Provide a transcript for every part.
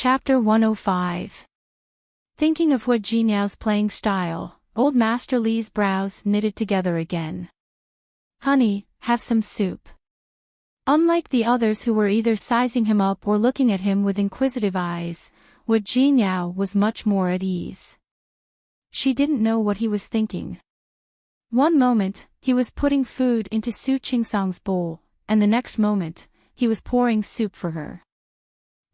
Chapter 105. Thinking of Hui Jinyao's playing style, old Master Li's brows knitted together again. Honey, have some soup. Unlike the others who were either sizing him up or looking at him with inquisitive eyes, Hui Jinyao was much more at ease. She didn't know what he was thinking. One moment, he was putting food into Su Qingsang's bowl, and the next moment, he was pouring soup for her.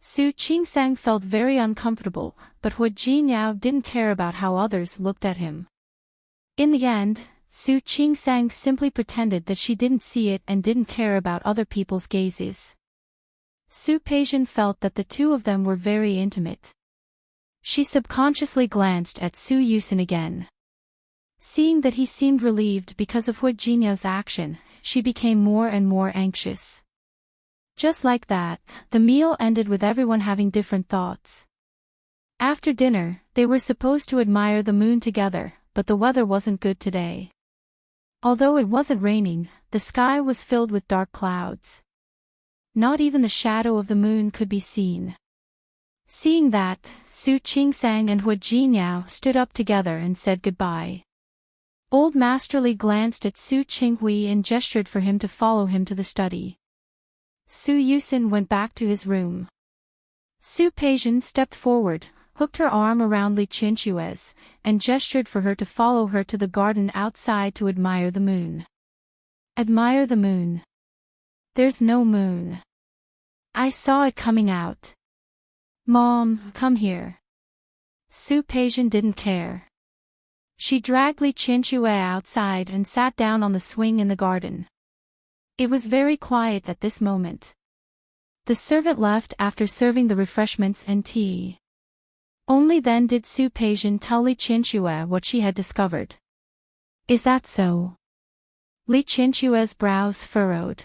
Su Qingsang felt very uncomfortable, but Hui Jinyao didn't care about how others looked at him. In the end, Su Qingsang simply pretended that she didn't see it and didn't care about other people's gazes. Su Peijian felt that the two of them were very intimate. She subconsciously glanced at Su Yusin again. Seeing that he seemed relieved because of Hui Jinyao's action, she became more and more anxious. Just like that, the meal ended with everyone having different thoughts. After dinner, they were supposed to admire the moon together, but the weather wasn't good today. Although it wasn't raining, the sky was filled with dark clouds. Not even the shadow of the moon could be seen. Seeing that, Su Qingsang and Hui Jinyao stood up together and said goodbye. Old Master Li glanced at Su Qinghui and gestured for him to follow him to the study. Su Yusin went back to his room. Su Peijian stepped forward, hooked her arm around Li Qinshue's, and gestured for her to follow her to the garden outside to admire the moon. Admire the moon. There's no moon. I saw it coming out. Mom, come here. Su Peijian didn't care. She dragged Li Qinshui outside and sat down on the swing in the garden. It was very quiet at this moment. The servant left after serving the refreshments and tea. Only then did Su Peijian tell Li Qinshui what she had discovered. Is that so? Li Qinshui's brows furrowed.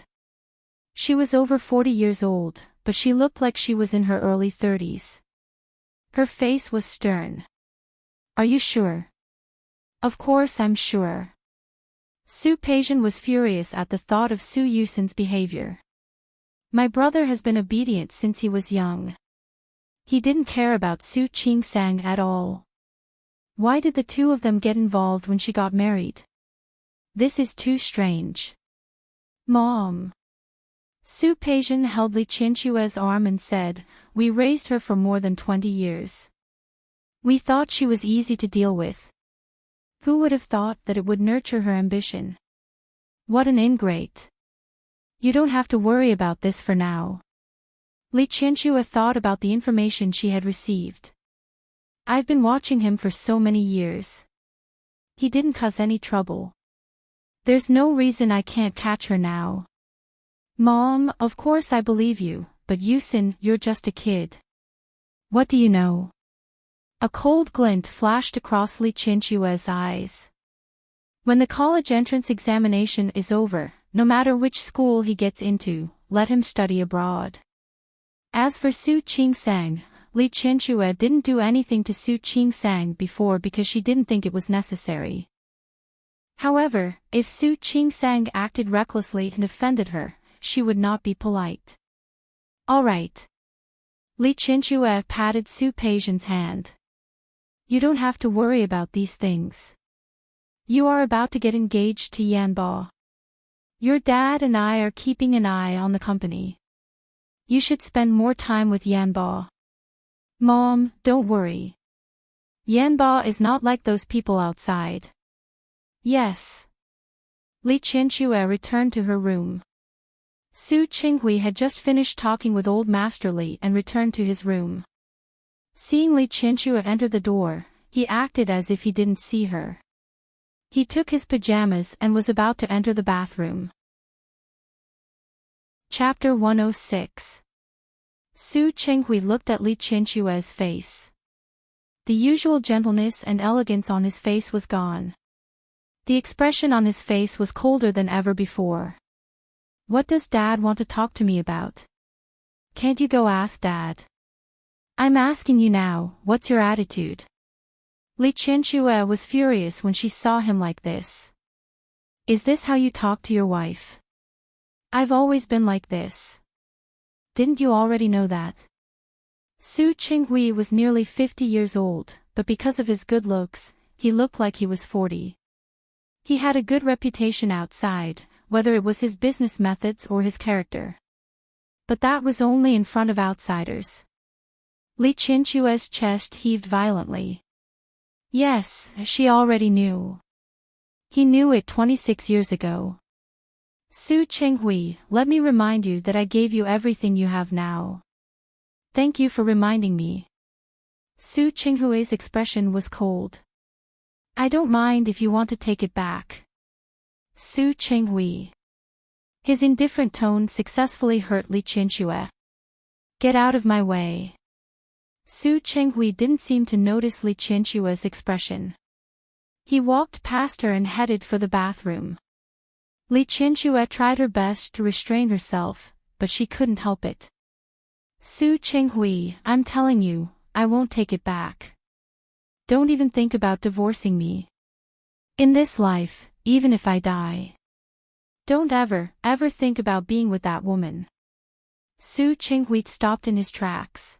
She was over 40 years old, but she looked like she was in her early 30s. Her face was stern. Are you sure? Of course I'm sure. Su Peijian was furious at the thought of Su Yusin's behavior. My brother has been obedient since he was young. He didn't care about Su Qingsang at all. Why did the two of them get involved when she got married? This is too strange. Mom. Su Peijian held Li Qinshue's arm and said, we raised her for more than 20 years. We thought she was easy to deal with. Who would have thought that it would nurture her ambition? What an ingrate. You don't have to worry about this for now. Li Qinshui thought about the information she had received. I've been watching him for so many years. He didn't cause any trouble. There's no reason I can't catch her now. Mom, of course I believe you, but Yusin, you're just a kid. What do you know? A cold glint flashed across Li Qinshue's eyes. When the college entrance examination is over, no matter which school he gets into, let him study abroad. As for Su Qingsang, Li Qinshui didn't do anything to Su Qingsang before because she didn't think it was necessary. However, if Su Qingsang acted recklessly and offended her, she would not be polite. All right. Li Qinshui patted Su Peijian's hand. You don't have to worry about these things. You are about to get engaged to Yanbo. Your dad and I are keeping an eye on the company. You should spend more time with Yanbo. Mom, don't worry. Yanbo is not like those people outside. Yes. Li Qinshui returned to her room. Su Qinghui had just finished talking with old Master Li and returned to his room. Seeing Li Qinshui enter the door, he acted as if he didn't see her. He took his pajamas and was about to enter the bathroom. Chapter 106. Su Qinghui looked at Li Qinshui's face. The usual gentleness and elegance on his face was gone. The expression on his face was colder than ever before. What does Dad want to talk to me about? Can't you go ask Dad? I'm asking you now, what's your attitude? Li Qinshui was furious when she saw him like this. Is this how you talk to your wife? I've always been like this. Didn't you already know that? Su Qinghui was nearly 50 years old, but because of his good looks, he looked like he was 40. He had a good reputation outside, whether it was his business methods or his character. But that was only in front of outsiders. Li Qinshue's chest heaved violently. Yes, she already knew. He knew it 26 years ago. Su Qinghui, let me remind you that I gave you everything you have now. Thank you for reminding me. Su Qinghui's expression was cold. I don't mind if you want to take it back. Su Qinghui. His indifferent tone successfully hurt Li Qinshui. Get out of my way. Su Qinghui didn't seem to notice Li Qinshui's expression. He walked past her and headed for the bathroom. Li Qinshui tried her best to restrain herself, but she couldn't help it. Su Qinghui, I'm telling you, I won't take it back. Don't even think about divorcing me. In this life, even if I die. Don't ever think about being with that woman. Su Qinghui stopped in his tracks.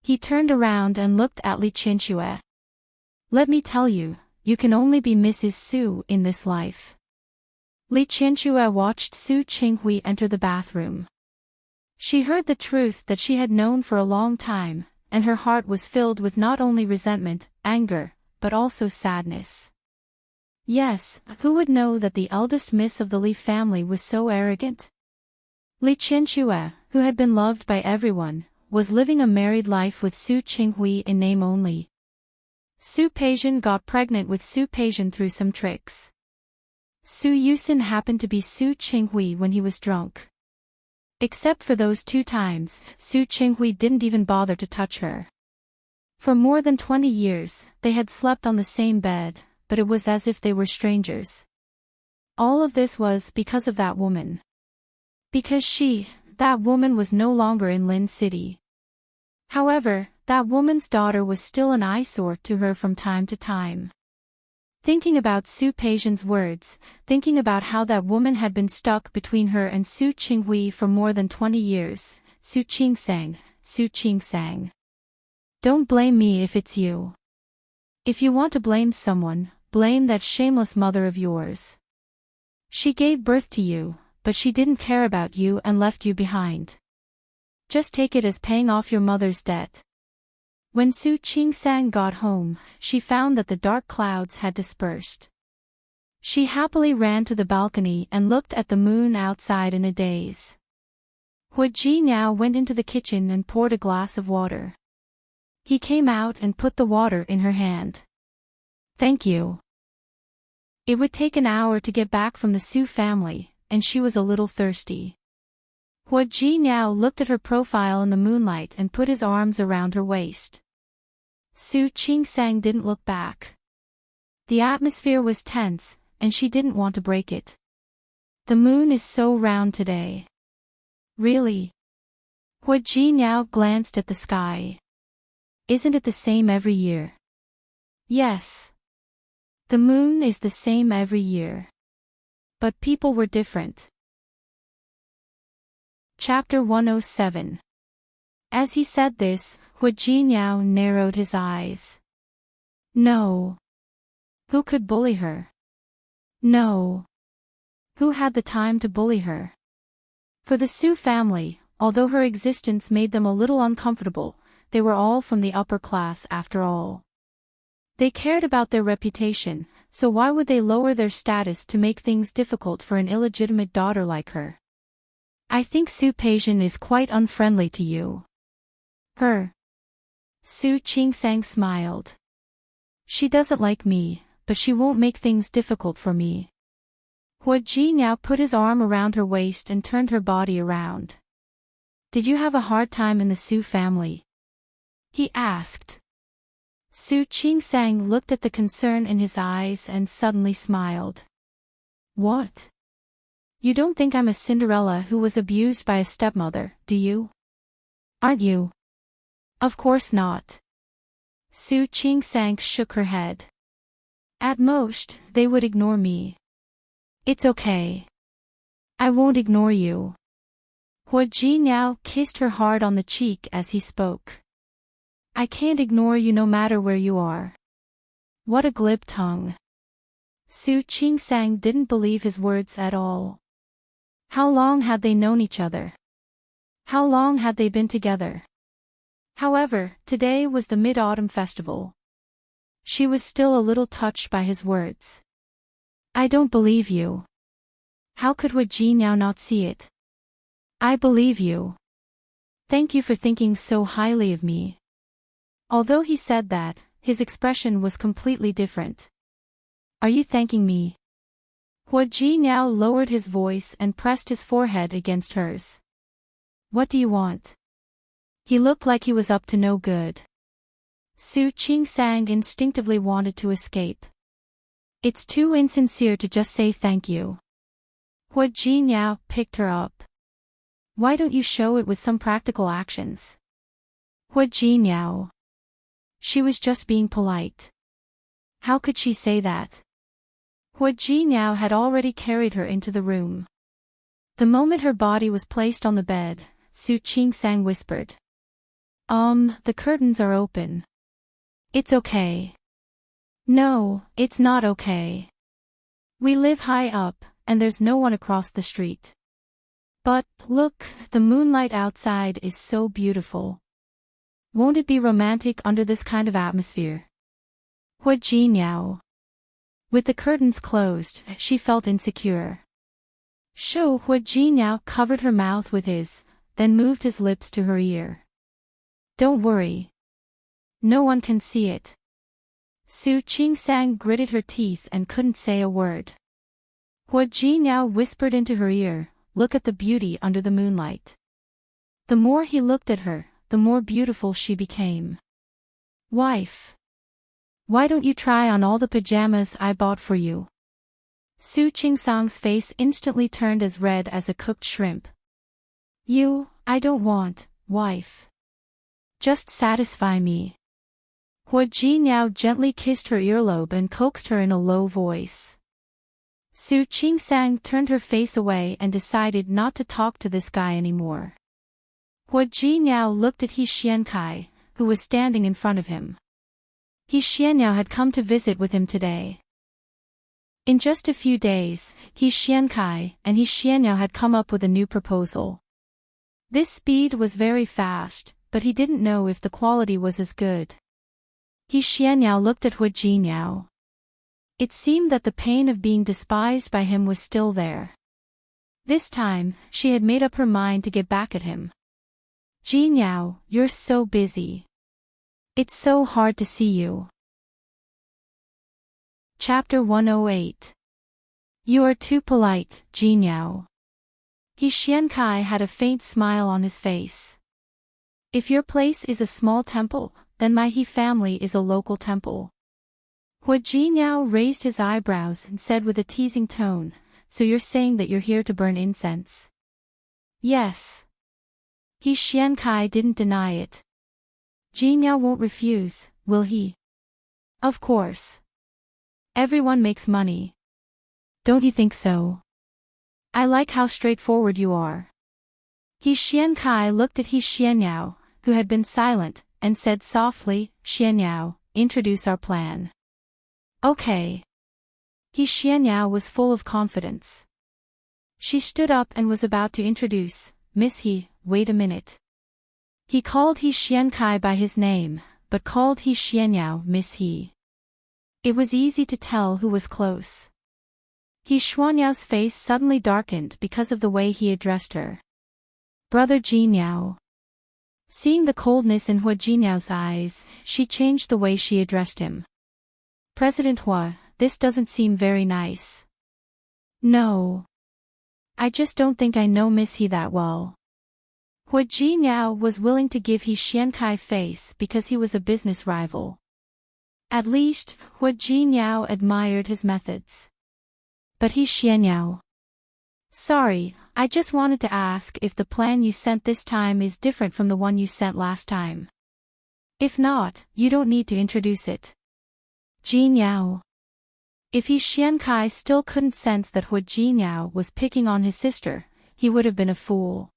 He turned around and looked at Li Qinshui. Let me tell you, you can only be Mrs. Su in this life. Li Qinshui watched Su Qinghui enter the bathroom. She heard the truth that she had known for a long time, and her heart was filled with not only resentment, anger, but also sadness. Yes, who would know that the eldest miss of the Li family was so arrogant? Li Qinshui, who had been loved by everyone, was living a married life with Su Qinghui in name only. Su Peijian got pregnant with Su Peijian through some tricks. Su Yusin happened to be Su Qinghui when he was drunk. Except for those 2 times, Su Qinghui didn't even bother to touch her. For more than 20 years, they had slept on the same bed, but it was as if they were strangers. All of this was because of that woman. Because that woman was no longer in Lin City. However, that woman's daughter was still an eyesore to her from time to time. Thinking about Su Peijian's words, thinking about how that woman had been stuck between her and Su Qinghui for more than 20 years, Su Qingsang. Don't blame me if it's you. If you want to blame someone, blame that shameless mother of yours. She gave birth to you, but she didn't care about you and left you behind. Just take it as paying off your mother's debt. When Su Qingsang got home, she found that the dark clouds had dispersed. She happily ran to the balcony and looked at the moon outside in a daze. Hu Ji now went into the kitchen and poured a glass of water. He came out and put the water in her hand. Thank you. It would take an hour to get back from the Su family, and she was a little thirsty. Hu Ji now looked at her profile in the moonlight and put his arms around her waist. Su Qingsang didn't look back. The atmosphere was tense, and she didn't want to break it. The moon is so round today. Really? Hu Ji now glanced at the sky. Isn't it the same every year? Yes. The moon is the same every year. But people were different. Chapter 107. As he said this, Hu Jinyao narrowed his eyes. No. Who could bully her? No. Who had the time to bully her? For the Su family, although her existence made them a little uncomfortable, they were all from the upper class after all. They cared about their reputation, so why would they lower their status to make things difficult for an illegitimate daughter like her? I think Su Peijian is quite unfriendly to you. Her. Su Qingsang smiled. She doesn't like me, but she won't make things difficult for me. Hu Ji now put his arm around her waist and turned her body around. Did you have a hard time in the Su family? He asked. Su Qingsang looked at the concern in his eyes and suddenly smiled. What? You don't think I'm a Cinderella who was abused by a stepmother, do you? Aren't you? Of course not. Su Qingsang shook her head. At most, they would ignore me. It's okay. I won't ignore you. Hu Ji now kissed her hard on the cheek as he spoke. I can't ignore you no matter where you are. What a glib tongue. Su Qingsang didn't believe his words at all. How long had they known each other? How long had they been together? However, today was the Mid-Autumn Festival. She was still a little touched by his words. I don't believe you. How could Hu Jinao not see it? I believe you. Thank you for thinking so highly of me. Although he said that, his expression was completely different. Are you thanking me? Hu Jinao lowered his voice and pressed his forehead against hers. What do you want? He looked like he was up to no good. Su Qingsang instinctively wanted to escape. It's too insincere to just say thank you. Hu Jinao picked her up. Why don't you show it with some practical actions? Hu Jinao. She was just being polite. How could she say that? Hu Jinao had already carried her into the room. The moment her body was placed on the bed, Su Qingsang whispered. The curtains are open. It's okay. No, it's not okay. We live high up, and there's no one across the street. But, look, the moonlight outside is so beautiful. Won't it be romantic under this kind of atmosphere? Hu Jinao. With the curtains closed, she felt insecure. Hu Jinao covered her mouth with his, then moved his lips to her ear. Don't worry. No one can see it. Su Qingsang gritted her teeth and couldn't say a word. Hu Jinao whispered into her ear, look at the beauty under the moonlight. The more he looked at her, the more beautiful she became. Wife. Why don't you try on all the pajamas I bought for you? Su Qingsang's face instantly turned as red as a cooked shrimp. I don't want, wife. Just satisfy me. Hu Jinao gently kissed her earlobe and coaxed her in a low voice. Su Qingsang turned her face away and decided not to talk to this guy anymore. Hu Jinao looked at He Xiankai, who was standing in front of him. He Xianyao had come to visit with him today. In just a few days, He Xiankai and He Xianyao had come up with a new proposal. This speed was very fast, but he didn't know if the quality was as good. He Xianyao looked at Hu Jinao. It seemed that the pain of being despised by him was still there. This time, she had made up her mind to get back at him. Jinao, you're so busy. It's so hard to see you. Chapter 108. You are too polite, Jinao. He Xiankai had a faint smile on his face. If your place is a small temple, then my He family is a local temple. Hu Jinao raised his eyebrows and said with a teasing tone, so you're saying that you're here to burn incense? Yes. He Xiankai didn't deny it. Jinao won't refuse, will he? Of course. Everyone makes money. Don't you think so? I like how straightforward you are. He Xiankai looked at He Xianyao, who had been silent, and said softly, Xianyao, introduce our plan. Okay. He Xianyao was full of confidence. She stood up and was about to introduce, Miss He, wait a minute. He called He Xiankai by his name, but called He Xianyao Miss He. It was easy to tell who was close. He Xuanyao's face suddenly darkened because of the way he addressed her. Brother Jinao. Seeing the coldness in Hu Jinyao's eyes, she changed the way she addressed him. President Hu, this doesn't seem very nice. No. I just don't think I know Miss He that well. Hu Jinyao was willing to give He Xiankai face because he was a business rival. At least, Hu Jinyao admired his methods. But He Xianyao. Sorry, I just wanted to ask if the plan you sent this time is different from the one you sent last time. If not, you don't need to introduce it. Jinyao. If He Xiankai still couldn't sense that Hu Jinyao was picking on his sister, he would have been a fool.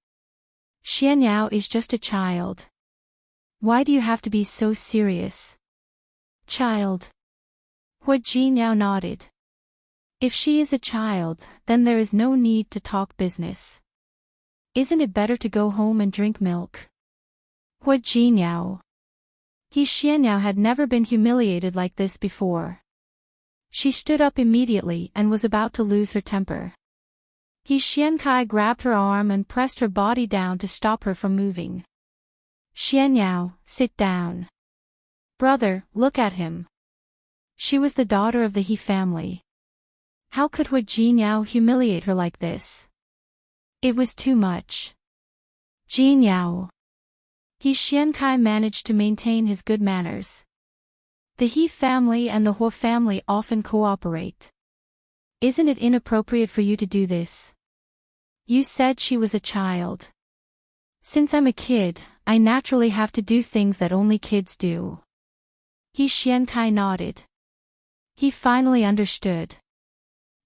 Xianyao is just a child. Why do you have to be so serious? Child. Hua Jinyao nodded. If she is a child, then there is no need to talk business. Isn't it better to go home and drink milk? Hua Jinyao. He Xianyao had never been humiliated like this before. She stood up immediately and was about to lose her temper. He Xiankai grabbed her arm and pressed her body down to stop her from moving. Xianyao, sit down. Brother, look at him. She was the daughter of the He family. How could Hua Jinyao humiliate her like this? It was too much. Jinyao. He Xiankai managed to maintain his good manners. The He family and the Hua family often cooperate. Isn't it inappropriate for you to do this? You said she was a child. Since I'm a kid, I naturally have to do things that only kids do. He Xiankai nodded. He finally understood.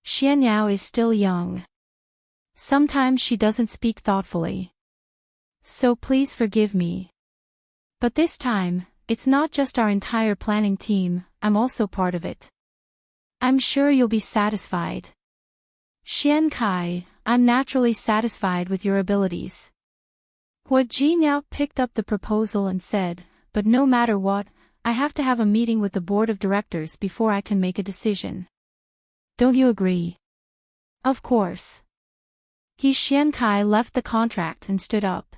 Xianyao is still young. Sometimes she doesn't speak thoughtfully. So please forgive me. But this time, it's not just our entire planning team, I'm also part of it. I'm sure you'll be satisfied. Xiankai, I'm naturally satisfied with your abilities. Hua Jinyao picked up the proposal and said, but no matter what, I have to have a meeting with the board of directors before I can make a decision. Don't you agree? Of course. He Xiankai left the contract and stood up.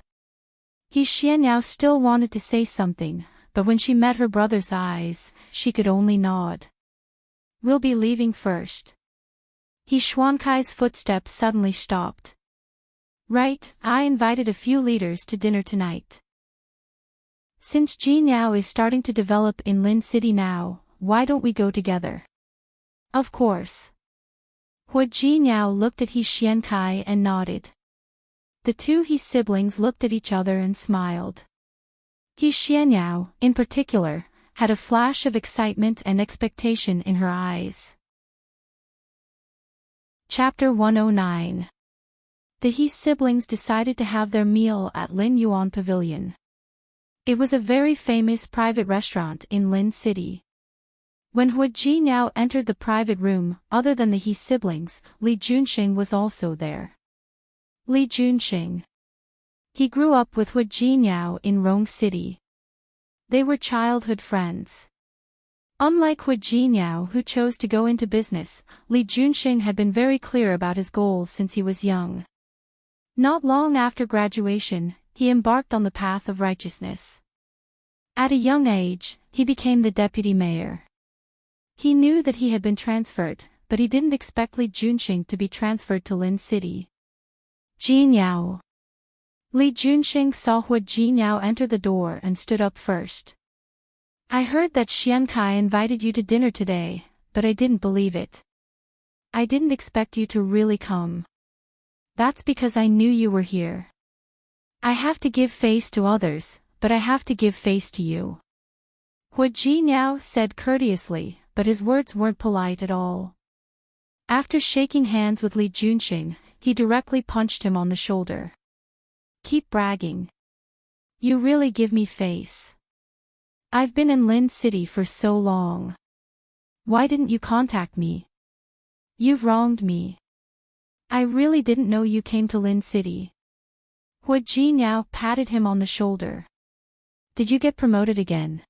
He Xianyao still wanted to say something, but when she met her brother's eyes, she could only nod. We'll be leaving first. He Xuankai's footsteps suddenly stopped. Right, I invited a few leaders to dinner tonight. Since Jinyao is starting to develop in Lin City now, why don't we go together? Of course. Hua Jinyao looked at He Xiankai and nodded. The two He siblings looked at each other and smiled. He Xianyao, in particular, had a flash of excitement and expectation in her eyes. Chapter 109. The He siblings decided to have their meal at Lin Yuan Pavilion. It was a very famous private restaurant in Lin City. When Hua Jinyao entered the private room, other than the He siblings, Li Junxing was also there. Li Junxing. He grew up with Hua Jinyao in Rong City. They were childhood friends. Unlike Hua Jinyao, who chose to go into business, Li Junxing had been very clear about his goals since he was young. Not long after graduation, he embarked on the path of righteousness. At a young age, he became the deputy mayor. He knew that he had been transferred, but he didn't expect Li Junxing to be transferred to Lin City. Jinyao. Li Junxing saw Hua Jinyao enter the door and stood up first. I heard that Xiankai invited you to dinner today, but I didn't believe it. I didn't expect you to really come. That's because I knew you were here. I have to give face to others, but I have to give face to you. Hua Jinyao said courteously, but his words weren't polite at all. After shaking hands with Li Junxing, he directly punched him on the shoulder. Keep bragging. You really give me face. I've been in Lin City for so long. Why didn't you contact me? You've wronged me. I really didn't know you came to Lin City. Hua Jinyao patted him on the shoulder. Did you get promoted again?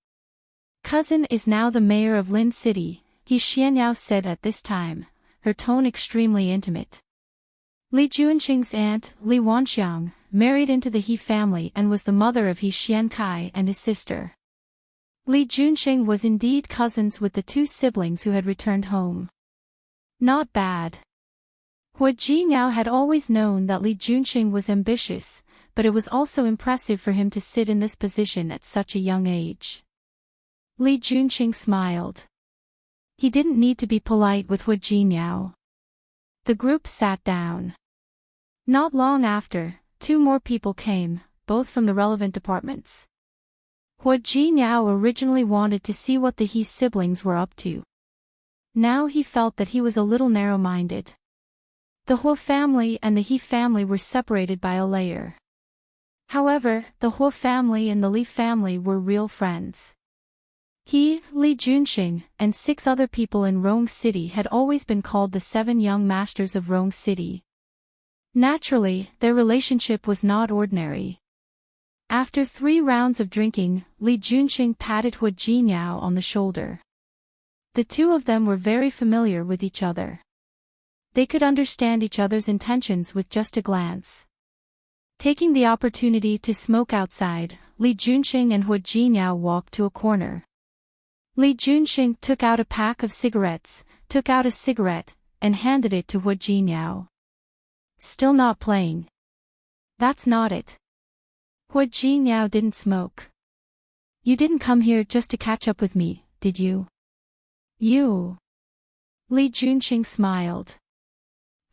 Cousin is now the mayor of Lin City, He Xianyao said at this time, her tone extremely intimate. Li Junxing's aunt, Li Wanxiang, married into the He family and was the mother of He Xiankai and his sister. Li Junxing was indeed cousins with the two siblings who had returned home. Not bad. Hua Jinyao had always known that Li Junxing was ambitious, but it was also impressive for him to sit in this position at such a young age. Li Junxing smiled. He didn't need to be polite with Hua Jinyao. The group sat down. Not long after, two more people came, both from the relevant departments. Hua Jinyao originally wanted to see what the He siblings were up to. Now he felt that he was a little narrow-minded. The Hua family and the He family were separated by a layer. However, the Huo family and the Li family were real friends. He, Li Junxing, and 6 other people in Rong City had always been called the 7 young masters of Rong City. Naturally, their relationship was not ordinary. After 3 rounds of drinking, Li Junxing patted Huo Jinyao on the shoulder. The two of them were very familiar with each other. They could understand each other's intentions with just a glance. Taking the opportunity to smoke outside, Li Junxing and Huo Jinyao walked to a corner. Li Junxing took out a pack of cigarettes, took out a cigarette, and handed it to Huo Jinyao. Still not playing. That's not it. Huo Jinyao didn't smoke. You didn't come here just to catch up with me, did you? You. Li Junxing smiled.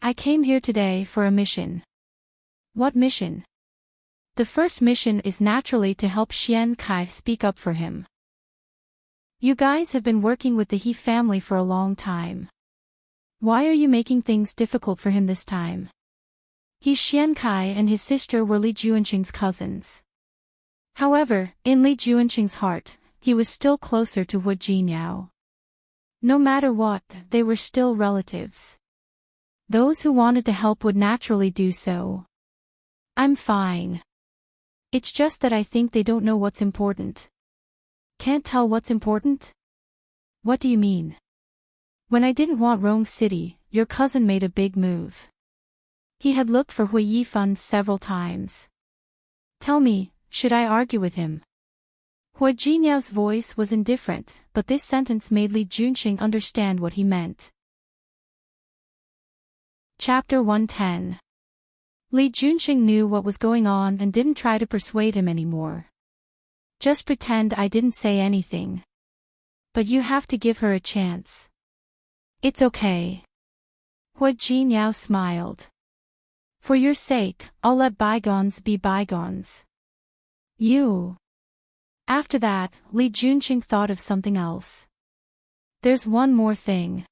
I came here today for a mission. What mission? The first mission is naturally to help Xian Kai speak up for him. You guys have been working with the He family for a long time. Why are you making things difficult for him this time? He Xian Kai and his sister were Li Junxing's cousins. However, in Li Junxing's heart, he was still closer to Huo Jinyao. No matter what, they were still relatives. Those who wanted to help would naturally do so. I'm fine. It's just that I think they don't know what's important. Can't tell what's important? What do you mean? When I didn't want Rong City, your cousin made a big move. He had looked for Hui Yifan several times. Tell me, should I argue with him? Huo Jinyao's voice was indifferent, but this sentence made Li Junxing understand what he meant. Chapter 110. Li Junxing knew what was going on and didn't try to persuade him anymore. Just pretend I didn't say anything. But you have to give her a chance. It's okay. Huo Jinyao smiled. For your sake, I'll let bygones be bygones. You. After that, Li Junxing thought of something else. There's one more thing.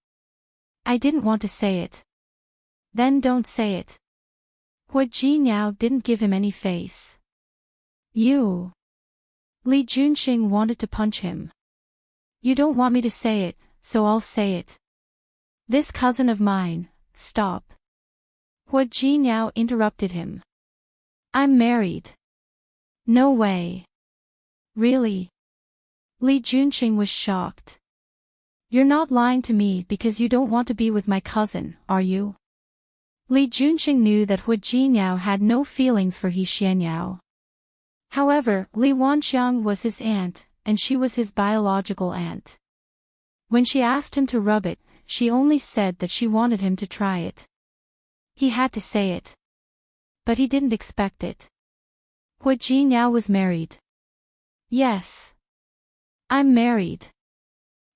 I didn't want to say it. Then don't say it. Huo Jinyao didn't give him any face. You. Li Junxing wanted to punch him. You don't want me to say it, so I'll say it. This cousin of mine, stop. Huo Jinyao interrupted him. I'm married. No way. Really? Li Junxing was shocked. You're not lying to me because you don't want to be with my cousin, are you? Li Junxing knew that Huo Jinyao had no feelings for He Xianyao. However, Li Wanxiang was his aunt, and she was his biological aunt. When she asked him to rub it, she only said that she wanted him to try it. He had to say it. But he didn't expect it. Huo Jinyao was married. Yes. I'm married.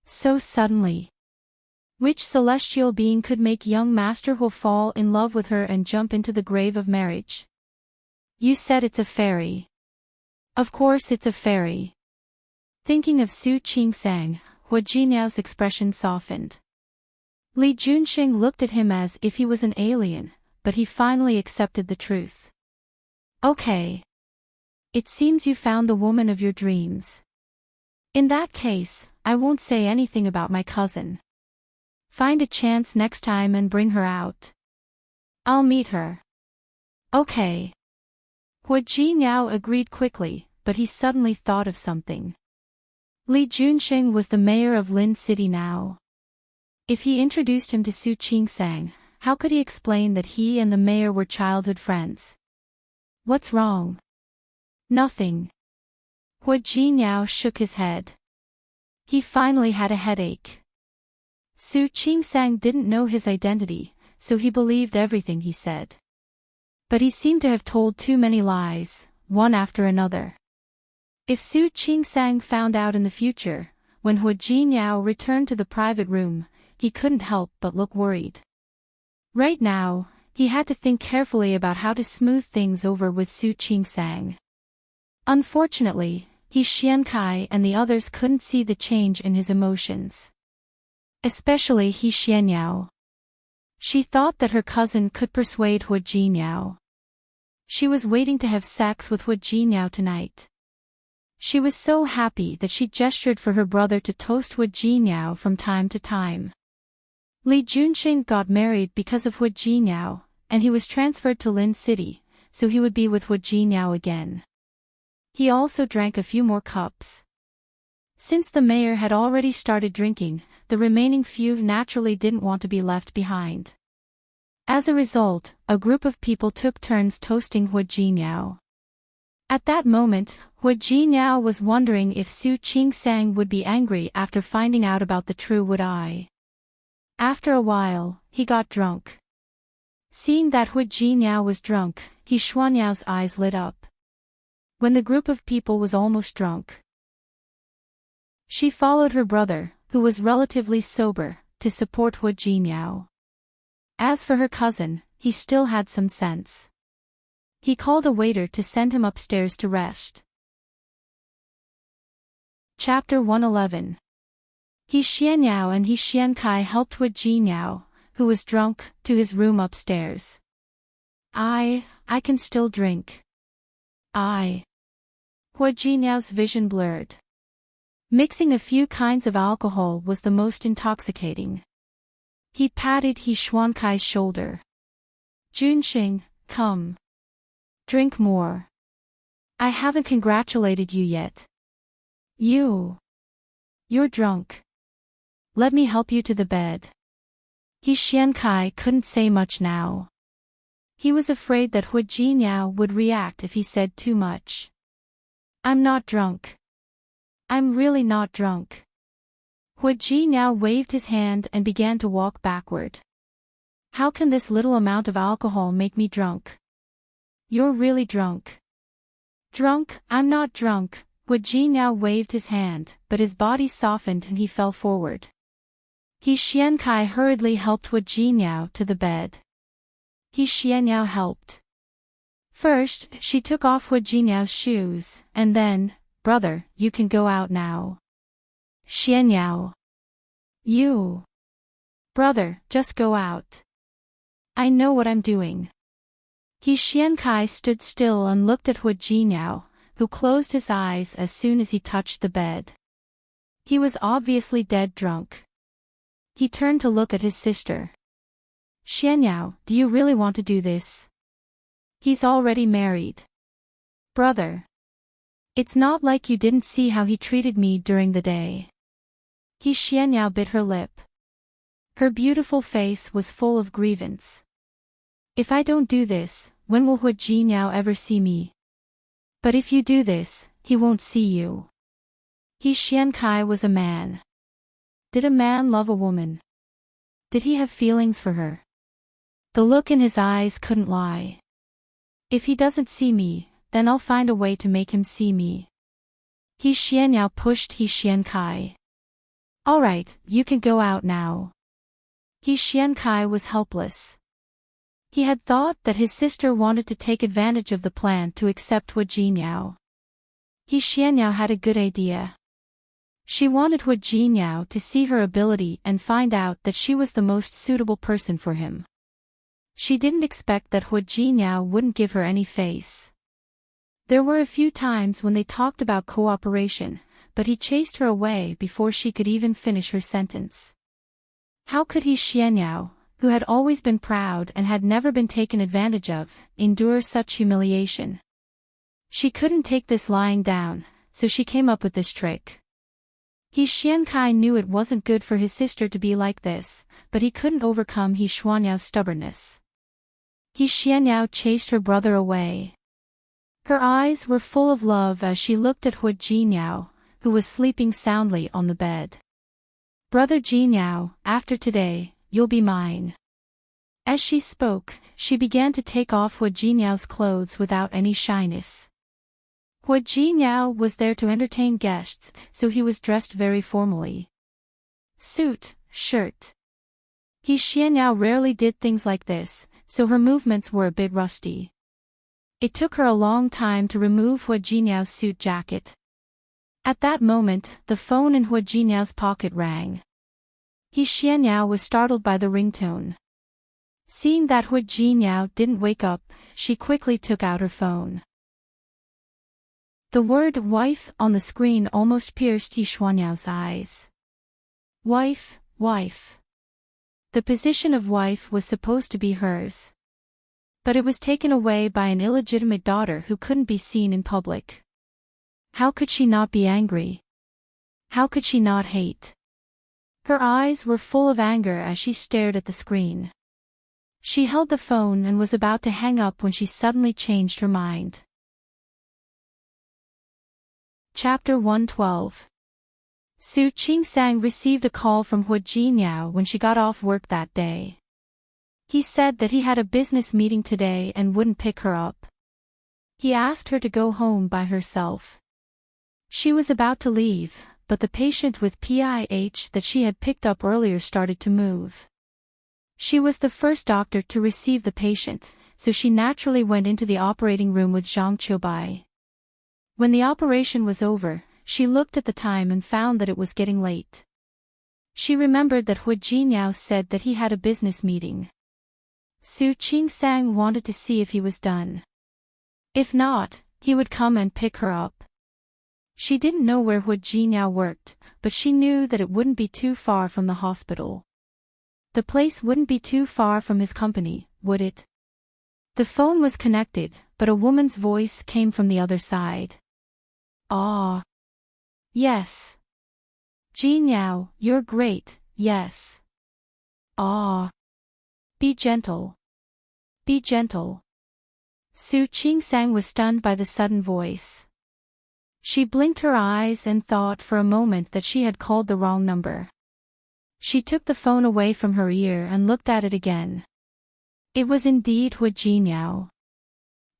So suddenly. Which celestial being could make young Master Huo fall in love with her and jump into the grave of marriage? You said it's a fairy. Of course it's a fairy. Thinking of Su Qingsang, Huo Jinyao's expression softened. Li Junxing looked at him as if he was an alien, but he finally accepted the truth. Okay. It seems you found the woman of your dreams. In that case, I won't say anything about my cousin. Find a chance next time and bring her out. I'll meet her. Okay. Huo Jinyao agreed quickly, but he suddenly thought of something. Li Junxing was the mayor of Lin City now. If he introduced him to Su Qingsang, how could he explain that he and the mayor were childhood friends? What's wrong? Nothing. Huo Jinyao shook his head. He finally had a headache. Su Qingsang didn't know his identity, so he believed everything he said. But he seemed to have told too many lies, one after another. If Su Qingsang found out in the future, when Huo Jinyao returned to the private room, he couldn't help but look worried. Right now, he had to think carefully about how to smooth things over with Su Qingsang. Unfortunately, He Xiankai and the others couldn't see the change in his emotions. Especially He Xianyao. She thought that her cousin could persuade Huo Jinyao. She was waiting to have sex with Hu Jinyao tonight. She was so happy that she gestured for her brother to toast Hu Jinyao from time to time. Li Junxing got married because of Hu Jinyao, and he was transferred to Lin City, so he would be with Hu Jinyao again. He also drank a few more cups. Since the mayor had already started drinking, the remaining few naturally didn't want to be left behind. As a result, a group of people took turns toasting Hu Jinyao. At that moment, Hu Jinyao was wondering if Su Qingsang would be angry after finding out about the true Wood Eye. After a while, he got drunk. Seeing that Hu Jinyao was drunk, He Xuanyao's eyes lit up. When the group of people was almost drunk, she followed her brother, who was relatively sober, to support Hu Jinyao. As for her cousin, he still had some sense. He called a waiter to send him upstairs to rest. Chapter 111. He Xianyao and He Xiankai helped Hu Jinyao, who was drunk, to his room upstairs. I can still drink. Hu Jinyao's vision blurred. Mixing a few kinds of alcohol was the most intoxicating. He patted He Xuankai's shoulder. Junxing, come. Drink more. I haven't congratulated you yet. You're drunk. Let me help you to the bed. He Xiankai couldn't say much now. He was afraid that Hu Jinyao would react if he said too much. I'm not drunk. I'm really not drunk. Hu Jinyao waved his hand and began to walk backward. How can this little amount of alcohol make me drunk? You're really drunk. Drunk? I'm not drunk. Hu Jinyao waved his hand, but his body softened and he fell forward. He Xiankai hurriedly helped Hu Jinyao to the bed. He Xianyao helped. First, she took off Hu Jinyao's shoes, and then, brother, you can go out now. Xianyao. You. Brother, just go out. I know what I'm doing. He Xiankai stood still and looked at Hu Jinyao, who closed his eyes as soon as he touched the bed. He was obviously dead drunk. He turned to look at his sister. Xianyao, do you really want to do this? He's already married. Brother. It's not like you didn't see how he treated me during the day. He Xianyao bit her lip. Her beautiful face was full of grievance. If I don't do this, when will Hu Jinyao ever see me? But if you do this, he won't see you. He Xiankai was a man. Did a man love a woman? Did he have feelings for her? The look in his eyes couldn't lie. If he doesn't see me, then I'll find a way to make him see me. He Xianyao pushed He Xiankai. Alright, you can go out now. He Xiankai was helpless. He had thought that his sister wanted to take advantage of the plan to accept Hu Jinyao. He Xianyao had a good idea. She wanted Hu Jinyao to see her ability and find out that she was the most suitable person for him. She didn't expect that Hu Jinyao wouldn't give her any face. There were a few times when they talked about cooperation, but he chased her away before she could even finish her sentence. How could He Xianyao, who had always been proud and had never been taken advantage of, endure such humiliation? She couldn't take this lying down, so she came up with this trick. He Xiankai knew it wasn't good for his sister to be like this, but he couldn't overcome He Xuanyao's stubbornness. He Xianyao chased her brother away. Her eyes were full of love as she looked at Hu Jinyao, who was sleeping soundly on the bed. Brother Jinyao, after today, you'll be mine. As she spoke, she began to take off Hu Jinyao's clothes without any shyness. Hu Jinyao was there to entertain guests, so he was dressed very formally. Suit, shirt. He Xianyao rarely did things like this, so her movements were a bit rusty. It took her a long time to remove Hu Jinyao's suit jacket. At that moment, the phone in Hu Jinyao's pocket rang. He Xianyao was startled by the ringtone. Seeing that Hu Jinyao didn't wake up, she quickly took out her phone. The word wife on the screen almost pierced Yi Xuanyao's eyes. Wife, wife. The position of wife was supposed to be hers. But it was taken away by an illegitimate daughter who couldn't be seen in public. How could she not be angry? How could she not hate? Her eyes were full of anger as she stared at the screen. She held the phone and was about to hang up when she suddenly changed her mind. Chapter 112. Su Qingsang received a call from Hu Jinyao when she got off work that day. He said that he had a business meeting today and wouldn't pick her up. He asked her to go home by herself. She was about to leave, but the patient with PIH that she had picked up earlier started to move. She was the first doctor to receive the patient, so she naturally went into the operating room with Zhang Qiubai. When the operation was over, she looked at the time and found that it was getting late. She remembered that Hu Jinyao said that he had a business meeting. Su Qingsang wanted to see if he was done. If not, he would come and pick her up. She didn't know where Hu Jinyao worked, but she knew that it wouldn't be too far from the hospital. The place wouldn't be too far from his company, would it? The phone was connected, but a woman's voice came from the other side. Ah. Yes. Jinyao, you're great, yes. Ah. Be gentle. Be gentle. Su Qingsang was stunned by the sudden voice. She blinked her eyes and thought for a moment that she had called the wrong number. She took the phone away from her ear and looked at it again. It was indeed Hu Jinyao.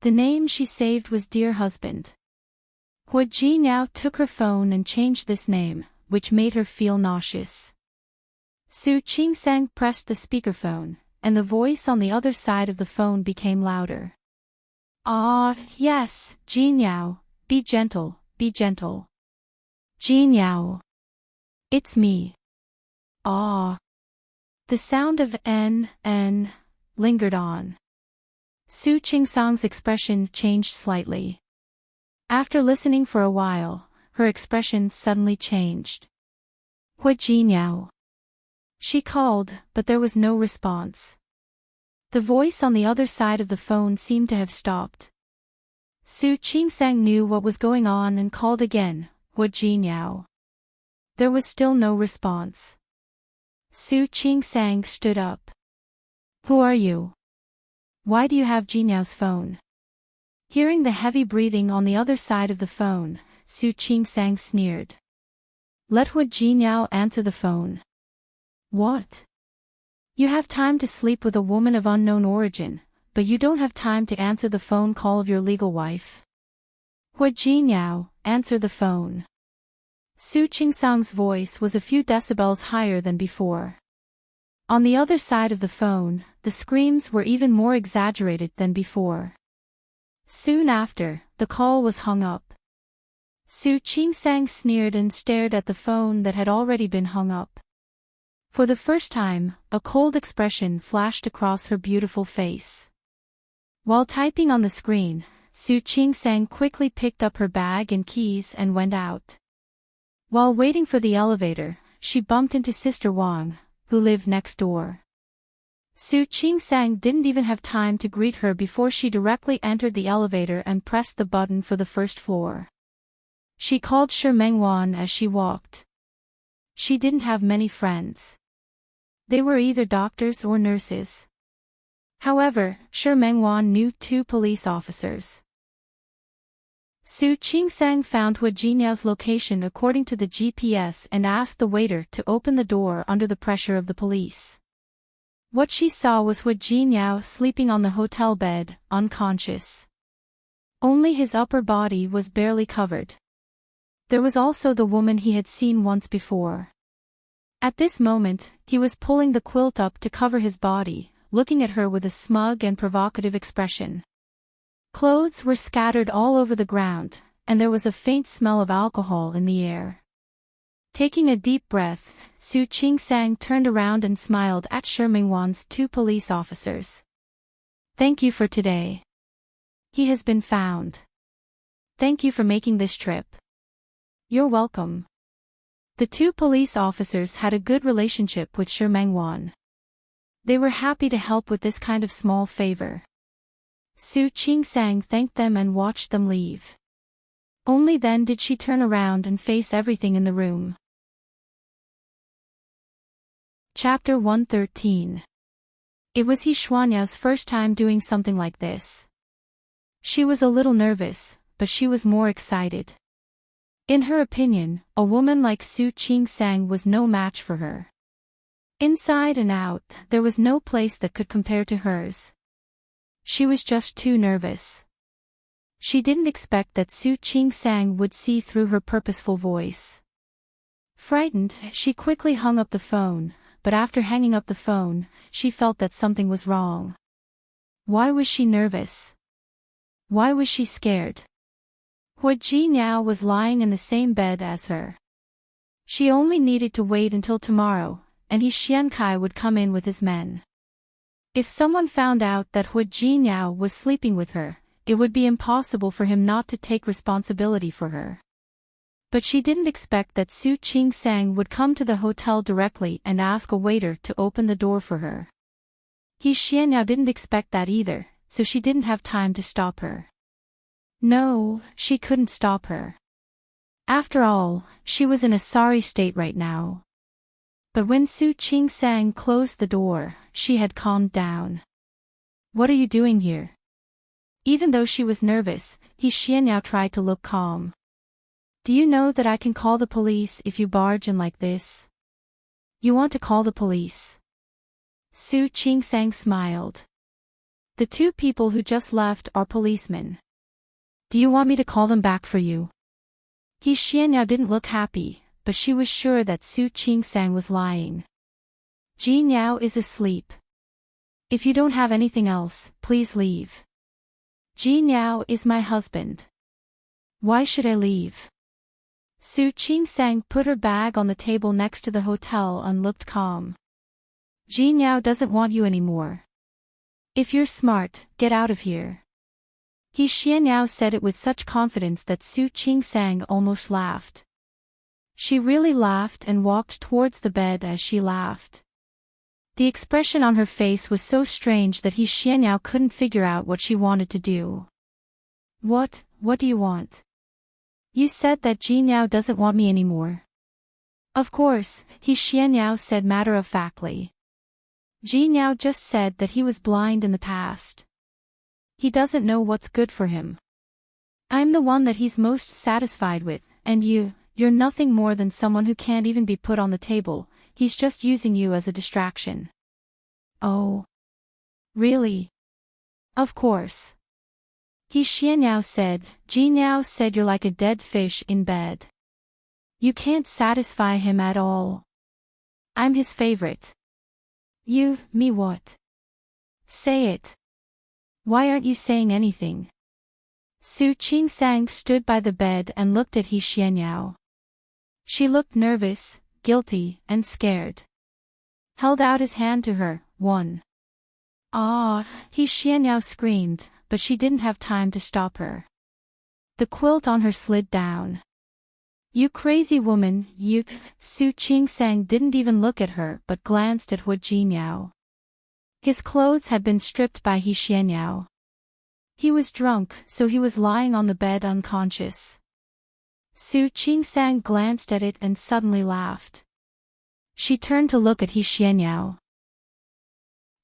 The name she saved was Dear Husband. Hu Jinyao took her phone and changed this name, which made her feel nauseous. Su Qingsang pressed the speakerphone, and the voice on the other side of the phone became louder. Ah, yes, Jinyao, be gentle, be gentle. Jinyao. It's me. Ah. The sound of N lingered on. Su Qingsang's expression changed slightly. After listening for a while, her expression suddenly changed. Hu Jinyao. She called, but there was no response. The voice on the other side of the phone seemed to have stopped. Su Qingsang knew what was going on and called again, Hu Jinyao. There was still no response. Su Qingsang stood up. Who are you? Why do you have Jinyao's phone? Hearing the heavy breathing on the other side of the phone, Su Qingsang sneered. Let Hu Jinyao answer the phone. What? You have time to sleep with a woman of unknown origin, but you don't have time to answer the phone call of your legal wife. Hu Jinyao, answer the phone. Su Qingsang's voice was a few decibels higher than before. On the other side of the phone, the screams were even more exaggerated than before. Soon after, the call was hung up. Su Qingsang sneered and stared at the phone that had already been hung up. For the first time, a cold expression flashed across her beautiful face. While typing on the screen, Su Qingsang quickly picked up her bag and keys and went out. While waiting for the elevator, she bumped into Sister Wang, who lived next door. Su Qingsang didn't even have time to greet her before she directly entered the elevator and pressed the button for the first floor. She called Shi Mengwan as she walked. She didn't have many friends. They were either doctors or nurses. However, Shi Mengwan knew 2 police officers. Su Qingsang found Hu Jinyao's location according to the GPS and asked the waiter to open the door under the pressure of the police. What she saw was Hu Jinyao sleeping on the hotel bed, unconscious. Only his upper body was barely covered. There was also the woman he had seen once before. At this moment, he was pulling the quilt up to cover his body, looking at her with a smug and provocative expression. Clothes were scattered all over the ground, and there was a faint smell of alcohol in the air. Taking a deep breath, Su Qingsang turned around and smiled at Shi Mingwan's two police officers. Thank you for today. He has been found. Thank you for making this trip. You're welcome. The two police officers had a good relationship with Shi Mingwan. They were happy to help with this kind of small favor. Su Qingsang thanked them and watched them leave. Only then did she turn around and face everything in the room. Chapter 113. It was He Xuanyao's first time doing something like this. She was a little nervous, but she was more excited. In her opinion, a woman like Su Qingsang was no match for her. Inside and out, there was no place that could compare to hers. She was just too nervous. She didn't expect that Su Qingsang would see through her purposeful voice. Frightened, she quickly hung up the phone, but after hanging up the phone, she felt that something was wrong. Why was she nervous? Why was she scared? Hua Jinyao was lying in the same bed as her. She only needed to wait until tomorrow, and He Xiankai would come in with his men. If someone found out that Hua Jinyao was sleeping with her, it would be impossible for him not to take responsibility for her. But she didn't expect that Su Qingsang would come to the hotel directly and ask a waiter to open the door for her. He Xianyao didn't expect that either, so she didn't have time to stop her. No, she couldn't stop her. After all, she was in a sorry state right now. But when Su Qingsang closed the door, she had calmed down. What are you doing here? Even though she was nervous, He Xianyao tried to look calm. Do you know that I can call the police if you barge in like this? You want to call the police? Su Qingsang smiled. The two people who just left are policemen. Do you want me to call them back for you? He Xianyao didn't look happy, but she was sure that Su Qingsang was lying. Jinyao is asleep. If you don't have anything else, please leave. Jinyao is my husband. Why should I leave? Su Qingsang put her bag on the table next to the hotel and looked calm. Jinyao doesn't want you anymore. If you're smart, get out of here. He Xianyao said it with such confidence that Su Qingsang almost laughed. She really laughed and walked towards the bed as she laughed. The expression on her face was so strange that He Xianyao couldn't figure out what she wanted to do. What do you want? You said that Jinyao doesn't want me anymore. Of course, He Xianyao said matter-of-factly. Jinyao just said that he was blind in the past. He doesn't know what's good for him. I'm the one that he's most satisfied with, and you're nothing more than someone who can't even be put on the table. He's just using you as a distraction. Oh. Really? Of course. He Xianyao said, Jinyao said you're like a dead fish in bed. You can't satisfy him at all. I'm his favorite. Me what? Say it. Why aren't you saying anything? Su Qingsang stood by the bed and looked at He Xianyao. She looked nervous, guilty, and scared. Held out his hand to her, one. Ah, He Xianyao screamed, but she didn't have time to stop her. The quilt on her slid down. You crazy woman, you. Su Qingsang didn't even look at her but glanced at Hua Jinyao. His clothes had been stripped by He Xianyao. He was drunk, so he was lying on the bed unconscious. Su Qingsang glanced at it and suddenly laughed. She turned to look at He Xianyao.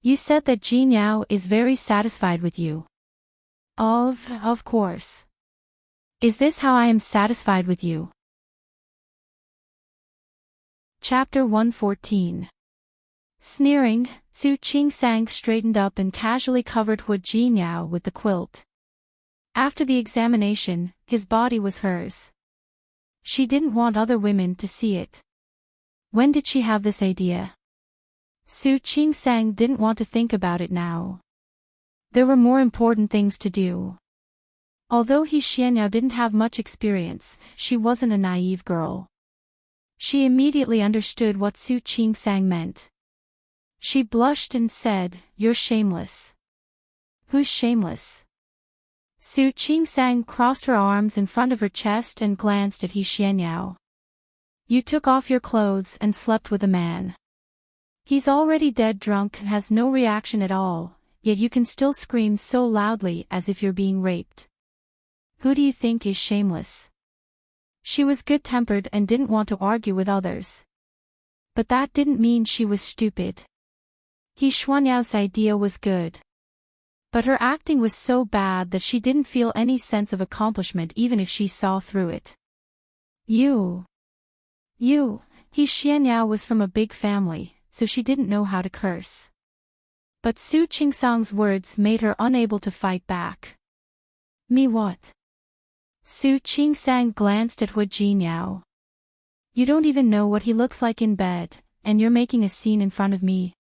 You said that Jinyao is very satisfied with you. Of course. Is this how I am satisfied with you? Chapter 114. Sneering, Su Qingsang straightened up and casually covered Hua Jinyao with the quilt. After the examination, his body was hers. She didn't want other women to see it. When did she have this idea? Su Qingsang didn't want to think about it now. There were more important things to do. Although He Xianyao didn't have much experience, she wasn't a naive girl. She immediately understood what Su Qingsang meant. She blushed and said, "You're shameless." "Who's shameless?" Su Qingsang crossed her arms in front of her chest and glanced at He Xianyao. "You took off your clothes and slept with a man. He's already dead drunk and has no reaction at all, yet you can still scream so loudly as if you're being raped. Who do you think is shameless?" She was good-tempered and didn't want to argue with others. But that didn't mean she was stupid. He Xuanyao's idea was good. But her acting was so bad that she didn't feel any sense of accomplishment even if she saw through it. You. He Xianyao was from a big family, so she didn't know how to curse. But Su Qingsang's words made her unable to fight back. "Me what?" Su Qingsang glanced at He Xianyao. "You don't even know what he looks like in bed, and you're making a scene in front of me."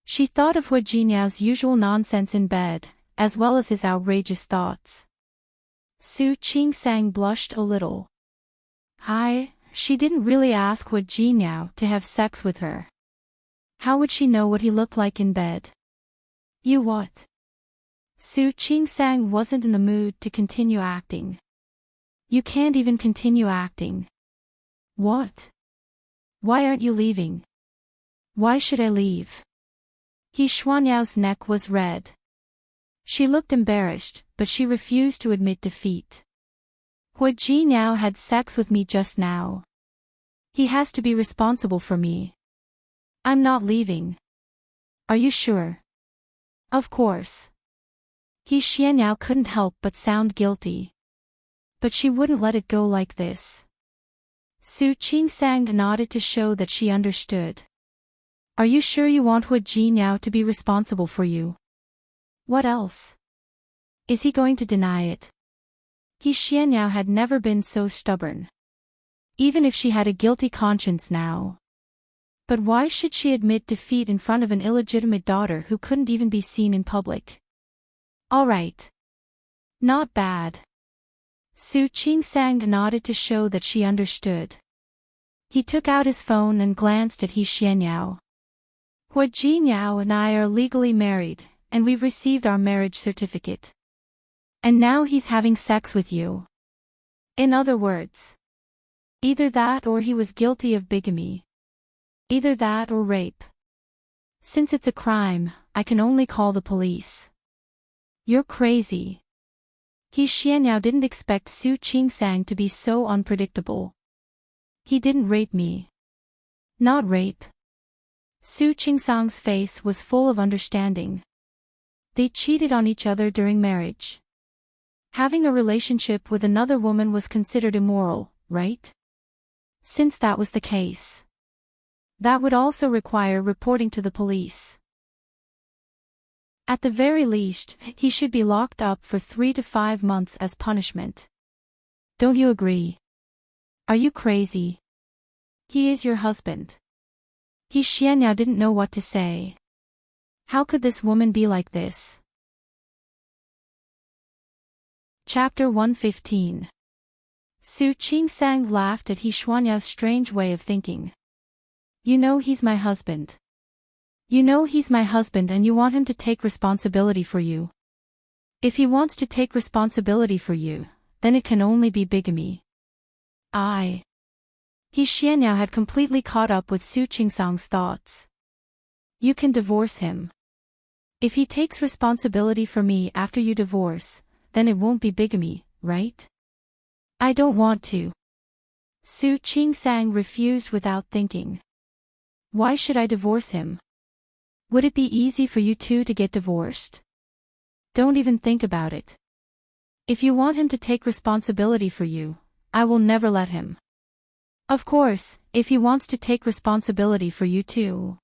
She thought of He Xianyao's usual nonsense in bed, as well as his outrageous thoughts. Su Qingsang blushed a little. She didn't really ask He Xianyao to have sex with her. How would she know what he looked like in bed? "You what?" Su Qingsang wasn't in the mood to continue acting. "You can't even continue acting." "What? Why aren't you leaving?" "Why should I leave?" He Xuanyao's neck was red. She looked embarrassed, but she refused to admit defeat. "He Xianyao had sex with me just now. He has to be responsible for me. I'm not leaving." "Are you sure?" "Of course." He Xianyao couldn't help but sound guilty. But she wouldn't let it go like this. Su Qingsang nodded to show that she understood. "Are you sure you want He Xianyao to be responsible for you?" "What else? Is he going to deny it?" He Xianyao had never been so stubborn. Even if she had a guilty conscience now. But why should she admit defeat in front of an illegitimate daughter who couldn't even be seen in public? "All right. Not bad." Su Qingsang nodded to show that she understood. He took out his phone and glanced at He Xianyao. "He Xianyao and I are legally married, and we've received our marriage certificate. And now he's having sex with you. In other words, either that or he was guilty of bigamy. Either that or rape. Since it's a crime, I can only call the police." "You're crazy." He Xianyao didn't expect Su Qingsang to be so unpredictable. "He didn't rape me." "Not rape." Su Qingsang's face was full of understanding. They cheated on each other during marriage. Having a relationship with another woman was considered immoral, right? Since that was the case, that would also require reporting to the police. At the very least, he should be locked up for 3 to 5 months as punishment. Don't you agree? Are you crazy? He is your husband. He Xianyao didn't know what to say. How could this woman be like this? Chapter 115. Su Qingsang laughed at He Xuanyao's strange way of thinking. "You know he's my husband. You know he's my husband and you want him to take responsibility for you. If he wants to take responsibility for you, then it can only be bigamy." He Xianyao had completely caught up with Su Qingsang's thoughts. "You can divorce him. If he takes responsibility for me after you divorce, then it won't be bigamy, right?" "I don't want to." Su Qingsang refused without thinking. "Why should I divorce him? Would it be easy for you two to get divorced? Don't even think about it. If you want him to take responsibility for you, I will never let him. Of course, if he wants to take responsibility for you too,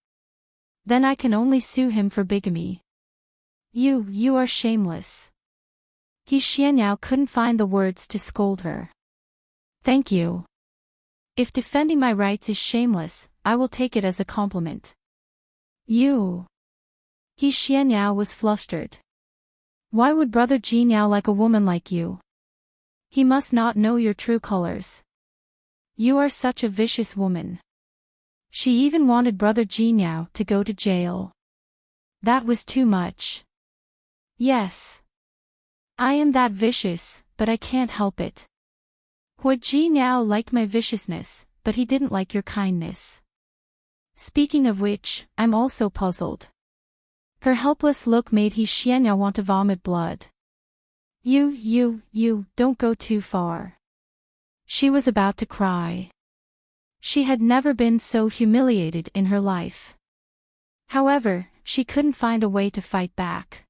then I can only sue him for bigamy." You are shameless." He Xianyao couldn't find the words to scold her. "Thank you. If defending my rights is shameless, I will take it as a compliment." "You." He Xianyao was flustered. "Why would Brother Xianyao like a woman like you? He must not know your true colors." You are such a vicious woman. She even wanted brother Jinyao to go to jail. That was too much. Yes. I am that vicious, but I can't help it. Hua Jinyao liked my viciousness, but he didn't like your kindness. Speaking of which, I'm also puzzled. Her helpless look made He Xianyao want to vomit blood. You, don't go too far. She was about to cry. She had never been so humiliated in her life. However, she couldn't find a way to fight back.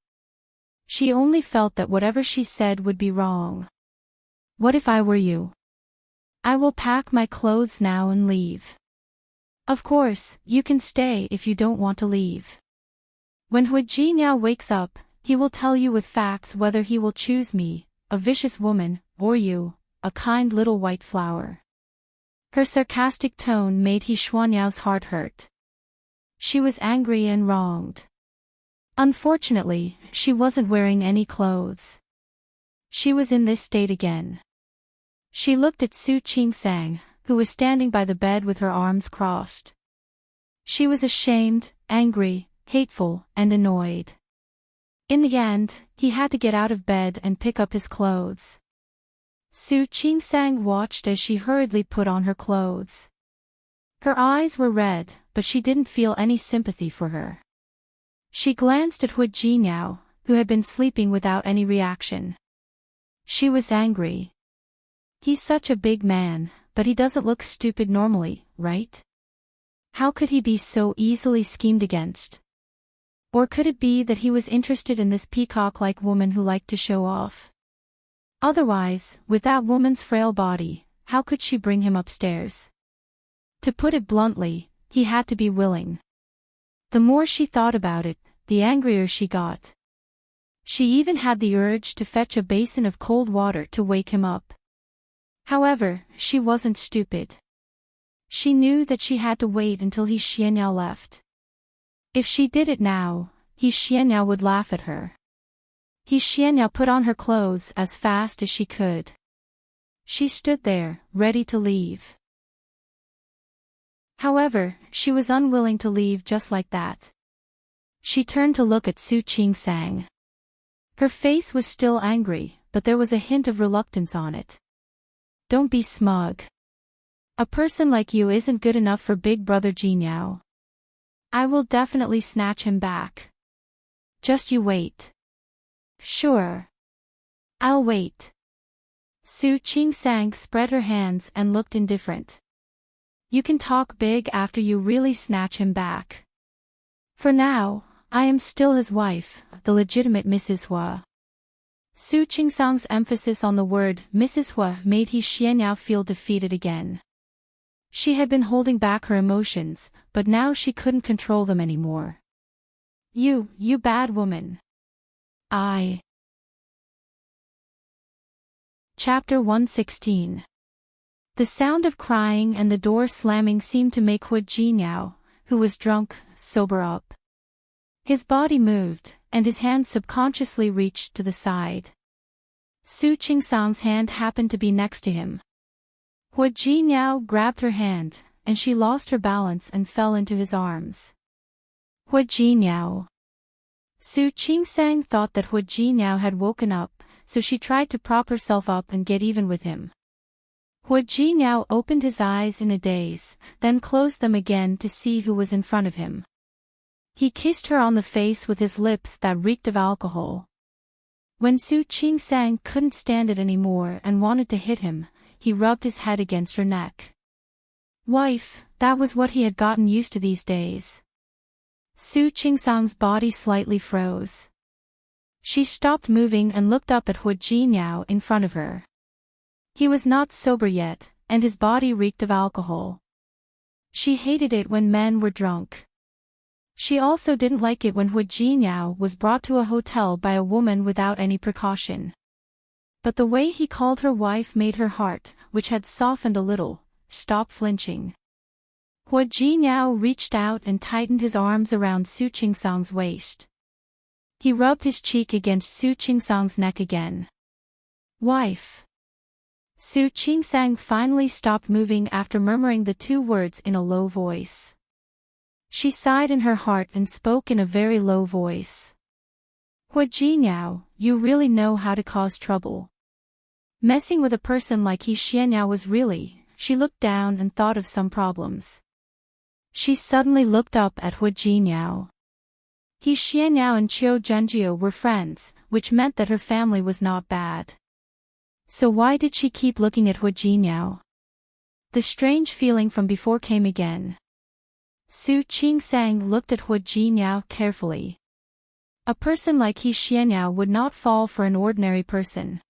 She only felt that whatever she said would be wrong. What if I were you? I will pack my clothes now and leave. Of course, you can stay if you don't want to leave. When Hua Jinyao wakes up, he will tell you with facts whether he will choose me, a vicious woman, or you, a kind little white flower. Her sarcastic tone made He Xuanyao's heart hurt. She was angry and wronged. Unfortunately, she wasn't wearing any clothes. She was in this state again. She looked at Su Qingsang, who was standing by the bed with her arms crossed. She was ashamed, angry, hateful, and annoyed. In the end, he had to get out of bed and pick up his clothes. Su Qingsang watched as she hurriedly put on her clothes. Her eyes were red, but she didn't feel any sympathy for her. She glanced at Hua Jinyao, who had been sleeping without any reaction. She was angry. He's such a big man, but he doesn't look stupid normally, right? How could he be so easily schemed against? Or could it be that he was interested in this peacock-like woman who liked to show off? Otherwise, with that woman's frail body, how could she bring him upstairs? To put it bluntly, he had to be willing. The more she thought about it, the angrier she got. She even had the urge to fetch a basin of cold water to wake him up. However, she wasn't stupid. She knew that she had to wait until He Xianyao left. If she did it now, He Xianyao would laugh at her. He Xianyao put on her clothes as fast as she could. She stood there, ready to leave. However, she was unwilling to leave just like that. She turned to look at Su Qingsang. Her face was still angry, but there was a hint of reluctance on it. Don't be smug. A person like you isn't good enough for big brother Jinyao. I will definitely snatch him back. Just you wait. Sure. I'll wait. Su Qingsang spread her hands and looked indifferent. You can talk big after you really snatch him back. For now, I am still his wife, the legitimate Mrs. Hua. Su Qingsang's emphasis on the word Mrs. Hua made He Xianyao feel defeated again. She had been holding back her emotions, but now she couldn't control them anymore. You bad woman. Chapter 116. The sound of crying and the door slamming seemed to make Hua Jinyao, who was drunk, sober up. His body moved, and his hand subconsciously reached to the side. Su Qingsang's hand happened to be next to him. Hua Jinyao grabbed her hand, and she lost her balance and fell into his arms. Hua Jinyao. Su Qingsang thought that Hua Jinyao had woken up, so she tried to prop herself up and get even with him. Hua Jinyao opened his eyes in a daze, then closed them again to see who was in front of him. He kissed her on the face with his lips that reeked of alcohol. When Su Qingsang couldn't stand it anymore and wanted to hit him, he rubbed his head against her neck. Wife, that was what he had gotten used to these days. Su Qingsang's body slightly froze. She stopped moving and looked up at Hua Jinyao in front of her. He was not sober yet, and his body reeked of alcohol. She hated it when men were drunk. She also didn't like it when Hua Jinyao was brought to a hotel by a woman without any precaution. But the way he called her wife made her heart, which had softened a little, stop flinching. Hua Jinyao reached out and tightened his arms around Su Qingsang's waist. He rubbed his cheek against Su Qingsang's neck again. Wife. Su Qingsang finally stopped moving after murmuring the two words in a low voice. She sighed in her heart and spoke in a very low voice. Hua Jinyao, you really know how to cause trouble. Messing with a person like He Xianyao was really, she looked down and thought of some problems. She suddenly looked up at Hua Jinyao. He Xianyao and Qiu Junjiu were friends, which meant that her family was not bad. So why did she keep looking at Hua Jinyao? The strange feeling from before came again. Su Qingsang looked at Hua Jinyao carefully. A person like He Xianyao would not fall for an ordinary person.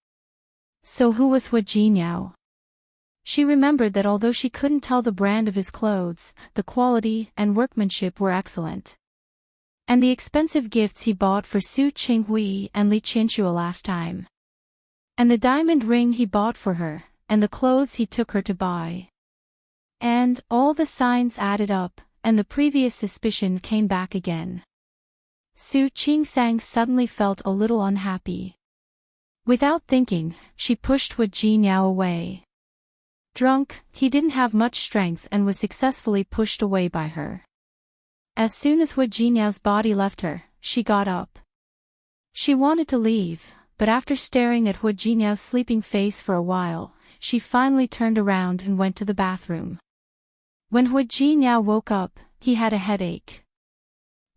So who was Hua Jinyao? She remembered that although she couldn't tell the brand of his clothes, the quality and workmanship were excellent. And the expensive gifts he bought for Su Qinghui and Li Qianxue last time. And the diamond ring he bought for her, and the clothes he took her to buy. And all the signs added up, and the previous suspicion came back again. Su Qingsang suddenly felt a little unhappy. Without thinking, she pushed Hua Jinyao away. Drunk, he didn't have much strength and was successfully pushed away by her. As soon as Hua Jinyao's body left her, she got up. She wanted to leave, but after staring at Hua Jinyao's sleeping face for a while, she finally turned around and went to the bathroom. When Hua Jinyao woke up, he had a headache.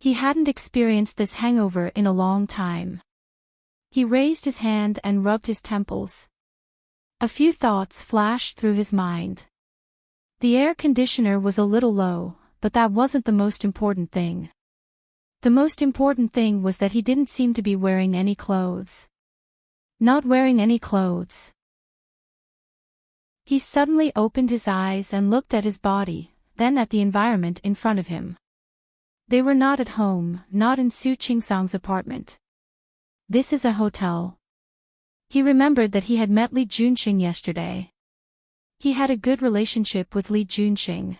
He hadn't experienced this hangover in a long time. He raised his hand and rubbed his temples. A few thoughts flashed through his mind. The air conditioner was a little low, but that wasn't the most important thing. The most important thing was that he didn't seem to be wearing any clothes. Not wearing any clothes. He suddenly opened his eyes and looked at his body, then at the environment in front of him. They were not at home, not in Su Qingsang's apartment. This is a hotel. He remembered that he had met Li Junxing yesterday. He had a good relationship with Li Junxing.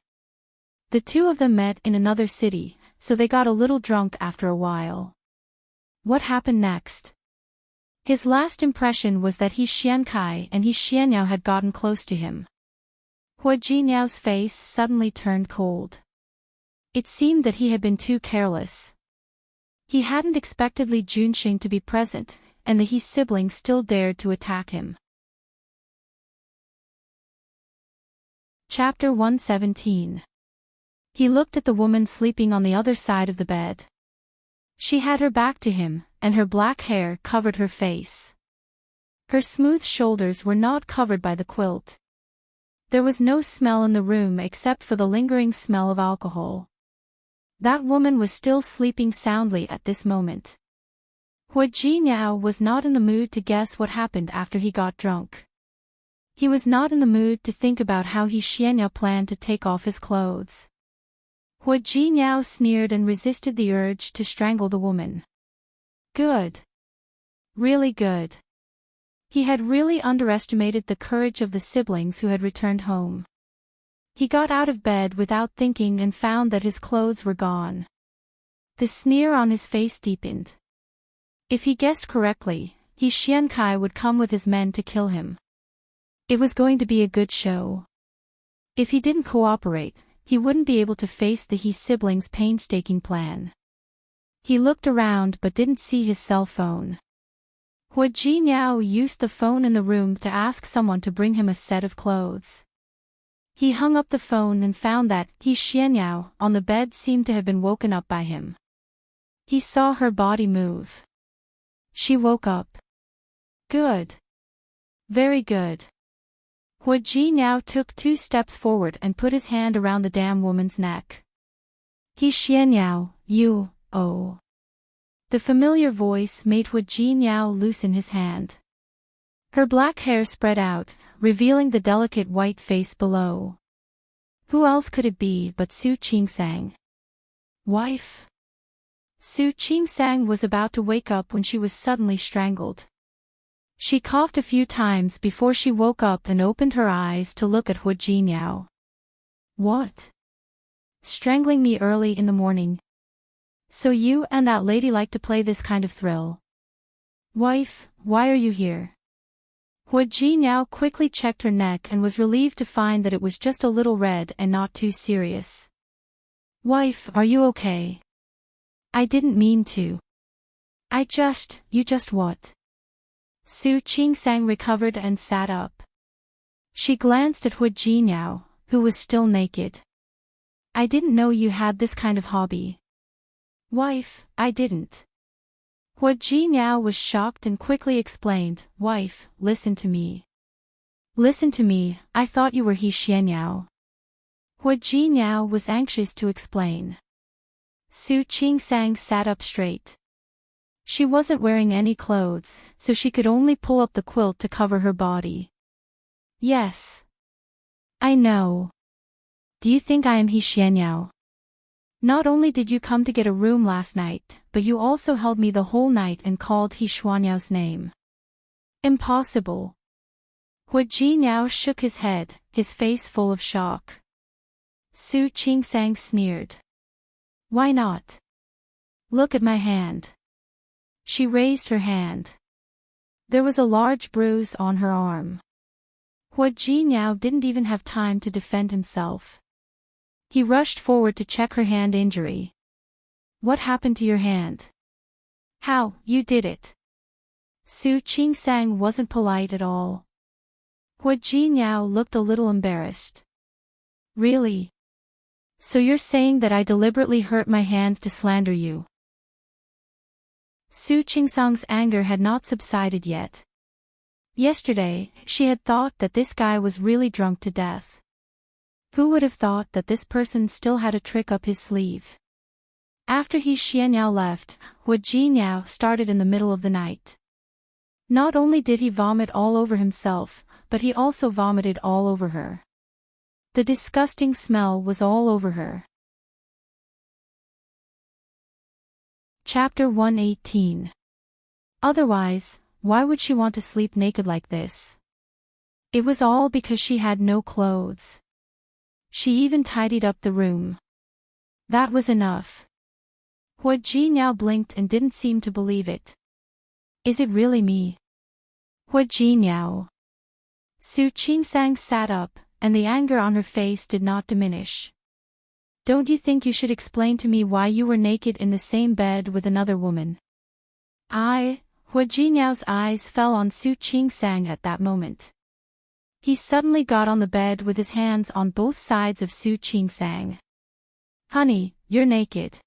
The two of them met in another city, so they got a little drunk after a while. What happened next? His last impression was that He Xiankai and He Xianyao had gotten close to him. Hua Jinyao's face suddenly turned cold. It seemed that he had been too careless. He hadn't expected Li Junxing to be present, and the He siblings still dared to attack him. Chapter 117. He looked at the woman sleeping on the other side of the bed. She had her back to him, and her black hair covered her face. Her smooth shoulders were not covered by the quilt. There was no smell in the room except for the lingering smell of alcohol. That woman was still sleeping soundly at this moment. Hua Jinyao was not in the mood to guess what happened after he got drunk. He was not in the mood to think about how He Xianyao planned to take off his clothes. Hua Jinyao sneered and resisted the urge to strangle the woman. Good. Really good. He had really underestimated the courage of the siblings who had returned home. He got out of bed without thinking and found that his clothes were gone. The sneer on his face deepened. If he guessed correctly, He Xiankai would come with his men to kill him. It was going to be a good show. If he didn't cooperate, he wouldn't be able to face the He siblings' painstaking plan. He looked around but didn't see his cell phone. Hua Jinyao used the phone in the room to ask someone to bring him a set of clothes. He hung up the phone and found that He Xianyao on the bed seemed to have been woken up by him. He saw her body move. She woke up. Good. Very good. Hua Jinyao took 2 steps forward and put his hand around the damn woman's neck. He Xianyao, you, oh. The familiar voice made Hua Jinyao loosen his hand. Her black hair spread out, revealing the delicate white face below. Who else could it be but Su Qingsang? Wife? Su Qingsang was about to wake up when she was suddenly strangled. She coughed a few times before she woke up and opened her eyes to look at Hua Jinyao. What? Strangling me early in the morning? So you and that lady like to play this kind of thrill? Wife, why are you here? Hua Jinyao quickly checked her neck and was relieved to find that it was just a little red and not too serious. Wife, are you okay? I didn't mean to. You just what? Su Qingsang recovered and sat up. She glanced at Hua Jinyao, who was still naked. I didn't know you had this kind of hobby. Wife, I didn't. Hua Jinyao was shocked and quickly explained, Wife, listen to me. Listen to me, I thought you were He Xianyao. Hua Jinyao was anxious to explain. Su Qingsang sat up straight. She wasn't wearing any clothes, so she could only pull up the quilt to cover her body. Yes. I know. Do you think I am He Xianyao? Not only did you come to get a room last night, but you also held me the whole night and called He Xuanyao's name. Impossible. Hua Jinyao shook his head, his face full of shock. Su Qingsang sneered. Why not? Look at my hand. She raised her hand. There was a large bruise on her arm. Hua Jinyao didn't even have time to defend himself. He rushed forward to check her hand injury. What happened to your hand? How, you did it? Su Qingsang wasn't polite at all. Hua Jinyao looked a little embarrassed. Really? So you're saying that I deliberately hurt my hand to slander you? Su Qingsang's anger had not subsided yet. Yesterday, she had thought that this guy was really drunk to death. Who would have thought that this person still had a trick up his sleeve? After He Xianyao left, Hua Jinyao started in the middle of the night. Not only did he vomit all over himself, but he also vomited all over her. The disgusting smell was all over her. Chapter 118. Otherwise, why would she want to sleep naked like this? It was all because she had no clothes. She even tidied up the room. That was enough. Hua Jinyao blinked and didn't seem to believe it. Is it really me? Hua Jinyao. Su Qingsang sat up, and the anger on her face did not diminish. Don't you think you should explain to me why you were naked in the same bed with another woman? Hua Jinyao's eyes fell on Su Qingsang at that moment. He suddenly got on the bed with his hands on both sides of Su Qingsang. Honey, you're naked.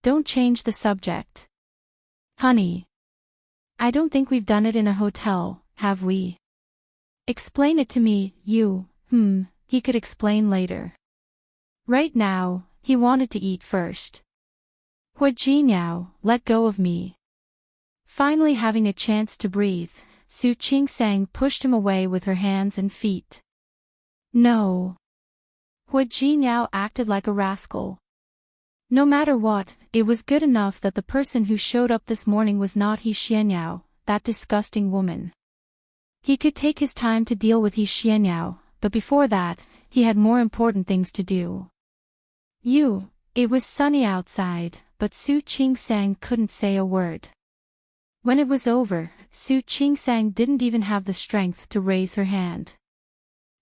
Don't change the subject. Honey. I don't think we've done it in a hotel, have we? Explain it to me, you. He could explain later. Right now, he wanted to eat first. Hua Jinyao, let go of me. Finally having a chance to breathe, Su Qingsang pushed him away with her hands and feet. No. Hua Jinyao acted like a rascal. No matter what, it was good enough that the person who showed up this morning was not He Xianyao, that disgusting woman. He could take his time to deal with He Xianyao, but before that, he had more important things to do. It was sunny outside, but Su Qingsang couldn't say a word. When it was over, Su Qingsang didn't even have the strength to raise her hand.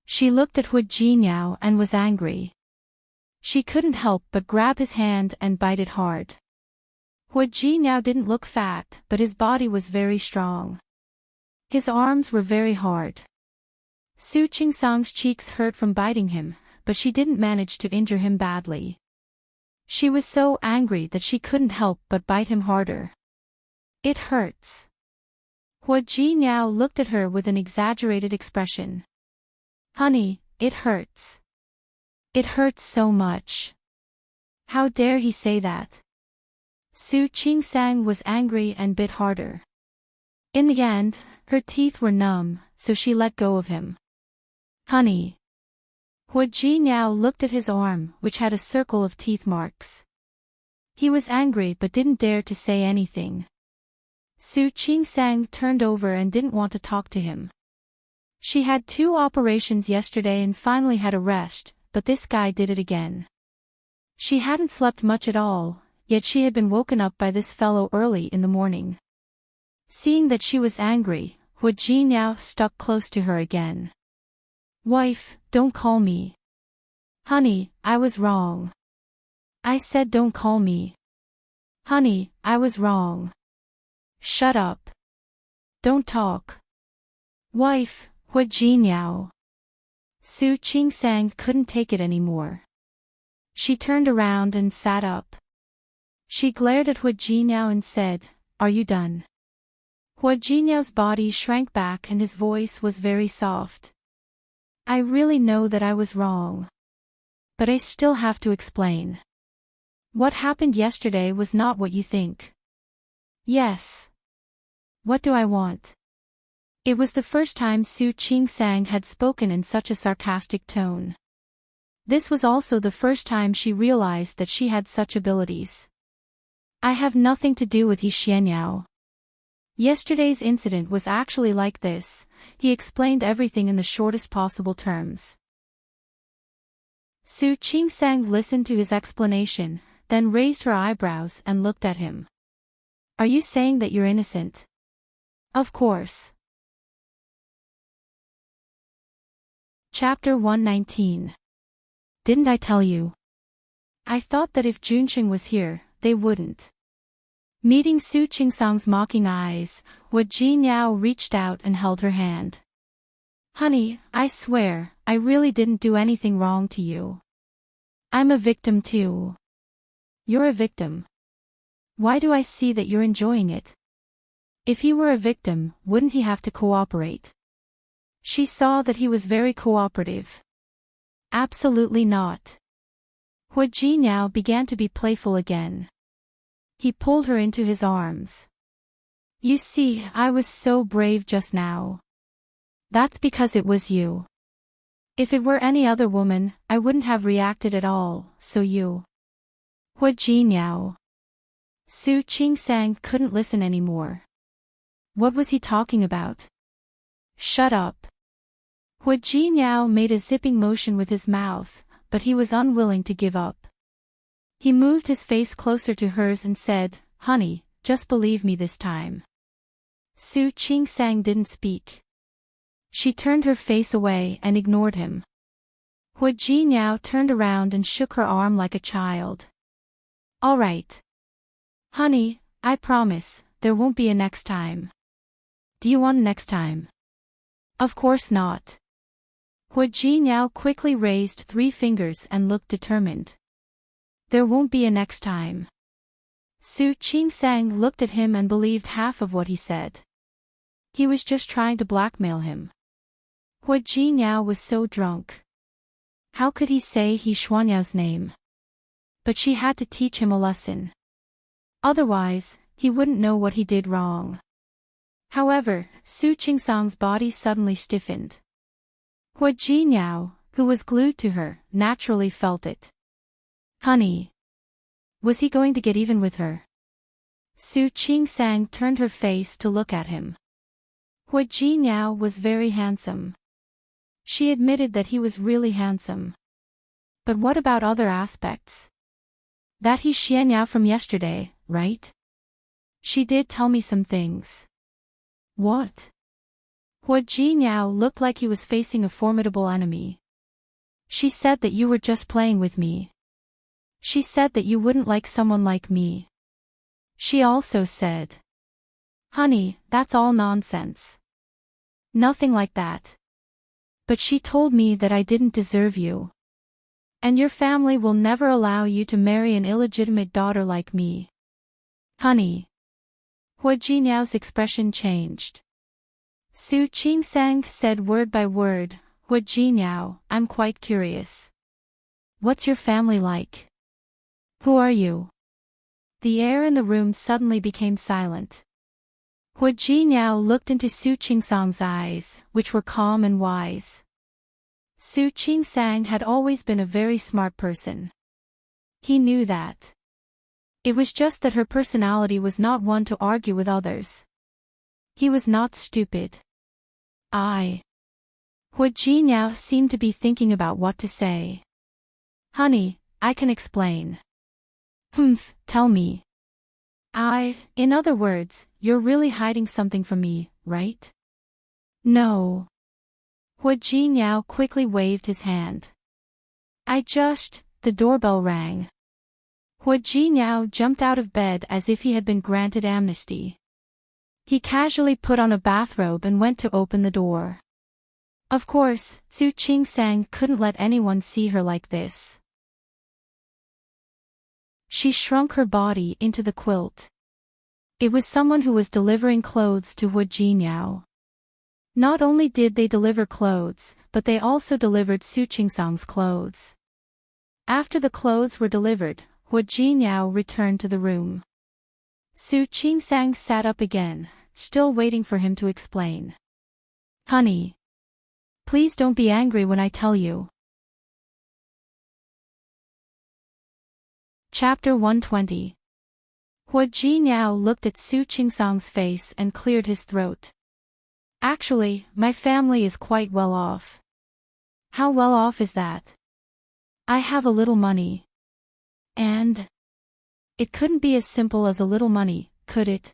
She looked at Hua Jinyao and was angry. She couldn't help but grab his hand and bite it hard. Hua Jinyao didn't look fat, but his body was very strong. His arms were very hard. Su Qingsang's cheeks hurt from biting him, but she didn't manage to injure him badly. She was so angry that she couldn't help but bite him harder. It hurts. Hua Jinyao looked at her with an exaggerated expression. Honey, it hurts. It hurts so much. How dare he say that? Su Qingsang was angry and bit harder. In the end, her teeth were numb, so she let go of him. Honey. Hua Jinyao looked at his arm, which had a circle of teeth marks. He was angry but didn't dare to say anything. Su Qingsang turned over and didn't want to talk to him. She had 2 operations yesterday and finally had a rest, but this guy did it again. She hadn't slept much at all, yet she had been woken up by this fellow early in the morning. Seeing that she was angry, Hua Hu Jinyao stuck close to her again. Wife, don't call me. Honey, I was wrong. I said don't call me. Honey, I was wrong. Shut up. Don't talk. Wife, Hu Jinyao. Su Qingsang couldn't take it anymore. She turned around and sat up. She glared at Hu Jinyao and said, "Are you done?" Hu Jinyao's body shrank back and his voice was very soft. "I really know that I was wrong. But I still have to explain. What happened yesterday was not what you think." "Yes. What do I want?" It was the first time Su Qingsang had spoken in such a sarcastic tone. This was also the first time she realized that she had such abilities. "I have nothing to do with He Xianyao. Yesterday's incident was actually like this." He explained everything in the shortest possible terms. Su Qingsang listened to his explanation, then raised her eyebrows and looked at him. "Are you saying that you're innocent?" "Of course." Chapter 119. Didn't I tell you? I thought that if Junsheng was here, they wouldn't. Meeting Su Qingsang's mocking eyes, Hu Jinyao reached out and held her hand. "Honey, I swear, I really didn't do anything wrong to you. I'm a victim too." "You're a victim. Why do I see that you're enjoying it?" If he were a victim, wouldn't he have to cooperate? She saw that he was very cooperative. Absolutely not. Hu Jinyao began to be playful again. He pulled her into his arms. "You see, I was so brave just now. That's because it was you. If it were any other woman, I wouldn't have reacted at all, so you." Hu Jinyao. Su Qingsang couldn't listen anymore. What was he talking about? "Shut up." Hu Jinyao made a zipping motion with his mouth, but he was unwilling to give up. He moved his face closer to hers and said, "Honey, just believe me this time." Su Qingsang didn't speak. She turned her face away and ignored him. Hu Jinyao turned around and shook her arm like a child. "All right. Honey, I promise, there won't be a next time." "Do you want next time?" "Of course not." Hu Jinyao quickly raised 3 fingers and looked determined. "There won't be a next time." Su Qingsang looked at him and believed half of what he said. He was just trying to blackmail him. Hu Jinyao was so drunk. How could he say He Xuanyao's name? But she had to teach him a lesson. Otherwise, he wouldn't know what he did wrong. However, Su Qingsang's body suddenly stiffened. Hu Jinyao, who was glued to her, naturally felt it. Honey. Was he going to get even with her? Su Qingsang turned her face to look at him. Hu Jinyao was very handsome. She admitted that he was really handsome. But what about other aspects? That He Xianyao from yesterday, right? She did tell me some things. What? Hu Jinyao looked like he was facing a formidable enemy. She said that you were just playing with me. She said that you wouldn't like someone like me. She also said. Honey, that's all nonsense. Nothing like that. But she told me that I didn't deserve you. And your family will never allow you to marry an illegitimate daughter like me. Honey. Hu Jinyao's expression changed. Su Qingsang said word by word, Hu Jinyao, I'm quite curious. What's your family like? Who are you? The air in the room suddenly became silent. Hu Jinyao looked into Su Qingsang's eyes, which were calm and wise. Su Qingsang had always been a very smart person. He knew that. It was just that her personality was not one to argue with others. He was not stupid. Hu Jinyao seemed to be thinking about what to say. Honey, I can explain. Tell me. In other words, you're really hiding something from me, right? No. Hua Jinyao quickly waved his hand. The doorbell rang. Hua Jinyao jumped out of bed as if he had been granted amnesty. He casually put on a bathrobe and went to open the door. Of course, Su Qingsang couldn't let anyone see her like this. She shrunk her body into the quilt. It was someone who was delivering clothes to Hua Jinyao. Not only did they deliver clothes, but they also delivered Su Qingsang's clothes. After the clothes were delivered, Hua Jinyao returned to the room. Su Qingsang sat up again, still waiting for him to explain. Honey. Please don't be angry when I tell you. Chapter 120. Hua Jinyao looked at Su Qingsang's face and cleared his throat. Actually, my family is quite well off. How well off is that? I have a little money. And? It couldn't be as simple as a little money, could it?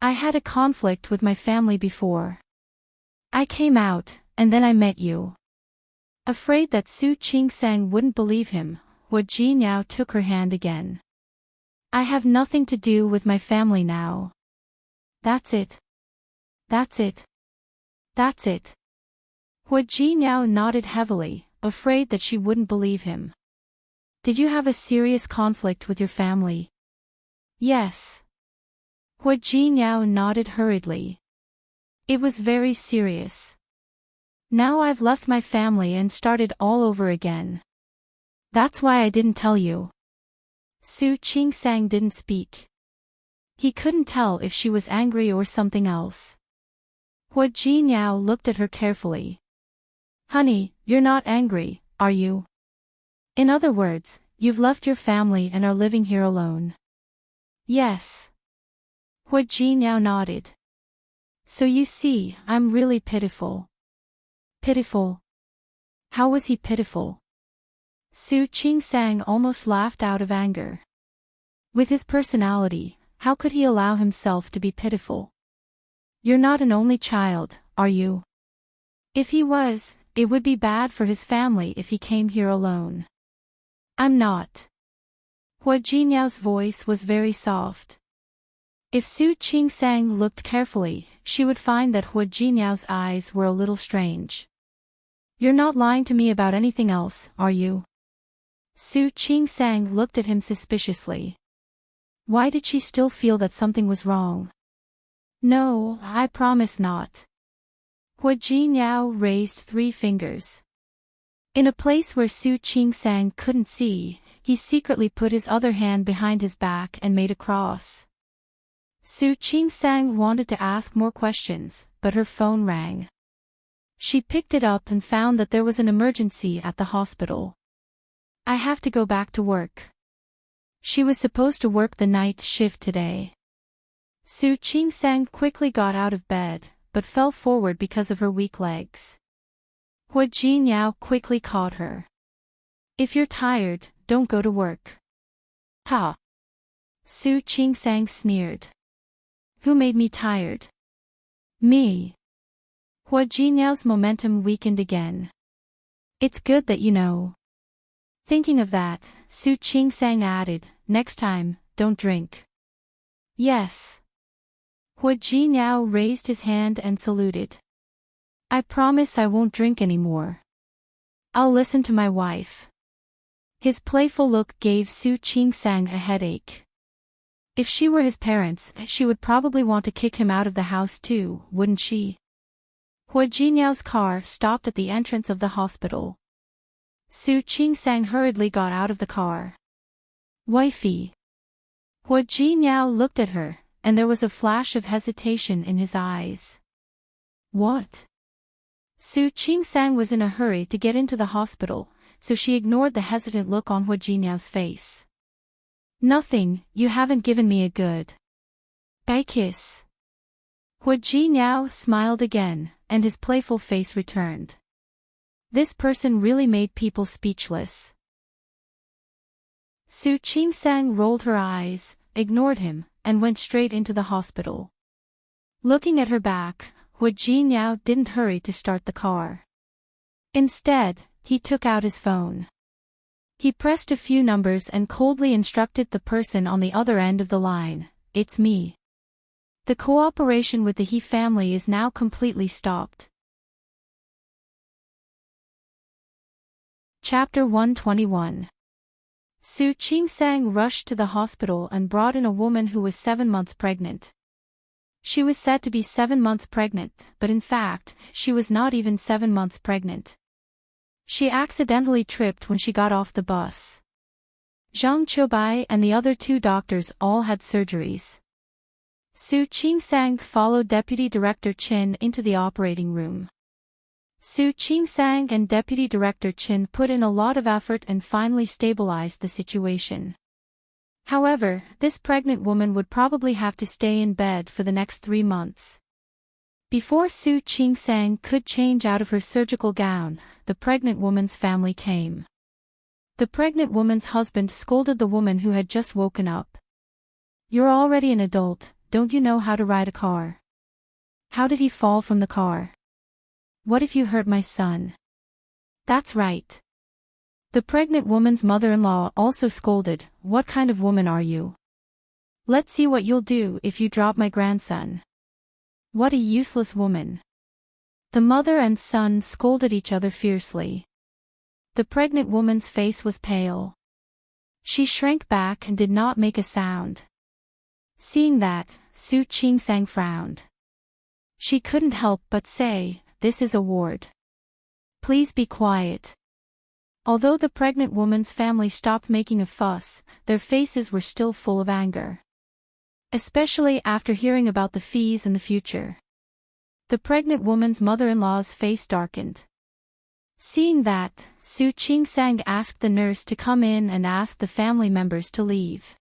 I had a conflict with my family before. I came out, and then I met you. Afraid that Su Qingsang wouldn't believe him, Hua Jinyao took her hand again. I have nothing to do with my family now. That's it. That's it. That's it. Hua Jinyao nodded heavily, afraid that she wouldn't believe him. Did you have a serious conflict with your family? Yes. Hua Jinyao nodded hurriedly. It was very serious. Now I've left my family and started all over again. That's why I didn't tell you. Su Qingsang didn't speak. He couldn't tell if she was angry or something else. Hua Jinyao looked at her carefully. Honey, you're not angry, are you? In other words, you've left your family and are living here alone. Yes. Hua Jinyao nodded. So you see, I'm really pitiful. Pitiful? How was he pitiful? Su Qingsang almost laughed out of anger. With his personality, how could he allow himself to be pitiful? You're not an only child, are you? If he was, it would be bad for his family if he came here alone. I'm not. Hua Jinyao's voice was very soft. If Su Qingsang looked carefully, she would find that Hua Jinyao's eyes were a little strange. You're not lying to me about anything else, are you? Su Qingsang looked at him suspiciously. Why did she still feel that something was wrong? No, I promise not. Hua Jinyao raised 3 fingers. In a place where Su Qingsang couldn't see, he secretly put his other hand behind his back and made a cross. Su Qingsang wanted to ask more questions, but her phone rang. She picked it up and found that there was an emergency at the hospital. I have to go back to work. She was supposed to work the night shift today. Su Qingsang quickly got out of bed, but fell forward because of her weak legs. Hua Jinyao quickly caught her. If you're tired, don't go to work. Ha! Su Qingsang sneered. Who made me tired? Me. Hua Jinyao's momentum weakened again. It's good that you know. Thinking of that, Su Qingsang added, next time, don't drink. Yes. Hua Jinyao raised his hand and saluted. I promise I won't drink anymore. I'll listen to my wife. His playful look gave Su Qingsang a headache. If she were his parents, she would probably want to kick him out of the house too, wouldn't she? Hua Jinyao's car stopped at the entrance of the hospital. Su Qingsang hurriedly got out of the car. Wifey. Hua Jinyao looked at her, and there was a flash of hesitation in his eyes. What? Su Qingsang was in a hurry to get into the hospital, so she ignored the hesitant look on Hua Jinyao's face. Nothing, you haven't given me a good kiss. Hua Jinyao smiled again, and his playful face returned. This person really made people speechless. Su Qingsang rolled her eyes, ignored him, and went straight into the hospital. Looking at her back, Hu Jinyao didn't hurry to start the car. Instead, he took out his phone. He pressed a few numbers and coldly instructed the person on the other end of the line, "It's me. The cooperation with the He family is now completely stopped." Chapter 121. Su Qingsang rushed to the hospital and brought in a woman who was 7 months pregnant. She was said to be 7 months pregnant, but in fact, she was not even 7 months pregnant. She accidentally tripped when she got off the bus. Zhang Qiubai and the other 2 doctors all had surgeries. Su Qingsang followed Deputy Director Qin into the operating room. Su Qingsang and Deputy Director Qin put in a lot of effort and finally stabilized the situation. However, this pregnant woman would probably have to stay in bed for the next 3 months. Before Su Qingsang could change out of her surgical gown, the pregnant woman's family came. The pregnant woman's husband scolded the woman who had just woken up. "You're already an adult, don't you know how to ride a car? How did he fall from the car? What if you hurt my son?" "That's right." The pregnant woman's mother-in-law also scolded, "What kind of woman are you? Let's see what you'll do if you drop my grandson. What a useless woman." The mother and son scolded each other fiercely. The pregnant woman's face was pale. She shrank back and did not make a sound. Seeing that, Su Qingsang frowned. She couldn't help but say, "This is a ward. Please be quiet." Although the pregnant woman's family stopped making a fuss, their faces were still full of anger. Especially after hearing about the fees in the future. The pregnant woman's mother-in-law's face darkened. Seeing that, Su Qingsang asked the nurse to come in and ask the family members to leave.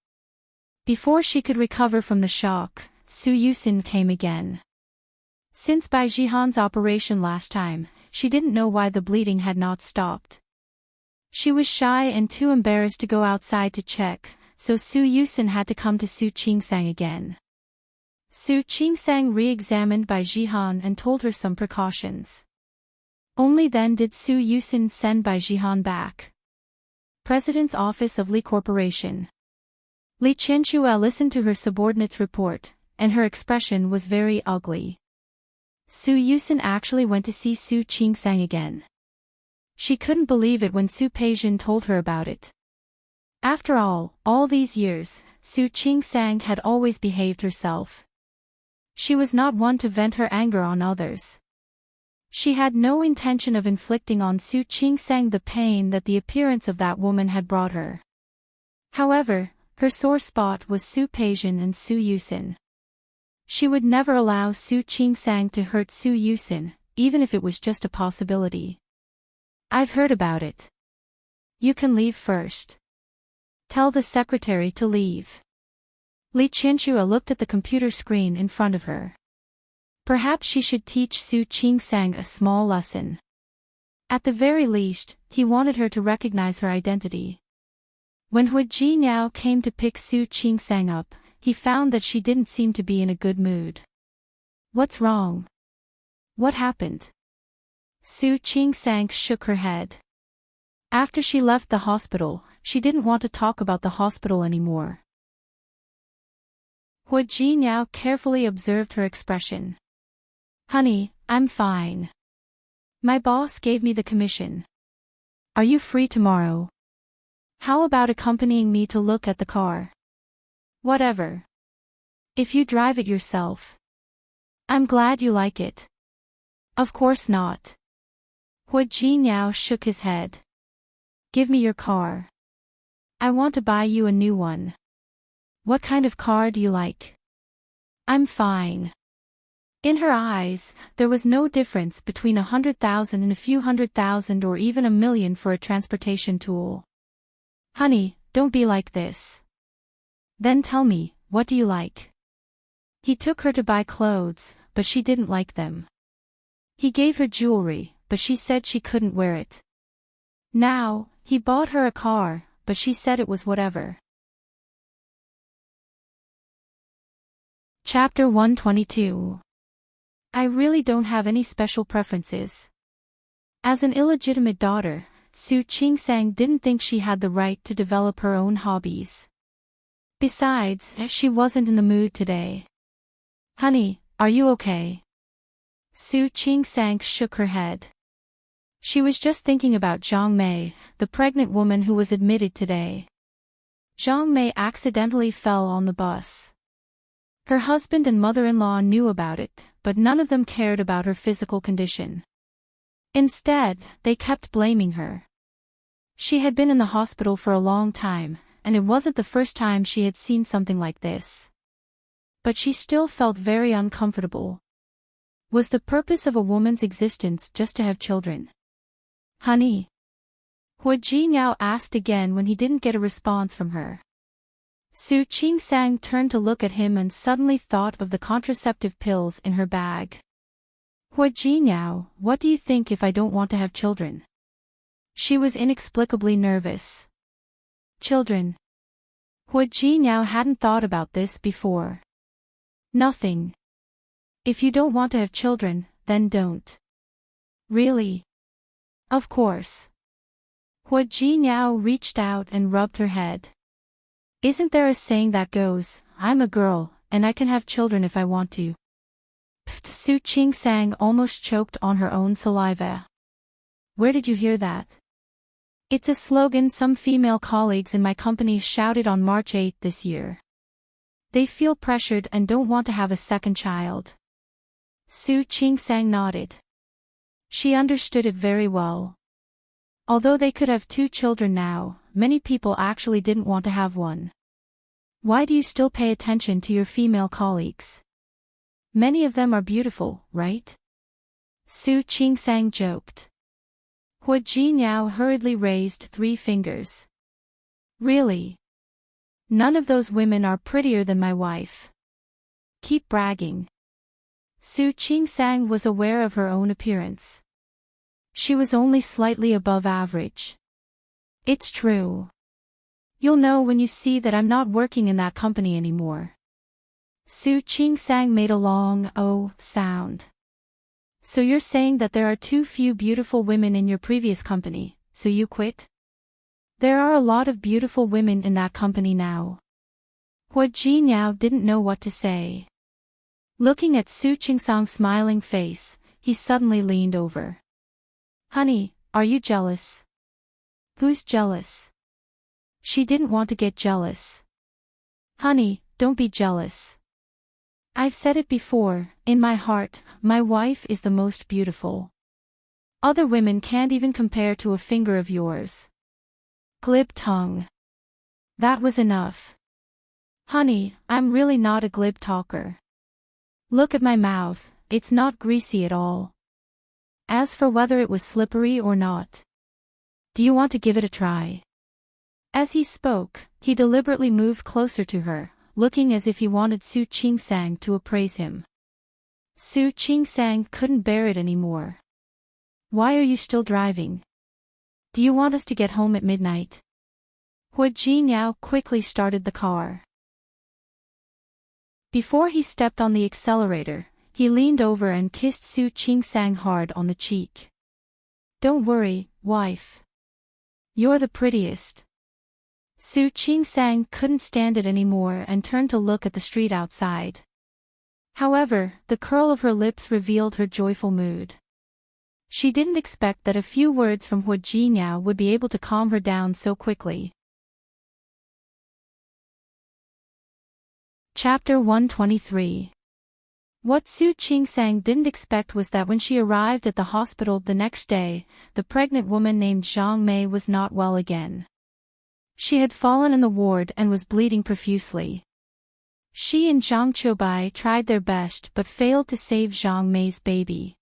Before she could recover from the shock, Su Yusin came again. Since Bai Jihan's operation last time, she didn't know why the bleeding had not stopped. She was shy and too embarrassed to go outside to check, so Su Yusin had to come to Su Qingsang again. Su Qingsang re-examined Bai Jihan and told her some precautions. Only then did Su Yusin send Bai Jihan back. President's Office of Li Corporation. Li Qianxue listened to her subordinate's report, and her expression was very ugly. Su Yusin actually went to see Su Qingsang again. She couldn't believe it when Su Peijin told her about it. After all these years, Su Qingsang had always behaved herself. She was not one to vent her anger on others. She had no intention of inflicting on Su Qingsang the pain that the appearance of that woman had brought her. However, her sore spot was Su Peijin and Su Yusin. She would never allow Su Qingsang to hurt Su Yusin, even if it was just a possibility. "I've heard about it. You can leave first. Tell the secretary to leave." Li Qianxue looked at the computer screen in front of her. Perhaps she should teach Su Qingsang a small lesson. At the very least, he wanted her to recognize her identity. When Hu Jinyao came to pick Su Qingsang up, he found that she didn't seem to be in a good mood. "What's wrong? What happened?" Su Qingsang shook her head. After she left the hospital, she didn't want to talk about the hospital anymore. Hu Jinyao carefully observed her expression. "Honey, I'm fine. My boss gave me the commission. Are you free tomorrow? How about accompanying me to look at the car?" "Whatever. If you drive it yourself." "I'm glad you like it." "Of course not." Hu Jinyao shook his head. "Give me your car. I want to buy you a new one." "What kind of car do you like?" "I'm fine." In her eyes, there was no difference between 100,000 and a few 100,000 or even 1,000,000 for a transportation tool. "Honey, don't be like this. Then tell me, what do you like?" He took her to buy clothes, but she didn't like them. He gave her jewelry, but she said she couldn't wear it. Now, he bought her a car, but she said it was whatever. Chapter 122. I really don't have any special preferences. As an illegitimate daughter, Su Qingsang didn't think she had the right to develop her own hobbies. Besides, she wasn't in the mood today. Honey, are you okay? Su Qingsang shook her head. She was just thinking about Zhang Mei, the pregnant woman who was admitted today. Zhang Mei accidentally fell on the bus. Her husband and mother-in-law knew about it, but none of them cared about her physical condition. Instead, they kept blaming her. She had been in the hospital for a long time, and it wasn't the first time she had seen something like this. But she still felt very uncomfortable. Was the purpose of a woman's existence just to have children? Honey? Hua Jinyao asked again when he didn't get a response from her. Su Qingsang turned to look at him and suddenly thought of the contraceptive pills in her bag. Hua Jinyao, what do you think if I don't want to have children? She was inexplicably nervous. Children. Hua Jinyao hadn't thought about this before. Nothing. If you don't want to have children, then don't. Really? Of course. Hua Jinyao reached out and rubbed her head. Isn't there a saying that goes, I'm a girl, and I can have children if I want to? Pfft, Su Qingsang almost choked on her own saliva. Where did you hear that? It's a slogan some female colleagues in my company shouted on March 8 this year. They feel pressured and don't want to have a second child. Su Qingsang nodded. She understood it very well. Although they could have 2 children now, many people actually didn't want to have one. Why do you still pay attention to your female colleagues? Many of them are beautiful, right? Su Qingsang joked. Hua Jinyao hurriedly raised 3 fingers. Really? None of those women are prettier than my wife. Keep bragging. Su Qingsang was aware of her own appearance. She was only slightly above average. It's true. You'll know when you see that I'm not working in that company anymore. Su Qingsang made a long "oh" sound. So you're saying that there are too few beautiful women in your previous company, so you quit? There are a lot of beautiful women in that company now. Hua Jinyao didn't know what to say. Looking at Su Qingsang's smiling face, he suddenly leaned over. Honey, are you jealous? Who's jealous? She didn't want to get jealous. Honey, don't be jealous. I've said it before, in my heart, my wife is the most beautiful. Other women can't even compare to a finger of yours. Glib tongue. That was enough. Honey, I'm really not a glib talker. Look at my mouth, it's not greasy at all. As for whether it was slippery or not, do you want to give it a try? As he spoke, he deliberately moved closer to her, looking as if he wanted Su Qingsang to appraise him. Su Qingsang couldn't bear it anymore. Why are you still driving? Do you want us to get home at midnight? Hua Jinyao quickly started the car. Before he stepped on the accelerator, he leaned over and kissed Su Qingsang hard on the cheek. Don't worry, wife. You're the prettiest. Su Qingsang couldn't stand it anymore and turned to look at the street outside. However, the curl of her lips revealed her joyful mood. She didn't expect that a few words from Hua Jinyao would be able to calm her down so quickly. Chapter 123. What Su Qingsang didn't expect was that when she arrived at the hospital the next day, the pregnant woman named Zhang Mei was not well again. She had fallen in the ward and was bleeding profusely. She and Zhang Qiubai tried their best but failed to save Zhang Mei's baby.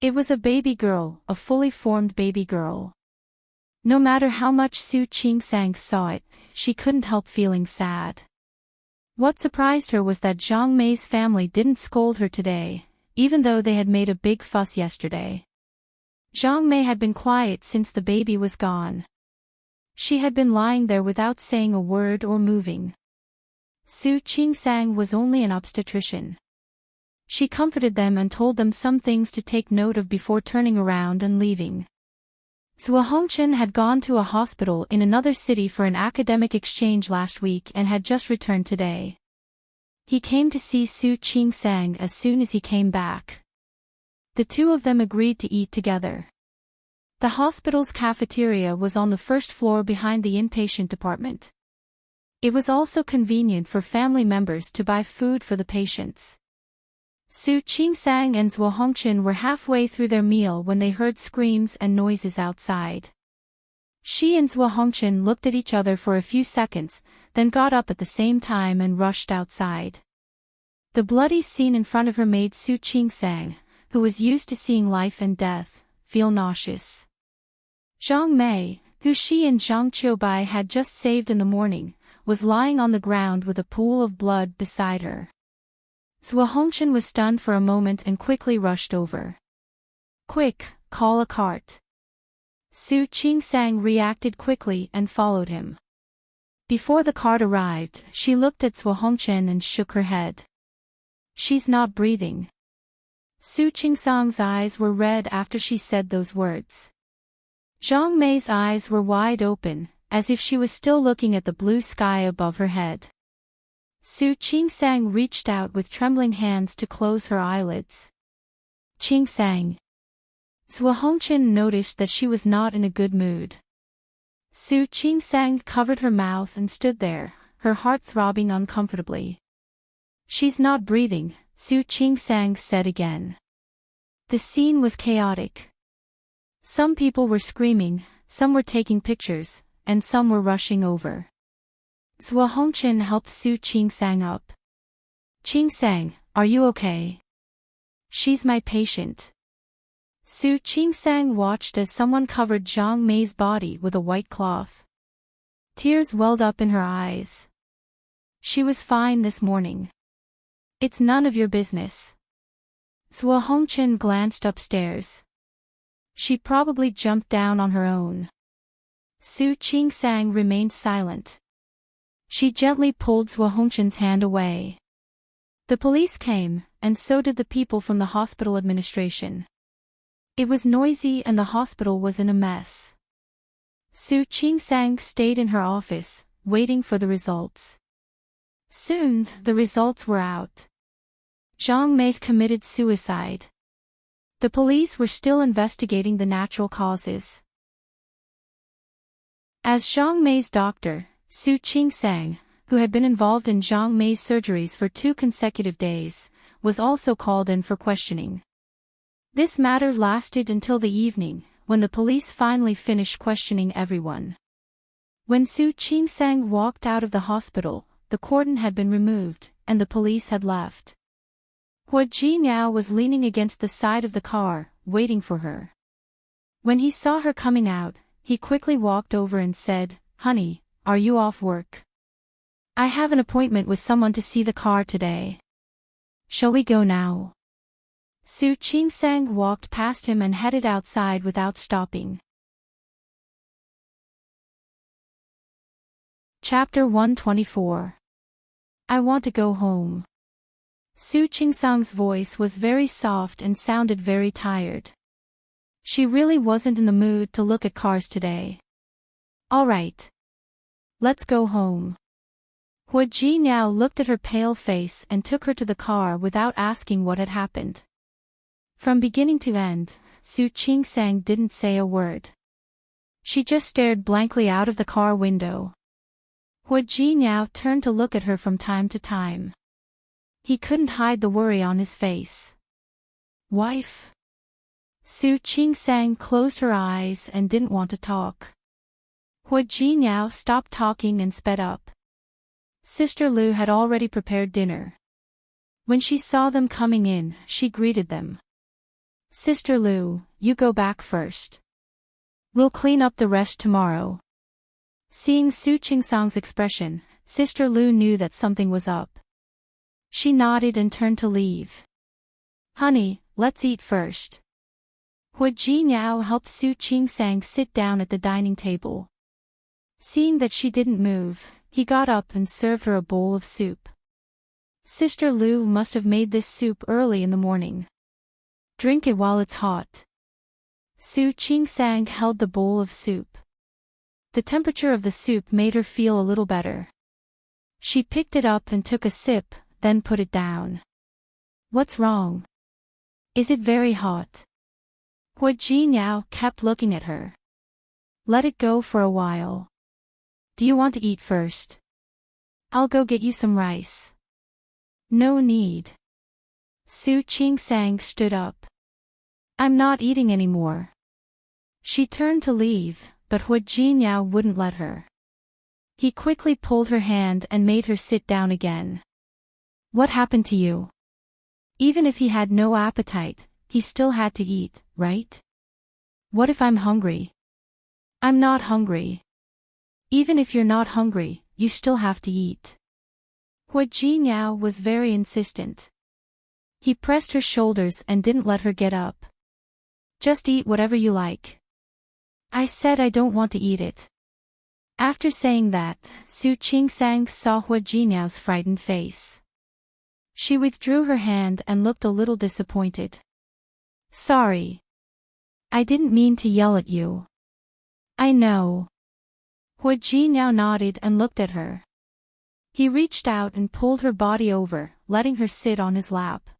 It was a baby girl, a fully formed baby girl. No matter how much Su Qingsang saw it, she couldn't help feeling sad. What surprised her was that Zhang Mei's family didn't scold her today, even though they had made a big fuss yesterday. Zhang Mei had been quiet since the baby was gone. She had been lying there without saying a word or moving. Su Qingsang was only an obstetrician. She comforted them and told them some things to take note of before turning around and leaving. Zhuo Hongchen had gone to a hospital in another city for an academic exchange last week and had just returned today. He came to see Su Qingsang as soon as he came back. The two of them agreed to eat together. The hospital's cafeteria was on the first floor behind the inpatient department. It was also convenient for family members to buy food for the patients. Su Qingsang and Zhuo Hongchen were halfway through their meal when they heard screams and noises outside. She and Zhuo Hongchen looked at each other for a few seconds, then got up at the same time and rushed outside. The bloody scene in front of her made Su Qingsang, who was used to seeing life and death, feel nauseous. Zhang Mei, who she and Zhang Qiubai had just saved in the morning, was lying on the ground with a pool of blood beside her. Zhuo Hongchen was stunned for a moment and quickly rushed over. "Quick, call a cart." Su Qingsang reacted quickly and followed him. Before the cart arrived, she looked at Zhuo Hongchen and shook her head. "She's not breathing." Su Qingsang's eyes were red after she said those words. Zhang Mei's eyes were wide open, as if she was still looking at the blue sky above her head. Su Qingsang reached out with trembling hands to close her eyelids. "Qingsang." Zhuo Hongchen noticed that she was not in a good mood. Su Qingsang covered her mouth and stood there, her heart throbbing uncomfortably. "She's not breathing," Su Qingsang said again. The scene was chaotic. Some people were screaming, some were taking pictures, and some were rushing over. Zhuo Hongchen helped Su Qingsang up. "Qingsang, are you okay?" "She's my patient." Su Qingsang watched as someone covered Zhang Mei's body with a white cloth. Tears welled up in her eyes. "She was fine this morning." "It's none of your business." Zhuo Hongchen glanced upstairs. "She probably jumped down on her own." Su Qingsang remained silent. She gently pulled Zhuo Hongchen's hand away. The police came, and so did the people from the hospital administration. It was noisy and the hospital was in a mess. Su Qingsang stayed in her office, waiting for the results. Soon, the results were out. Zhang Mei committed suicide. The police were still investigating the natural causes. As Zhang Mei's doctor, Su Qingsang, who had been involved in Zhang Mei's surgeries for 2 consecutive days, was also called in for questioning. This matter lasted until the evening, when the police finally finished questioning everyone. When Su Qingsang walked out of the hospital, the cordon had been removed, and the police had left. Hua Jinyao was leaning against the side of the car, waiting for her. When he saw her coming out, he quickly walked over and said, "Honey, are you off work? I have an appointment with someone to see the car today. Shall we go now?" Su Qingsang walked past him and headed outside without stopping. Chapter 124. I want to go home. Su Qingsang's voice was very soft and sounded very tired. She really wasn't in the mood to look at cars today. "All right. Let's go home." Hua Jinyao looked at her pale face and took her to the car without asking what had happened. From beginning to end, Su Qingsang didn't say a word. She just stared blankly out of the car window. Hua Jinyao turned to look at her from time to time. He couldn't hide the worry on his face. "Wife?" Su Qingsang closed her eyes and didn't want to talk. Hua Jinyao stopped talking and sped up. Sister Lu had already prepared dinner. When she saw them coming in, she greeted them. "Sister Lu, you go back first. We'll clean up the rest tomorrow." Seeing Su Qingsang's expression, Sister Lu knew that something was up. She nodded and turned to leave. "Honey, let's eat first." Hua Jinyao helped Su Qingsang sit down at the dining table. Seeing that she didn't move, he got up and served her a bowl of soup. Sister Lu must have made this soup early in the morning. Drink it while it's hot. Su Qingsang held the bowl of soup. The temperature of the soup made her feel a little better. She picked it up and took a sip, then put it down. What's wrong? Is it very hot? Hua Jinyao kept looking at her. Let it go for a while. Do you want to eat first? I'll go get you some rice. No need. Su Qingsang stood up. I'm not eating anymore. She turned to leave, but Hua Jinyao wouldn't let her. He quickly pulled her hand and made her sit down again. What happened to you? Even if he had no appetite, he still had to eat, right? What if I'm hungry? I'm not hungry. Even if you're not hungry, you still have to eat. Hua Jinyao was very insistent. He pressed her shoulders and didn't let her get up. Just eat whatever you like. I said I don't want to eat it. After saying that, Su Qingsang saw Hua Jinyao's frightened face. She withdrew her hand and looked a little disappointed. Sorry. I didn't mean to yell at you. I know. Hua Jinyao nodded and looked at her. He reached out and pulled her body over, letting her sit on his lap.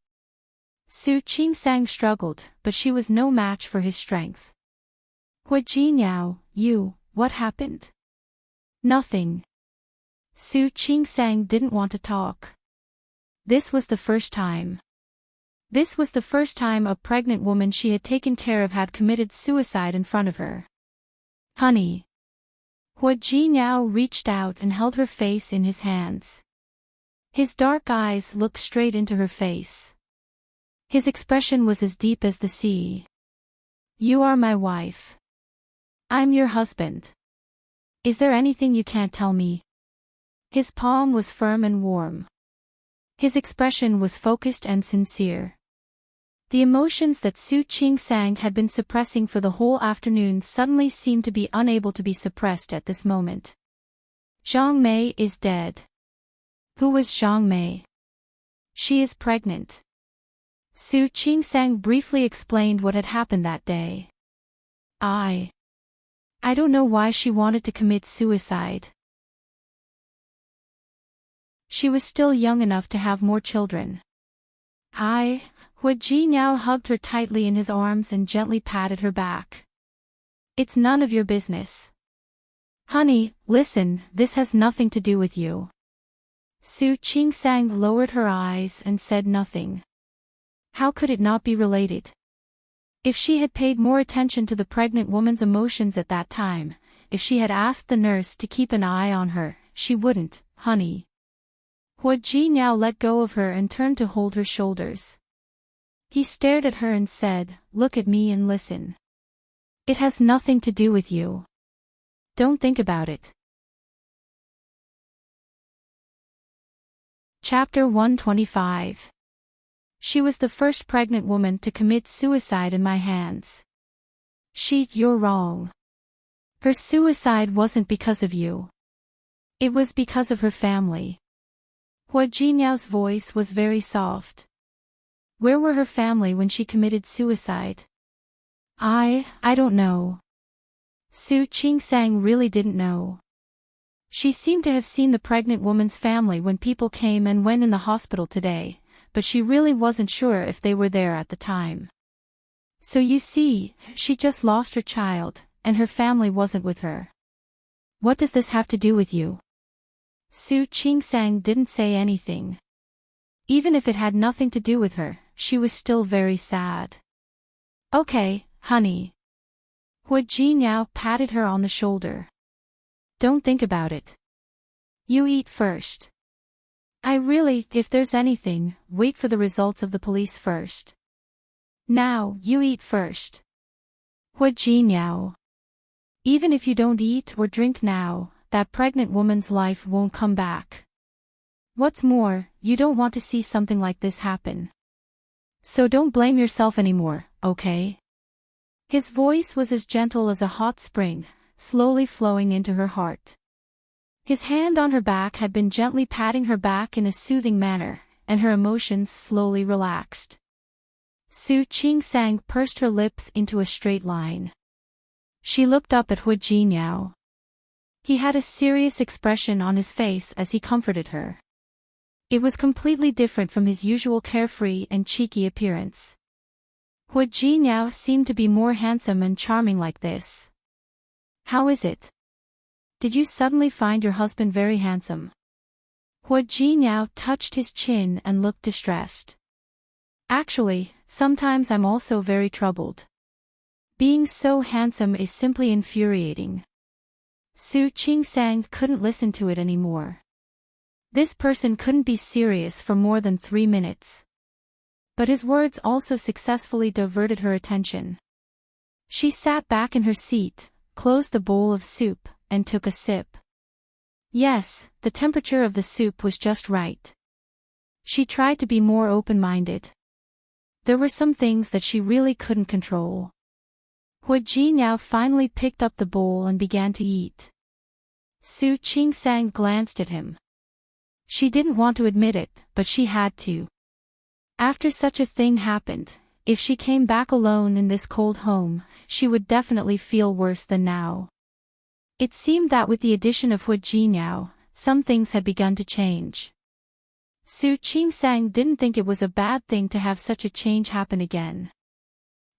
Su Qingsang struggled, but she was no match for his strength. Hua Jinyao, what happened? Nothing. Su Qingsang didn't want to talk. This was the first time. This was the first time a pregnant woman she had taken care of had committed suicide in front of her. Honey. Hua Jinyao reached out and held her face in his hands. His dark eyes looked straight into her face. His expression was as deep as the sea. You are my wife. I'm your husband. Is there anything you can't tell me? His palm was firm and warm. His expression was focused and sincere. The emotions that Su Qingsang had been suppressing for the whole afternoon suddenly seemed to be unable to be suppressed at this moment. Zhang Mei is dead. Who was Zhang Mei? She is pregnant. Su Qingsang briefly explained what had happened that day. I don't know why she wanted to commit suicide. She was still young enough to have more children. Hua Jinyao hugged her tightly in his arms and gently patted her back. It's none of your business. Honey, listen, this has nothing to do with you. Su Qingsang lowered her eyes and said nothing. How could it not be related? If she had paid more attention to the pregnant woman's emotions at that time, if she had asked the nurse to keep an eye on her, she wouldn't, honey. Hua Jinyao let go of her and turned to hold her shoulders. He stared at her and said, Look at me and listen. It has nothing to do with you. Don't think about it. Chapter 125. She was the first pregnant woman to commit suicide in my hands. You're wrong. Her suicide wasn't because of you. It was because of her family. Hua Jinyao's voice was very soft. Where were her family when she committed suicide? I don't know. Su Qingsang really didn't know. She seemed to have seen the pregnant woman's family when people came and went in the hospital today, but she really wasn't sure if they were there at the time. So you see, she just lost her child, and her family wasn't with her. What does this have to do with you? Su Qingsang didn't say anything. Even if it had nothing to do with her, she was still very sad. Okay, honey. Hua Jinyao patted her on the shoulder. Don't think about it. You eat first. If there's anything, wait for the results of the police first. Now, you eat first. Hua Jinyao. Even if you don't eat or drink now, that pregnant woman's life won't come back. What's more, you don't want to see something like this happen. So don't blame yourself anymore, okay? His voice was as gentle as a hot spring, slowly flowing into her heart. His hand on her back had been gently patting her back in a soothing manner, and her emotions slowly relaxed. Su Qingsang pursed her lips into a straight line. She looked up at Hu Jinao. He had a serious expression on his face as he comforted her. It was completely different from his usual carefree and cheeky appearance. Hu Jinao seemed to be more handsome and charming like this. How is it? Did you suddenly find your husband very handsome? Hu Jinao touched his chin and looked distressed. Actually, sometimes I'm also very troubled. Being so handsome is simply infuriating. Su Qingsang couldn't listen to it anymore. This person couldn't be serious for more than 3 minutes. But his words also successfully diverted her attention. She sat back in her seat, closed the bowl of soup, and took a sip. Yes, the temperature of the soup was just right. She tried to be more open-minded. There were some things that she really couldn't control. Hu Jinao finally picked up the bowl and began to eat. Su Qingsang glanced at him. She didn't want to admit it, but she had to. After such a thing happened, if she came back alone in this cold home, she would definitely feel worse than now. It seemed that with the addition of Hu Jinao, some things had begun to change. Su Qingsang didn't think it was a bad thing to have such a change happen again.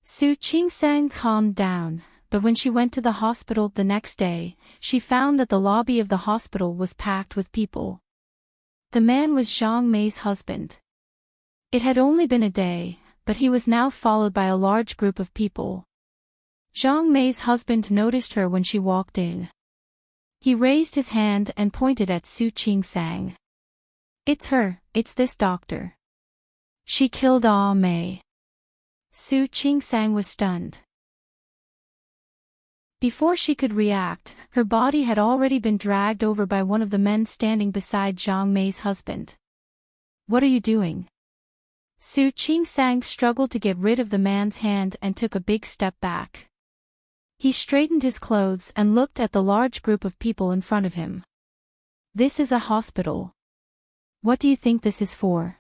Su Qingsang calmed down, but when she went to the hospital the next day, she found that the lobby of the hospital was packed with people. The man was Zhang Mei's husband. It had only been a day, but he was now followed by a large group of people. Zhang Mei's husband noticed her when she walked in. He raised his hand and pointed at Su Qingsang. It's her, it's this doctor. She killed Mei. Su Qingsang was stunned. Before she could react, her body had already been dragged over by one of the men standing beside Zhang Mei's husband. What are you doing? Su Qingsang struggled to get rid of the man's hand and took a big step back. He straightened his clothes and looked at the large group of people in front of him. This is a hospital. What do you think this is for?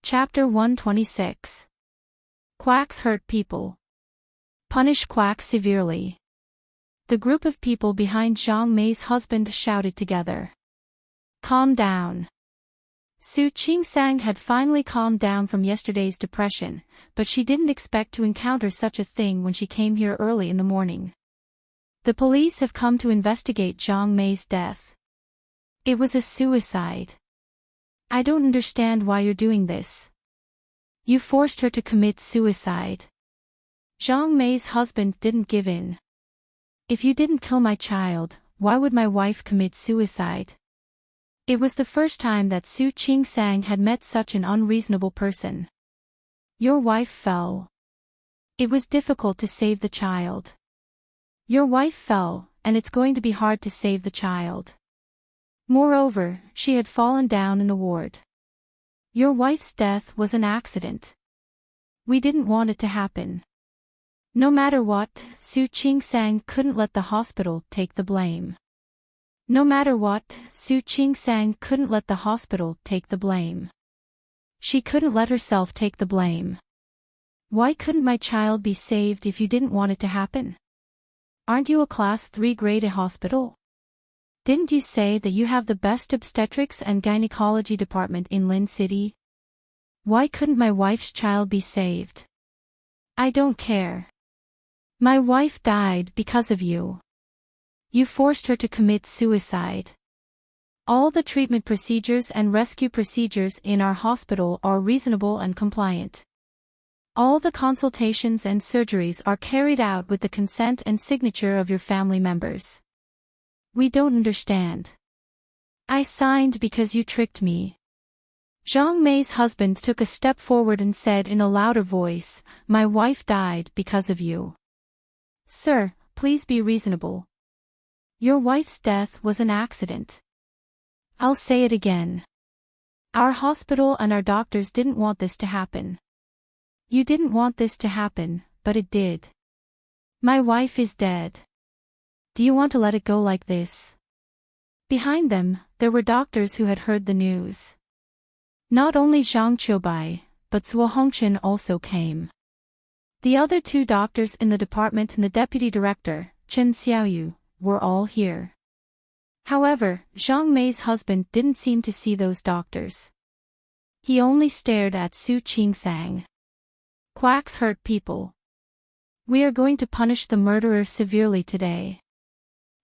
Chapter 126. Quacks hurt people. Punish quacks severely. The group of people behind Zhang Mei's husband shouted together. Calm down. Su Qingsang had finally calmed down from yesterday's depression, but she didn't expect to encounter such a thing when she came here early in the morning. The police have come to investigate Zhang Mei's death. It was a suicide. I don't understand why you're doing this. You forced her to commit suicide. Zhang Mei's husband didn't give in. If you didn't kill my child, why would my wife commit suicide? It was the first time that Su Qingsang had met such an unreasonable person. Your wife fell. It was difficult to save the child. Your wife fell, and it's going to be hard to save the child. Moreover, she had fallen down in the ward. Your wife's death was an accident. We didn't want it to happen. No matter what, Su Qingsang couldn't let the hospital take the blame. No matter what, Su Qingsang couldn't let the hospital take the blame. She couldn't let herself take the blame. Why couldn't my child be saved if you didn't want it to happen? Aren't you a Class 3 grade A hospital? Didn't you say that you have the best obstetrics and gynecology department in Lin City? Why couldn't my wife's child be saved? I don't care. My wife died because of you. You forced her to commit suicide. All the treatment procedures and rescue procedures in our hospital are reasonable and compliant. All the consultations and surgeries are carried out with the consent and signature of your family members. We don't understand. I signed because you tricked me. Zhang Mei's husband took a step forward and said in a louder voice, my wife died because of you. Sir, please be reasonable. Your wife's death was an accident. I'll say it again. Our hospital and our doctors didn't want this to happen. You didn't want this to happen, but it did. My wife is dead. Do you want to let it go like this? Behind them, there were doctors who had heard the news. Not only Zhang Qiubai, but Zhuo Hongchen also came. The other two doctors in the department and the deputy director, Chen Xiaoyu, were all here. However, Zhang Mei's husband didn't seem to see those doctors. He only stared at Su Qingsang. Quacks hurt people. We are going to punish the murderer severely today.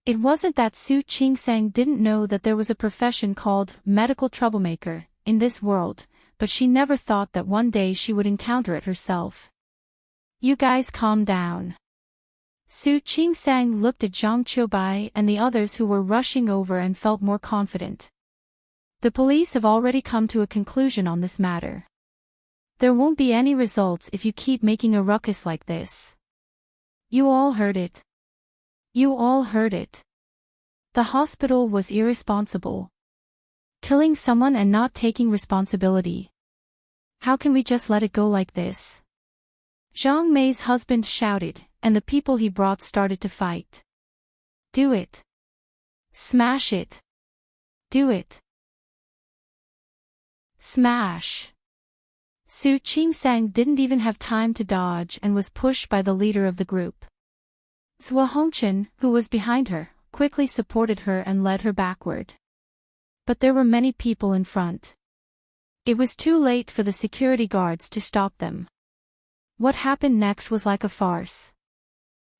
It wasn't that Su Qingsang didn't know that there was a profession called medical troublemaker in this world, but she never thought that one day she would encounter it herself. You guys calm down. Su Qingsang looked at Zhang Qiubai and the others who were rushing over and felt more confident. The police have already come to a conclusion on this matter. There won't be any results if you keep making a ruckus like this. You all heard it. You all heard it. The hospital was irresponsible. Killing someone and not taking responsibility. How can we just let it go like this? Zhang Mei's husband shouted, and the people he brought started to fight. Do it. Smash it. Do it. Smash. Su Qingsang didn't even have time to dodge and was pushed by the leader of the group. Zhuo Hongchen, who was behind her, quickly supported her and led her backward. But there were many people in front. It was too late for the security guards to stop them. What happened next was like a farce.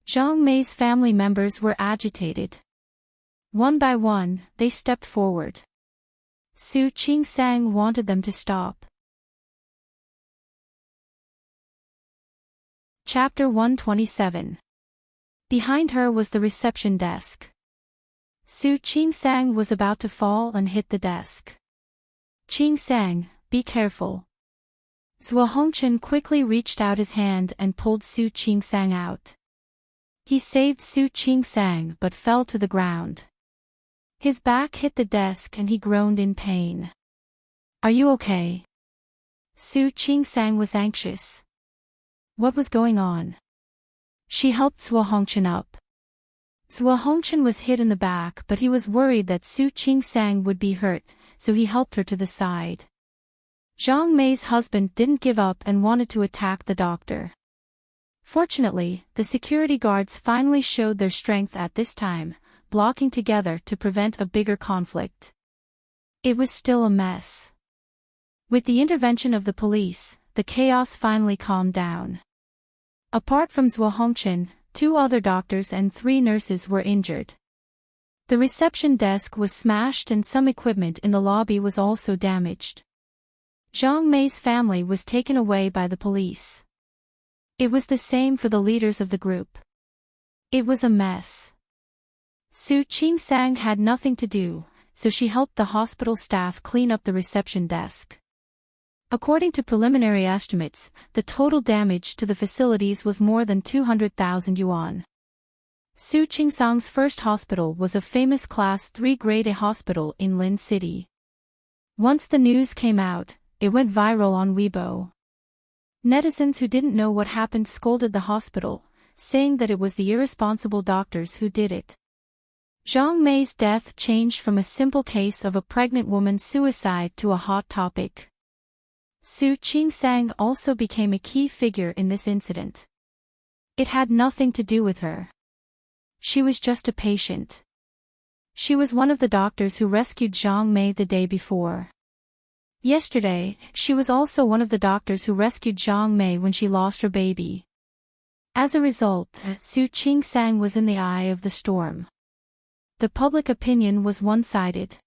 Zhang Mei's family members were agitated. One by one, they stepped forward. Su Qingsang wanted them to stop. Chapter 127. Behind her was the reception desk. Su Qingsang was about to fall and hit the desk. Qingsang, be careful. Zhuo Hongchen quickly reached out his hand and pulled Su Qingsang out. He saved Su Qingsang but fell to the ground. His back hit the desk and he groaned in pain. Are you okay? Su Qingsang was anxious. What was going on? She helped Zhuo Hongchen up. Zhuo Hongchen was hit in the back but he was worried that Su Qingsang would be hurt, so he helped her to the side. Zhang Mei's husband didn't give up and wanted to attack the doctor. Fortunately, the security guards finally showed their strength at this time, blocking together to prevent a bigger conflict. It was still a mess. With the intervention of the police, the chaos finally calmed down. Apart from Zhuo Hongchen, 2 other doctors and 3 nurses were injured. The reception desk was smashed and some equipment in the lobby was also damaged. Zhang Mei's family was taken away by the police. It was the same for the leaders of the group. It was a mess. Su Qingsang had nothing to do, so she helped the hospital staff clean up the reception desk. According to preliminary estimates, the total damage to the facilities was more than 200,000 yuan. Su Qingsang's first hospital was a famous Class 3 Grade A hospital in Lin City. Once the news came out, it went viral on Weibo. Netizens who didn't know what happened scolded the hospital, saying that it was the irresponsible doctors who did it. Zhang Mei's death changed from a simple case of a pregnant woman's suicide to a hot topic. Su Qingsang also became a key figure in this incident. It had nothing to do with her. She was just a patient. She was one of the doctors who rescued Zhang Mei the day before. Yesterday, she was also one of the doctors who rescued Zhang Mei when she lost her baby. As a result, Su Qingsang was in the eye of the storm. The public opinion was one-sided.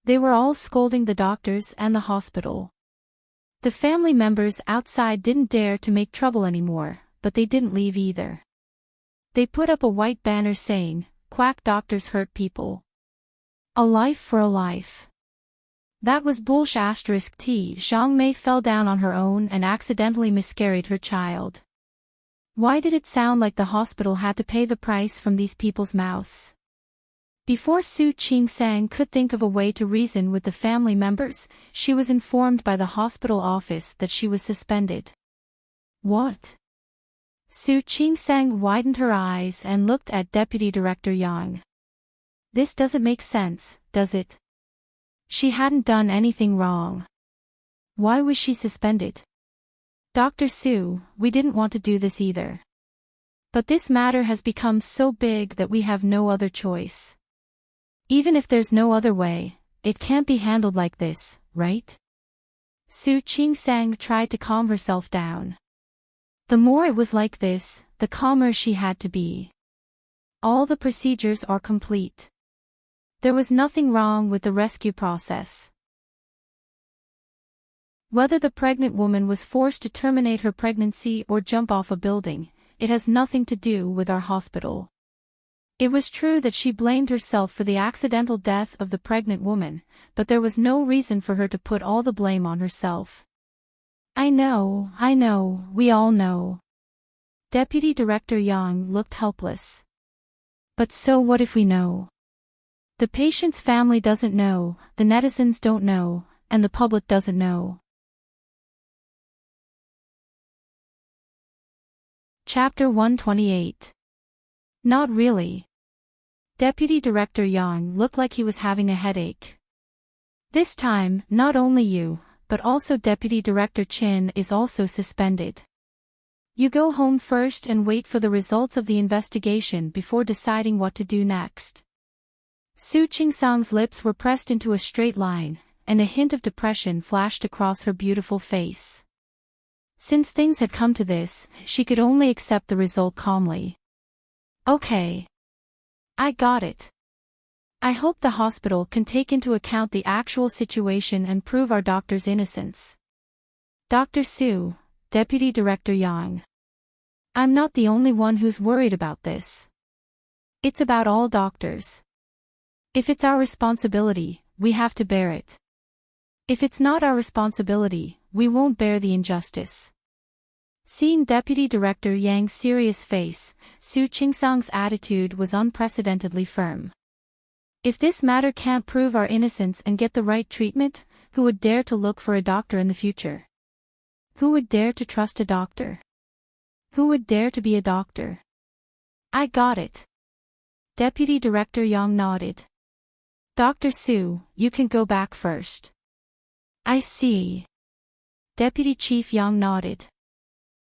They were all scolding the doctors and the hospital. The family members outside didn't dare to make trouble anymore, but they didn't leave either. They put up a white banner saying, "Quack doctors hurt people. A life for a life." That was bullshit. Zhang Mei fell down on her own and accidentally miscarried her child. Why did it sound like the hospital had to pay the price from these people's mouths? Before Su Qingsang could think of a way to reason with the family members, she was informed by the hospital office that she was suspended. What? Su Qingsang widened her eyes and looked at Deputy Director Yang. This doesn't make sense, does it? She hadn't done anything wrong. Why was she suspended? Dr. Sue, we didn't want to do this either. But this matter has become so big that we have no other choice. Even if there's no other way, it can't be handled like this, right? Su Qing-sang tried to calm herself down. The more it was like this, the calmer she had to be. All the procedures are complete. There was nothing wrong with the rescue process. Whether the pregnant woman was forced to terminate her pregnancy or jump off a building, it has nothing to do with our hospital. It was true that she blamed herself for the accidental death of the pregnant woman, but there was no reason for her to put all the blame on herself. I know, we all know. Deputy Director Yang looked helpless. But so what if we know? The patient's family doesn't know, the netizens don't know, and the public doesn't know. Chapter 128. Not really. Deputy Director Yang looked like he was having a headache. This time, not only you, but also Deputy Director Chin is also suspended. You go home first and wait for the results of the investigation before deciding what to do next. Su Qing-sang's lips were pressed into a straight line, and a hint of depression flashed across her beautiful face. Since things had come to this, she could only accept the result calmly. Okay. I got it. I hope the hospital can take into account the actual situation and prove our doctor's innocence. Dr. Su, Deputy Director Yang. I'm not the only one who's worried about this. It's about all doctors. If it's our responsibility, we have to bear it. If it's not our responsibility, we won't bear the injustice. Seeing Deputy Director Yang's serious face, Su Qing-sang's attitude was unprecedentedly firm. If this matter can't prove our innocence and get the right treatment, who would dare to look for a doctor in the future? Who would dare to trust a doctor? Who would dare to be a doctor? I got it. Deputy Director Yang nodded. Dr. Su, you can go back first. I see. Deputy Chief Yang nodded.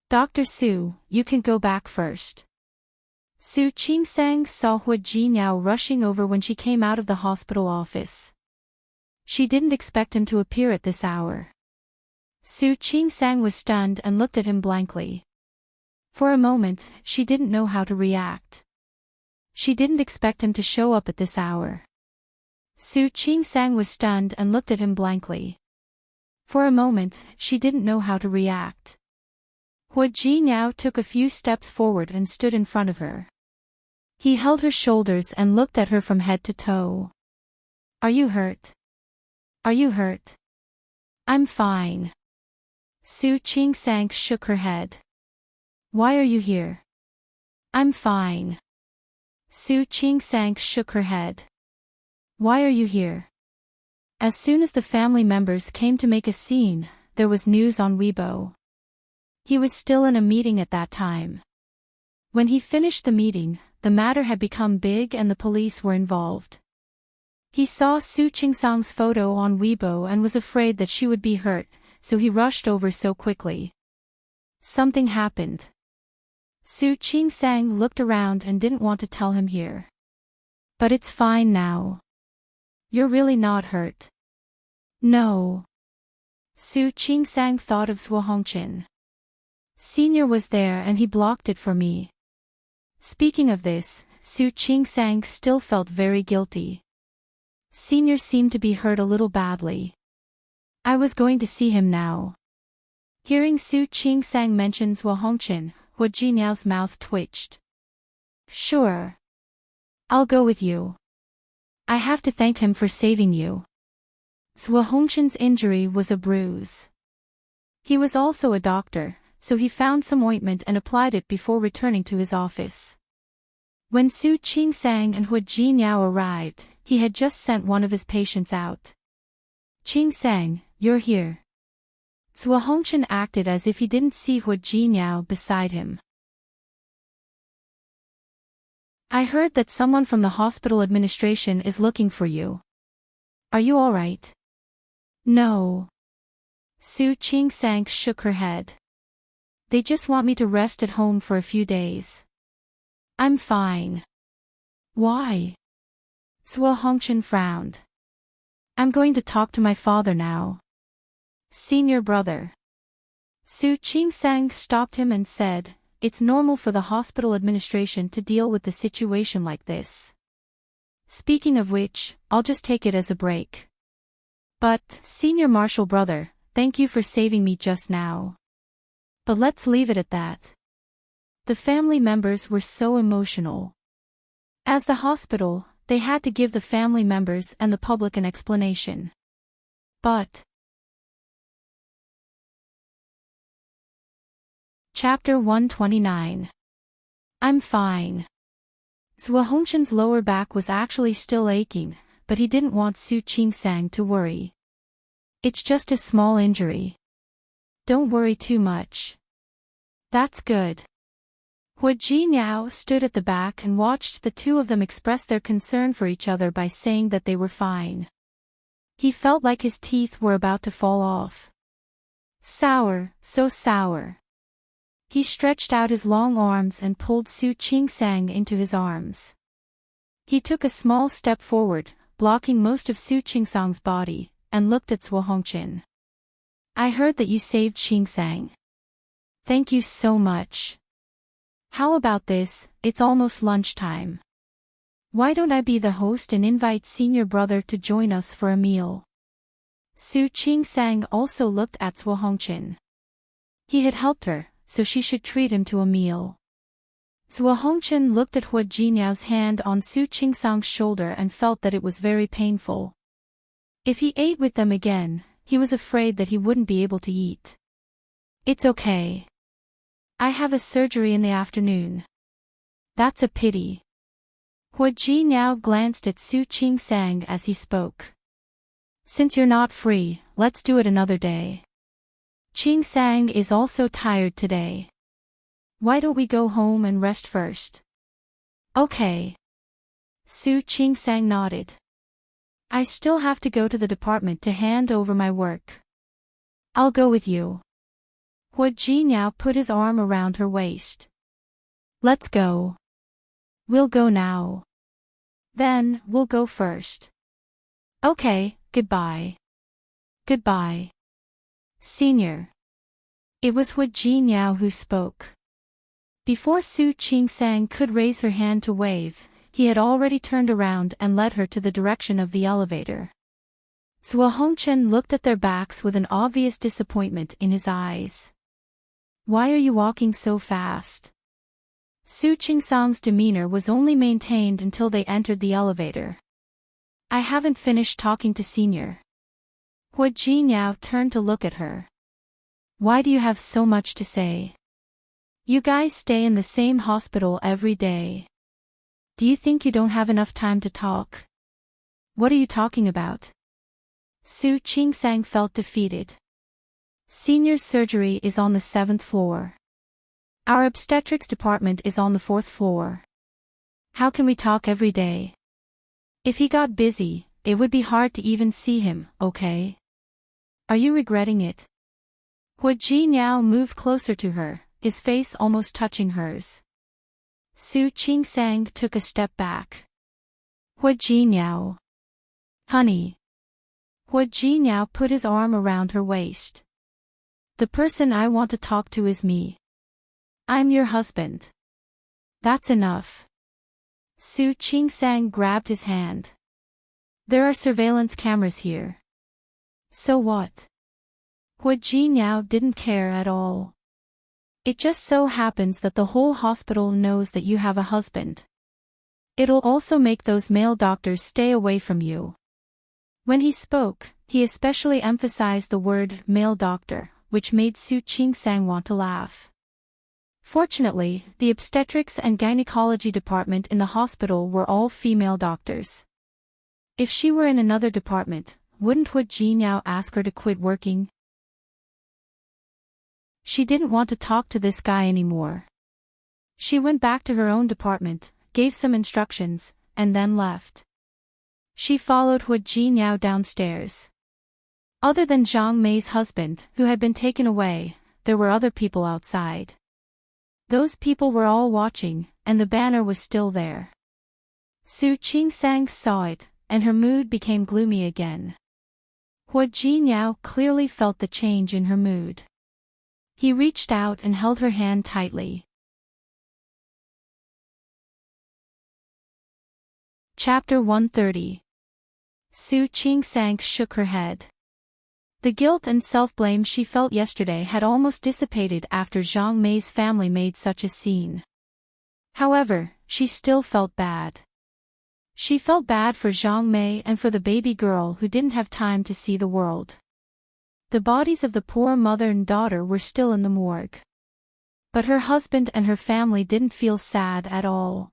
Dr. Su, you can go back first. Su Qing-sang saw Hua Jinyao rushing over when she came out of the hospital office. She didn't expect him to appear at this hour. Su Qing-sang was stunned and looked at him blankly. For a moment, she didn't know how to react. She didn't expect him to show up at this hour. Su Qing-sang was stunned and looked at him blankly. For a moment, she didn't know how to react. Hua Jinyao took a few steps forward and stood in front of her. He held her shoulders and looked at her from head to toe. Are you hurt? Are you hurt? I'm fine. Su Qing-sang shook her head. Why are you here? I'm fine. Su Qing-sang shook her head. Why are you here? As soon as the family members came to make a scene, there was news on Weibo. He was still in a meeting at that time. When he finished the meeting, the matter had become big and the police were involved. He saw Su Qing-sang's photo on Weibo and was afraid that she would be hurt, so he rushed over so quickly. Something happened. Su Qing-sang looked around and didn't want to tell him here. But it's fine now. You're really not hurt. No. Su Qing-sang thought of Zhuo Hongqin. Senior was there and he blocked it for me. Speaking of this, Su Qing-sang still felt very guilty. Senior seemed to be hurt a little badly. I was going to see him now. Hearing Su Qing-sang mention Zhuo Hongqin, Hua Jinyao's mouth twitched. Sure. I'll go with you. I have to thank him for saving you. Zhuo Hongqin's injury was a bruise. He was also a doctor, so he found some ointment and applied it before returning to his office. When Su Qing-sang and Hua Jinyao arrived, he had just sent one of his patients out. Qing-sang, you're here. Zhuo Hongqin acted as if he didn't see Hua Jinyao beside him. I heard that someone from the hospital administration is looking for you. Are you alright? No. Su Chingsang shook her head. They just want me to rest at home for a few days. I'm fine. Why? Zhuo Hongchen frowned. I'm going to talk to my father now. Senior brother. Su Chingsang stopped him and said, it's normal for the hospital administration to deal with the situation like this. Speaking of which, I'll just take it as a break. But, senior marshal brother, thank you for saving me just now. But let's leave it at that. The family members were so emotional. As the hospital, they had to give the family members and the public an explanation. But Chapter 129. I'm fine. Zhuo Hongchen's lower back was actually still aching, but he didn't want Su Chingsang to worry. It's just a small injury. Don't worry too much. That's good. Hua Jinyao stood at the back and watched the two of them express their concern for each other by saying that they were fine. He felt like his teeth were about to fall off. Sour, so sour. He stretched out his long arms and pulled Su Chingsang into his arms. He took a small step forward, blocking most of Su Chingsang's body, and looked at Zhuo Hongchen. I heard that you saved Chingsang. Thank you so much. How about this, it's almost lunchtime. Why don't I be the host and invite senior brother to join us for a meal? Su Chingsang also looked at Zhuo Hongchen. He had helped her, so she should treat him to a meal. Zhuo Hongchen looked at Hua Jinyao's hand on Su Chingsang's shoulder and felt that it was very painful. If he ate with them again, he was afraid that he wouldn't be able to eat. It's okay. I have a surgery in the afternoon. That's a pity. Hua Jinyao glanced at Su Chingsang as he spoke. Since you're not free, let's do it another day. Chingsang is also tired today. Why don't we go home and rest first? Okay. Su Chingsang nodded. I still have to go to the department to hand over my work. I'll go with you. Hua Jinyao put his arm around her waist. Let's go. We'll go now. Then, we'll go first. Okay, goodbye. Goodbye. Senior. It was Hua Jinyao who spoke. Before Su Chingsang could raise her hand to wave, he had already turned around and led her to the direction of the elevator. Zhuo Hongchen looked at their backs with an obvious disappointment in his eyes. Why are you walking so fast? Su Chingsang's demeanor was only maintained until they entered the elevator. I haven't finished talking to Senior. Hua Jinyao turned to look at her. Why do you have so much to say? You guys stay in the same hospital every day. Do you think you don't have enough time to talk? What are you talking about? Su Chingsang felt defeated. Senior's surgery is on the 7th floor. Our obstetrics department is on the 4th floor. How can we talk every day? If he got busy, it would be hard to even see him, okay? Are you regretting it? Hua Jinyao moved closer to her, his face almost touching hers. Su Chingsang took a step back. Hua Jinyao. Honey. Hua Jinyao put his arm around her waist. The person I want to talk to is me. I'm your husband. That's enough. Su Chingsang grabbed his hand. There are surveillance cameras here. So what? Hua Jinyao didn't care at all. It just so happens that the whole hospital knows that you have a husband. It'll also make those male doctors stay away from you. When he spoke, he especially emphasized the word male doctor, which made Su Chingsang want to laugh. Fortunately, the obstetrics and gynecology department in the hospital were all female doctors. If she were in another department, wouldn't Hua Jinyao ask her to quit working? She didn't want to talk to this guy anymore. She went back to her own department, gave some instructions, and then left. She followed Hu Jinyao downstairs. Other than Zhang Mei's husband, who had been taken away, there were other people outside. Those people were all watching, and the banner was still there. Su Qingsang saw it, and her mood became gloomy again. Hu Jinyao clearly felt the change in her mood. He reached out and held her hand tightly. Chapter 130. Su Qingsang shook her head. The guilt and self-blame she felt yesterday had almost dissipated after Zhang Mei's family made such a scene. However, she still felt bad. She felt bad for Zhang Mei and for the baby girl who didn't have time to see the world. The bodies of the poor mother and daughter were still in the morgue. But her husband and her family didn't feel sad at all.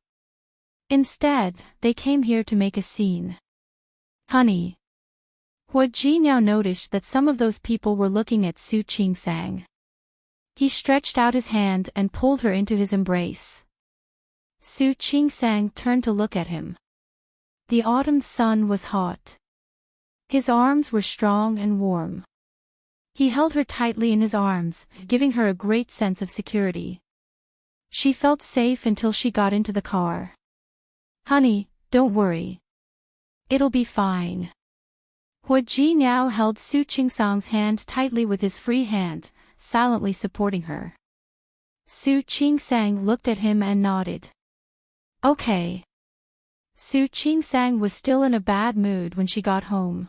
Instead, they came here to make a scene. Honey. Hu Jinyao noticed that some of those people were looking at Su Qingsang. He stretched out his hand and pulled her into his embrace. Su Qingsang turned to look at him. The autumn sun was hot. His arms were strong and warm. He held her tightly in his arms, giving her a great sense of security. She felt safe until she got into the car. Honey, don't worry. It'll be fine. Hu Jinyao held Su Qingsang's hand tightly with his free hand, silently supporting her. Su Qingsang looked at him and nodded. Okay. Su Qingsang was still in a bad mood when she got home.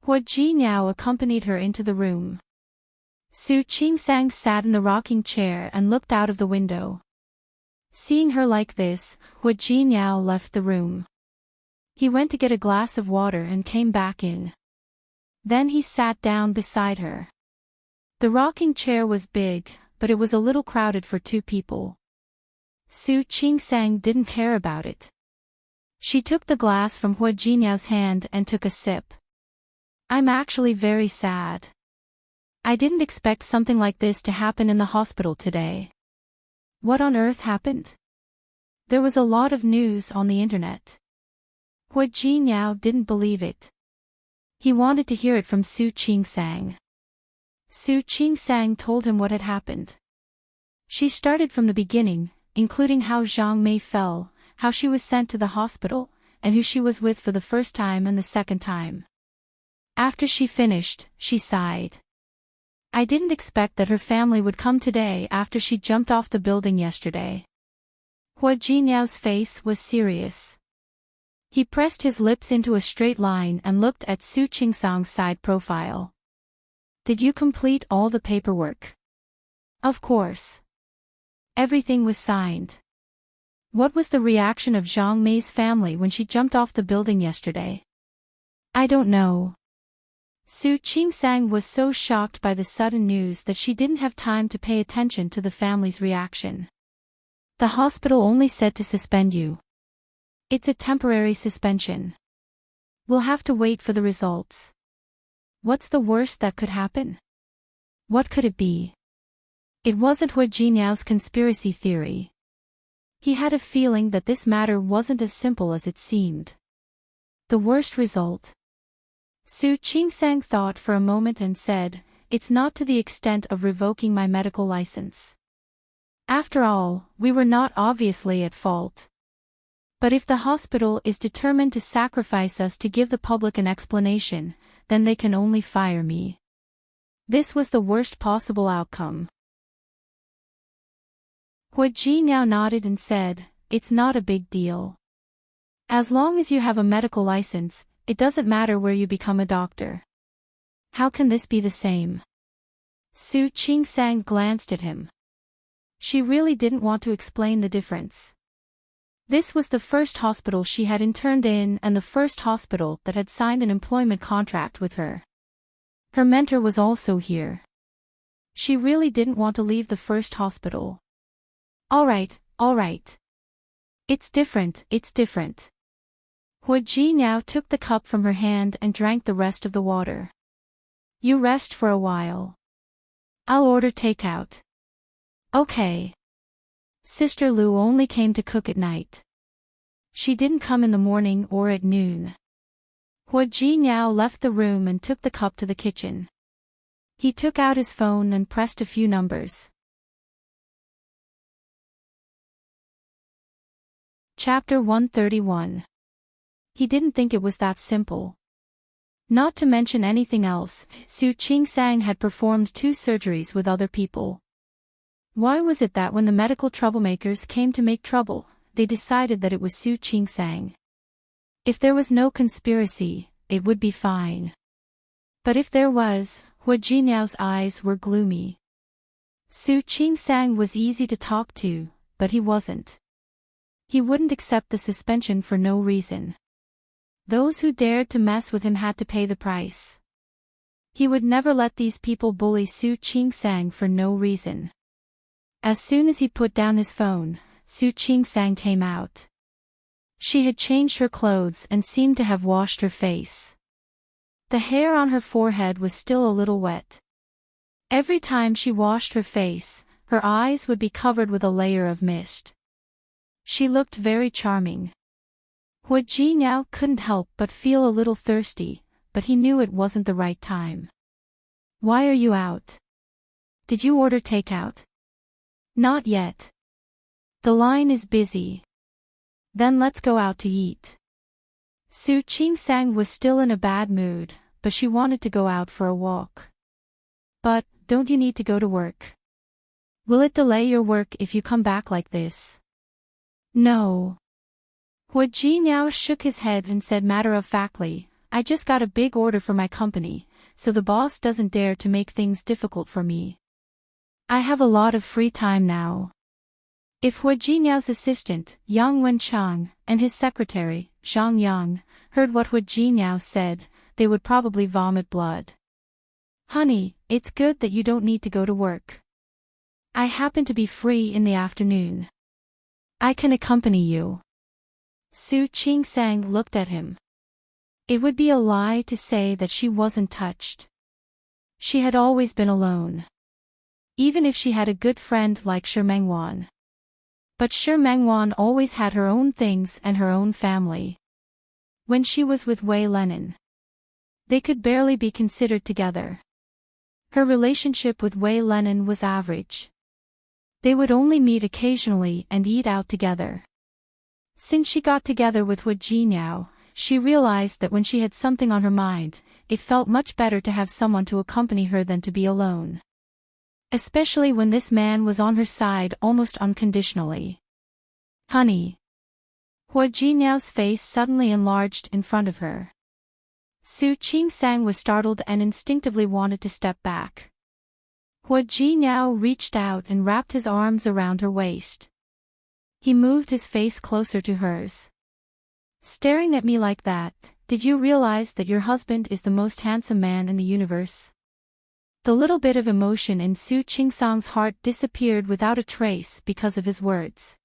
Hu Jinyao accompanied her into the room. Su Qingsang sat in the rocking chair and looked out of the window. Seeing her like this, Hu Jinyao left the room. He went to get a glass of water and came back in. Then he sat down beside her. The rocking chair was big, but it was a little crowded for two people. Su Qingsang didn't care about it. She took the glass from Hu Jinyao's hand and took a sip. I'm actually very sad. I didn't expect something like this to happen in the hospital today. What on earth happened? There was a lot of news on the internet. Hu Jinyao didn't believe it. He wanted to hear it from Su Qingsang. Su Qingsang told him what had happened. She started from the beginning, including how Zhang Mei fell, how she was sent to the hospital, and who she was with for the first time and the second time. After she finished, she sighed. I didn't expect that her family would come today after she jumped off the building yesterday. Hu Jinyao's face was serious. He pressed his lips into a straight line and looked at Su Qingsang's side profile. Did you complete all the paperwork? Of course. Everything was signed. What was the reaction of Zhang Mei's family when she jumped off the building yesterday? I don't know. Su Qingsang was so shocked by the sudden news that she didn't have time to pay attention to the family's reaction. The hospital only said to suspend you. It's a temporary suspension. We'll have to wait for the results. What's the worst that could happen? What could it be? It wasn't Hu Jinyao's conspiracy theory. He had a feeling that this matter wasn't as simple as it seemed. The worst result? Su Qingsang thought for a moment and said, it's not to the extent of revoking my medical license. After all, we were not obviously at fault. But if the hospital is determined to sacrifice us to give the public an explanation, then they can only fire me. This was the worst possible outcome. Hu Jinyao nodded and said, it's not a big deal. As long as you have a medical license, it doesn't matter where you become a doctor. How can this be the same? Su Qingsang glanced at him. She really didn't want to explain the difference. This was the first hospital she had interned in and the first hospital that had signed an employment contract with her. Her mentor was also here. She really didn't want to leave the first hospital. All right. It's different. Hu Jinyao took the cup from her hand and drank the rest of the water. You rest for a while. I'll order takeout. Okay. Sister Lu only came to cook at night. She didn't come in the morning or at noon. Hua Jinyao left the room and took the cup to the kitchen. He took out his phone and pressed a few numbers. Chapter 131. He didn't think it was that simple. Not to mention anything else, Su Qingsang had performed 2 surgeries with other people. Why was it that when the medical troublemakers came to make trouble, they decided that it was Su Qingsang? If there was no conspiracy, it would be fine. But if there was, Hua Jinyao's eyes were gloomy. Su Qingsang was easy to talk to, but he wasn't. He wouldn't accept the suspension for no reason. Those who dared to mess with him had to pay the price. He would never let these people bully Su Qingsang for no reason. As soon as he put down his phone, Su Qingsang came out. She had changed her clothes and seemed to have washed her face. The hair on her forehead was still a little wet. Every time she washed her face, her eyes would be covered with a layer of mist. She looked very charming. Hua Jinyao couldn't help but feel a little thirsty, but he knew it wasn't the right time. Why are you out? Did you order takeout? Not yet. The line is busy. Then let's go out to eat. Su Qingsang was still in a bad mood, but she wanted to go out for a walk. But, don't you need to go to work? Will it delay your work if you come back like this? No. Hua Jinyao shook his head and said matter-of-factly, I just got a big order for my company, so the boss doesn't dare to make things difficult for me. I have a lot of free time now. If Hua Jinyao's assistant, Yang Wenchang, and his secretary, Zhang Yang, heard what Hua Jinyao said, they would probably vomit blood. Honey, it's good that you don't need to go to work. I happen to be free in the afternoon. I can accompany you. Su Qingsang looked at him. It would be a lie to say that she wasn't touched. She had always been alone. Even if she had a good friend like Shi Mengwan. But Shi Mengwan always had her own things and her own family. When she was with Wei Lenin, they could barely be considered together. Her relationship with Wei Lenin was average. They would only meet occasionally and eat out together. Since she got together with Hua Jinyao, she realized that when she had something on her mind, it felt much better to have someone to accompany her than to be alone. Especially when this man was on her side almost unconditionally. Honey. Hua Jinyao's face suddenly enlarged in front of her. Su Qingsang was startled and instinctively wanted to step back. Hua Jinyao reached out and wrapped his arms around her waist. He moved his face closer to hers. Staring at me like that, did you realize that your husband is the most handsome man in the universe? The little bit of emotion in Su Qingsang's heart disappeared without a trace because of his words.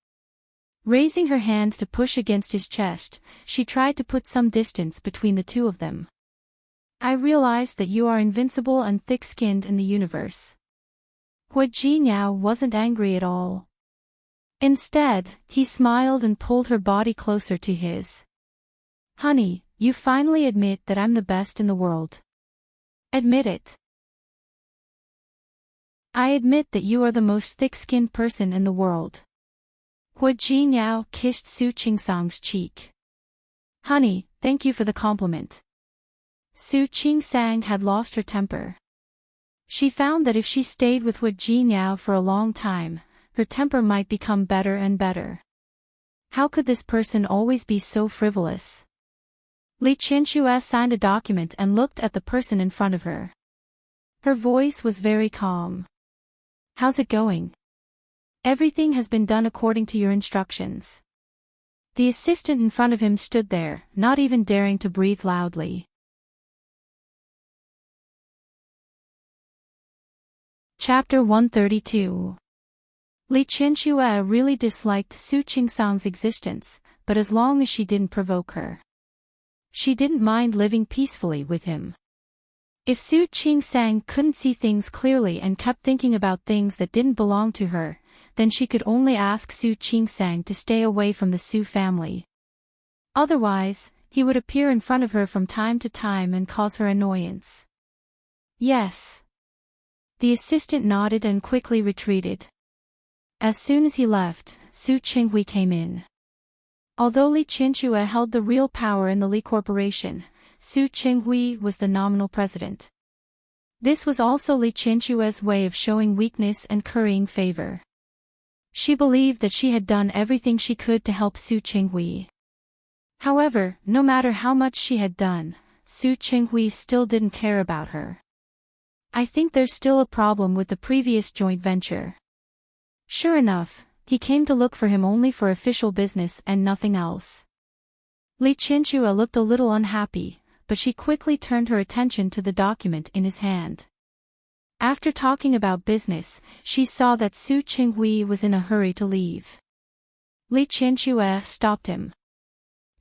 Raising her hand to push against his chest, she tried to put some distance between the two of them. I realize that you are invincible and thick-skinned in the universe. Hua Jinyao wasn't angry at all. Instead, he smiled and pulled her body closer to his. Honey, you finally admit that I'm the best in the world. Admit it. I admit that you are the most thick-skinned person in the world. Hua Jinyao kissed Su Qingsang's cheek. Honey, thank you for the compliment. Su Qingsang had lost her temper. She found that if she stayed with Hua Jinyao for a long time, her temper might become better and better. How could this person always be so frivolous? Li Qianxue signed a document and looked at the person in front of her. Her voice was very calm. How's it going? Everything has been done according to your instructions. The assistant in front of him stood there, not even daring to breathe loudly. Chapter 132. Li Qianxue really disliked Su Qingsang's existence, but as long as she didn't provoke her, she didn't mind living peacefully with him. If Su Qingsang couldn't see things clearly and kept thinking about things that didn't belong to her, then she could only ask Su Qingsang to stay away from the Su family. Otherwise, he would appear in front of her from time to time and cause her annoyance. Yes. The assistant nodded and quickly retreated. As soon as he left, Su Qinghui came in. Although Li Qianxue held the real power in the Li Corporation, Su Qinghui was the nominal president. This was also Li Qianxue's way of showing weakness and currying favor. She believed that she had done everything she could to help Su Qinghui. However, no matter how much she had done, Su Qinghui still didn't care about her. I think there's still a problem with the previous joint venture. Sure enough, he came to look for him only for official business and nothing else. Li Qianxue looked a little unhappy, but she quickly turned her attention to the document in his hand. After talking about business, she saw that Su Qinghui was in a hurry to leave. Li Qianxue stopped him.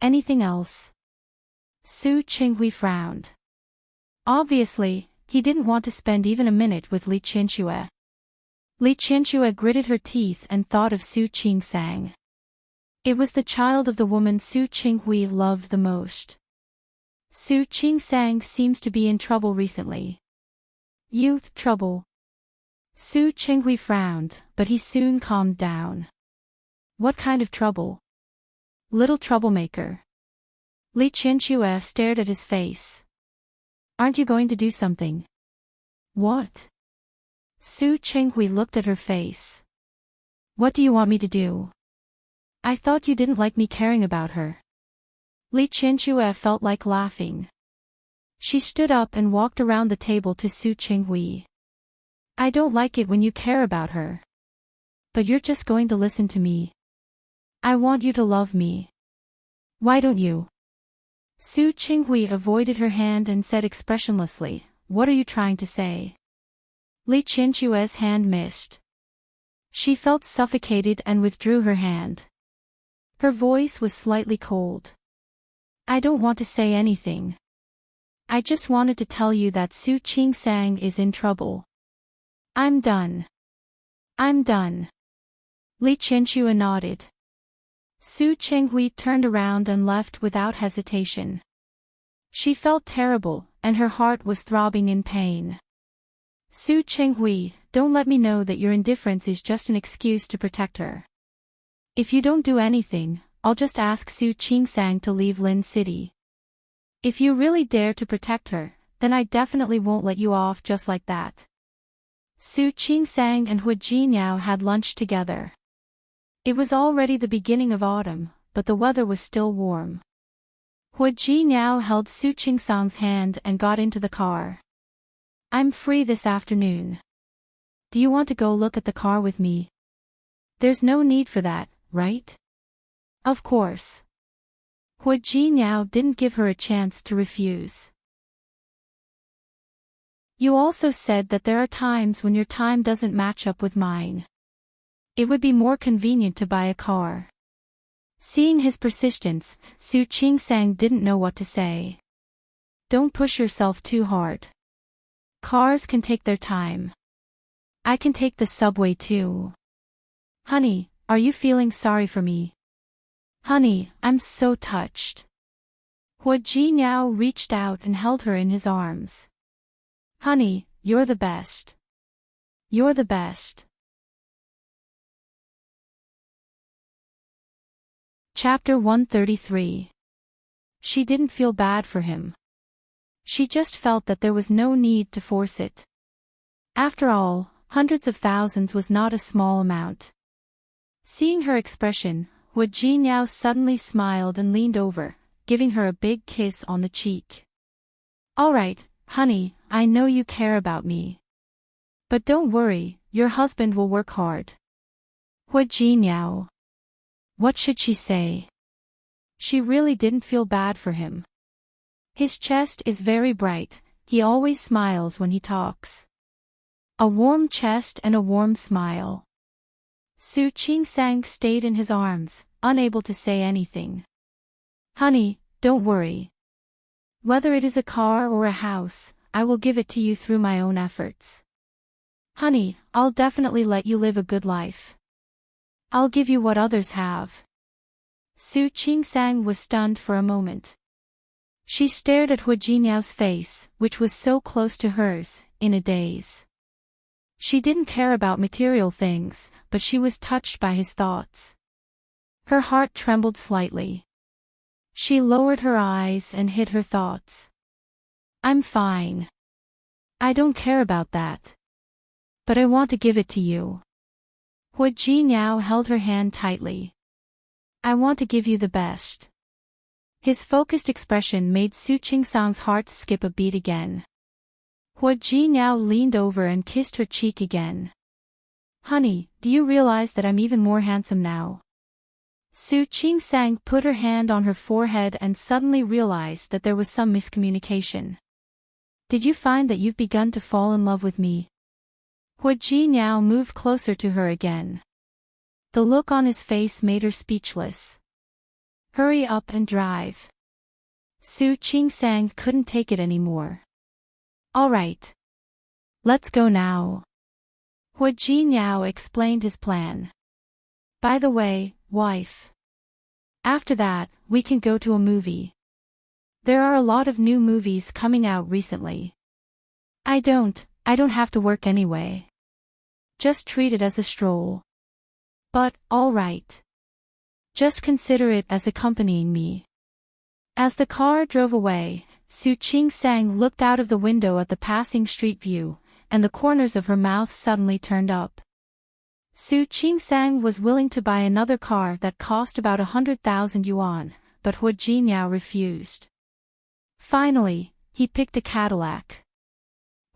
Anything else? Su Qinghui frowned. Obviously, he didn't want to spend even a minute with Li Qianxue. Li Qianxue gritted her teeth and thought of Su Qingsang. It was the child of the woman Su Qinghui loved the most. Su Qingsang seems to be in trouble recently. Youth trouble. Su Qinghui frowned, but he soon calmed down. What kind of trouble? Little troublemaker. Li Qianxue stared at his face. Aren't you going to do something? What? Su Qinghui looked at her face. What do you want me to do? I thought you didn't like me caring about her. Li Qianxue felt like laughing. She stood up and walked around the table to Su Qinghui. I don't like it when you care about her. But you're just going to listen to me. I want you to love me. Why don't you? Su Qinghui avoided her hand and said expressionlessly, What are you trying to say? Li Qianxue's hand missed. She felt suffocated and withdrew her hand. Her voice was slightly cold. I don't want to say anything. I just wanted to tell you that Su Qingsang is in trouble. I'm done. I'm done. Li Qianxue nodded. Su Qinghui turned around and left without hesitation. She felt terrible, and her heart was throbbing in pain. Su Qinghui, don't let me know that your indifference is just an excuse to protect her. If you don't do anything, I'll just ask Su Qingsang to leave Lin City. If you really dare to protect her, then I definitely won't let you off just like that. Su Qingsang and Hu Jinyao had lunch together. It was already the beginning of autumn, but the weather was still warm. Hu Jinyao held Su Qingsang's hand and got into the car. I'm free this afternoon. Do you want to go look at the car with me? There's no need for that, right? Of course. Hu Jinyao didn't give her a chance to refuse. You also said that there are times when your time doesn't match up with mine. It would be more convenient to buy a car. Seeing his persistence, Su Qingsang didn't know what to say. Don't push yourself too hard. Cars can take their time. I can take the subway too. Honey, are you feeling sorry for me? Honey, I'm so touched. Hu Jinyao reached out and held her in his arms. Honey, you're the best. You're the best. Chapter 133. She didn't feel bad for him. She just felt that there was no need to force it. After all, hundreds of thousands was not a small amount. Seeing her expression, Hu Jinyao suddenly smiled and leaned over, giving her a big kiss on the cheek. All right, honey, I know you care about me. But don't worry, your husband will work hard. Hu Jinyao. What should she say? She really didn't feel bad for him. His chest is very bright, he always smiles when he talks. A warm chest and a warm smile. Su Qingsang stayed in his arms, unable to say anything. Honey, don't worry. Whether it is a car or a house, I will give it to you through my own efforts. Honey, I'll definitely let you live a good life. I'll give you what others have. Su Qingsang was stunned for a moment. She stared at Hu Jiniao's face, which was so close to hers, in a daze. She didn't care about material things, but she was touched by his thoughts. Her heart trembled slightly. She lowered her eyes and hid her thoughts. I'm fine. I don't care about that. But I want to give it to you. Hu Jiniao held her hand tightly. I want to give you the best. His focused expression made Su Qingsang's heart skip a beat again. Hu Jiniao leaned over and kissed her cheek again. Honey, do you realize that I'm even more handsome now? Su Qingsang put her hand on her forehead and suddenly realized that there was some miscommunication. Did you find that you've begun to fall in love with me? Hu Jiniao moved closer to her again. The look on his face made her speechless. Hurry up and drive. Su Qingsang couldn't take it anymore. All right. Let's go now. Hu Jiniao explained his plan. By the way, wife. After that, we can go to a movie. There are a lot of new movies coming out recently. I don't have to work anyway. Just treat it as a stroll. But, all right. Just consider it as accompanying me. As the car drove away, Su Qingsang looked out of the window at the passing street view, and the corners of her mouth suddenly turned up. Su Qingsang was willing to buy another car that cost about 100,000 yuan, but Hu Jiniao refused. Finally, he picked a Cadillac.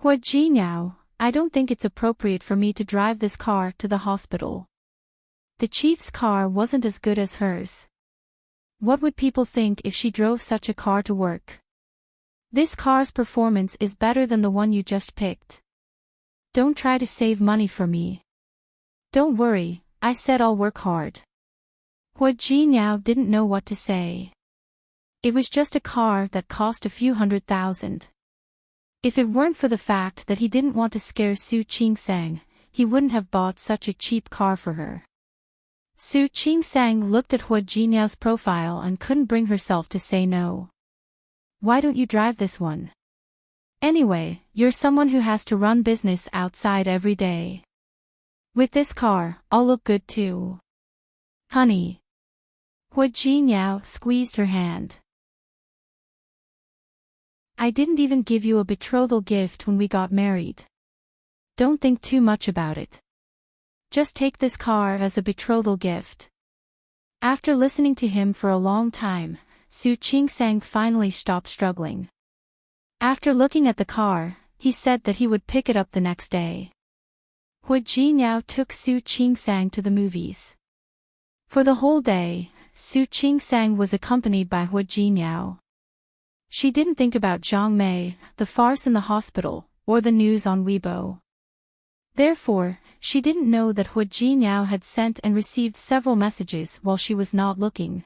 Hu Jiniao, I don't think it's appropriate for me to drive this car to the hospital. The chief's car wasn't as good as hers. What would people think if she drove such a car to work? This car's performance is better than the one you just picked. Don't try to save money for me. Don't worry, I said I'll work hard. Hu Jiniao didn't know what to say. It was just a car that cost a few 100,000. If it weren't for the fact that he didn't want to scare Su Qingsang, he wouldn't have bought such a cheap car for her. Su Qingsang looked at Hu Jiniao's profile and couldn't bring herself to say no. Why don't you drive this one? Anyway, you're someone who has to run business outside every day. With this car, I'll look good too. Honey. Hu Jiniao squeezed her hand. I didn't even give you a betrothal gift when we got married. Don't think too much about it. Just take this car as a betrothal gift. After listening to him for a long time, Su Qingsang finally stopped struggling. After looking at the car, he said that he would pick it up the next day. Hu Jiniao took Su Qingsang to the movies. For the whole day, Su Qingsang was accompanied by Hu Jiniao. She didn't think about Zhang Mei, the farce in the hospital, or the news on Weibo. Therefore, she didn't know that Hu Jiniao had sent and received several messages while she was not looking.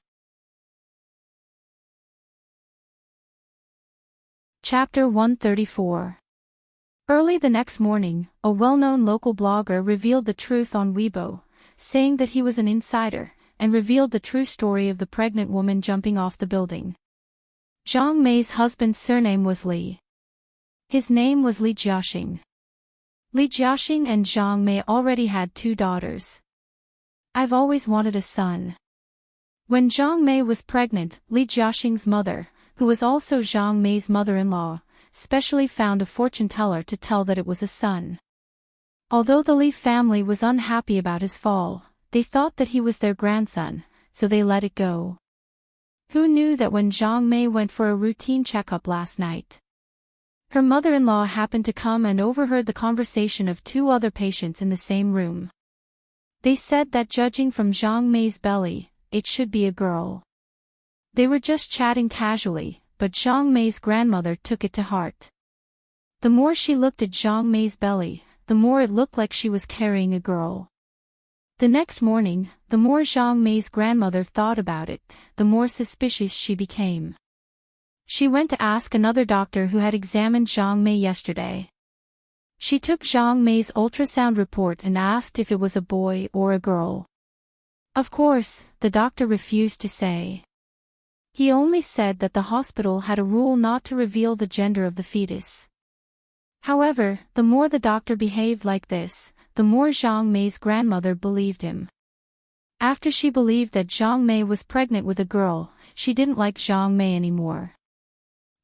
Chapter 134. Early the next morning, a well-known local blogger revealed the truth on Weibo, saying that he was an insider, and revealed the true story of the pregnant woman jumping off the building. Zhang Mei's husband's surname was Li. His name was Li Jiaxing. Li Jiaxing and Zhang Mei already had 2 daughters. I've always wanted a son. When Zhang Mei was pregnant, Li Jiaxing's mother, who was also Zhang Mei's mother-in-law, specially found a fortune teller to tell that it was a son. Although the Li family was unhappy about his fall, they thought that he was their grandson, so they let it go. Who knew that when Zhang Mei went for a routine checkup last night, her mother-in-law happened to come and overheard the conversation of 2 other patients in the same room. They said that judging from Zhang Mei's belly, it should be a girl. They were just chatting casually, but Zhang Mei's grandmother took it to heart. The more she looked at Zhang Mei's belly, the more it looked like she was carrying a girl. The next morning, the more Zhang Mei's grandmother thought about it, the more suspicious she became. She went to ask another doctor who had examined Zhang Mei yesterday. She took Zhang Mei's ultrasound report and asked if it was a boy or a girl. Of course, the doctor refused to say. He only said that the hospital had a rule not to reveal the gender of the fetus. However, the more the doctor behaved like this, the more Zhang Mei's grandmother believed him. After she believed that Zhang Mei was pregnant with a girl, she didn't like Zhang Mei anymore.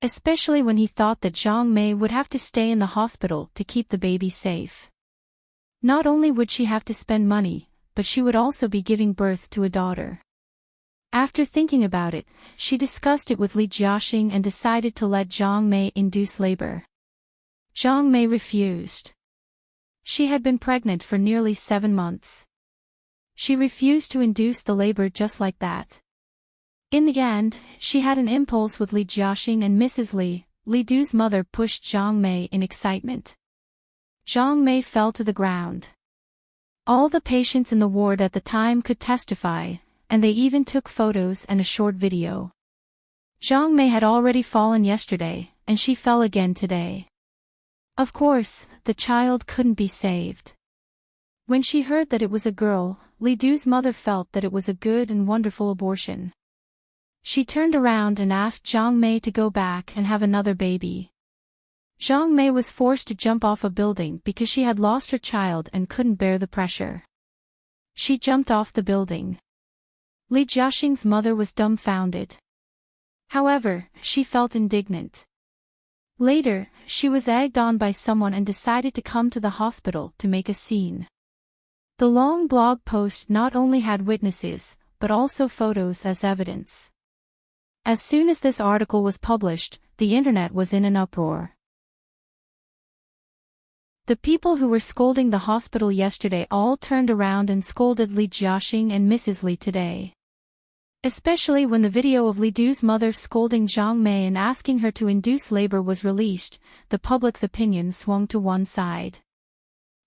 Especially when he thought that Zhang Mei would have to stay in the hospital to keep the baby safe. Not only would she have to spend money, but she would also be giving birth to a daughter. After thinking about it, she discussed it with Li Jiaxing and decided to let Zhang Mei induce labor. Zhang Mei refused. She had been pregnant for nearly 7 months. She refused to induce the labor just like that. In the end, she had an impulse with Li Jiaxing and Mrs. Li. Li Du's mother pushed Zhang Mei in excitement. Zhang Mei fell to the ground. All the patients in the ward at the time could testify, and they even took photos and a short video. Zhang Mei had already fallen yesterday, and she fell again today. Of course, the child couldn't be saved. When she heard that it was a girl, Li Du's mother felt that it was a good and wonderful abortion. She turned around and asked Zhang Mei to go back and have another baby. Zhang Mei was forced to jump off a building because she had lost her child and couldn't bear the pressure. She jumped off the building. Li Jiaxing's mother was dumbfounded. However, she felt indignant. Later, she was egged on by someone and decided to come to the hospital to make a scene. The long blog post not only had witnesses, but also photos as evidence. As soon as this article was published, the internet was in an uproar. The people who were scolding the hospital yesterday all turned around and scolded Li Jiaxing and Mrs. Li today. Especially when the video of Li Du's mother scolding Zhang Mei and asking her to induce labor was released, the public's opinion swung to one side.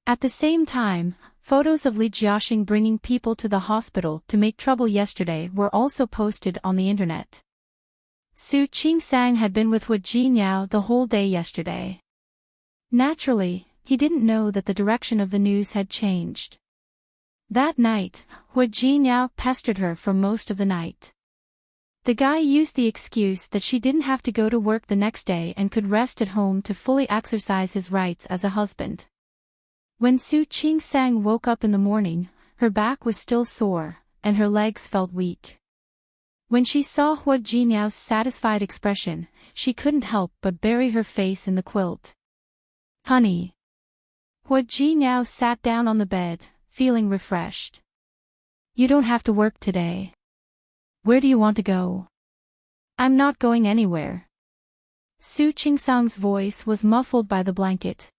At the same time, photos of Li Jiaxing bringing people to the hospital to make trouble yesterday were also posted on the internet. Su Qingsang had been with Hu Jinyao the whole day yesterday. Naturally, he didn't know that the direction of the news had changed. That night, Hu Jinyao pestered her for most of the night. The guy used the excuse that she didn't have to go to work the next day and could rest at home to fully exercise his rights as a husband. When Su Qingsang woke up in the morning, her back was still sore, and her legs felt weak. When she saw Hu Jinyao's satisfied expression, she couldn't help but bury her face in the quilt. "Honey." Hu Jinyao sat down on the bed, feeling refreshed. "You don't have to work today. Where do you want to go?" "I'm not going anywhere." Su Qingsang's voice was muffled by the blanket.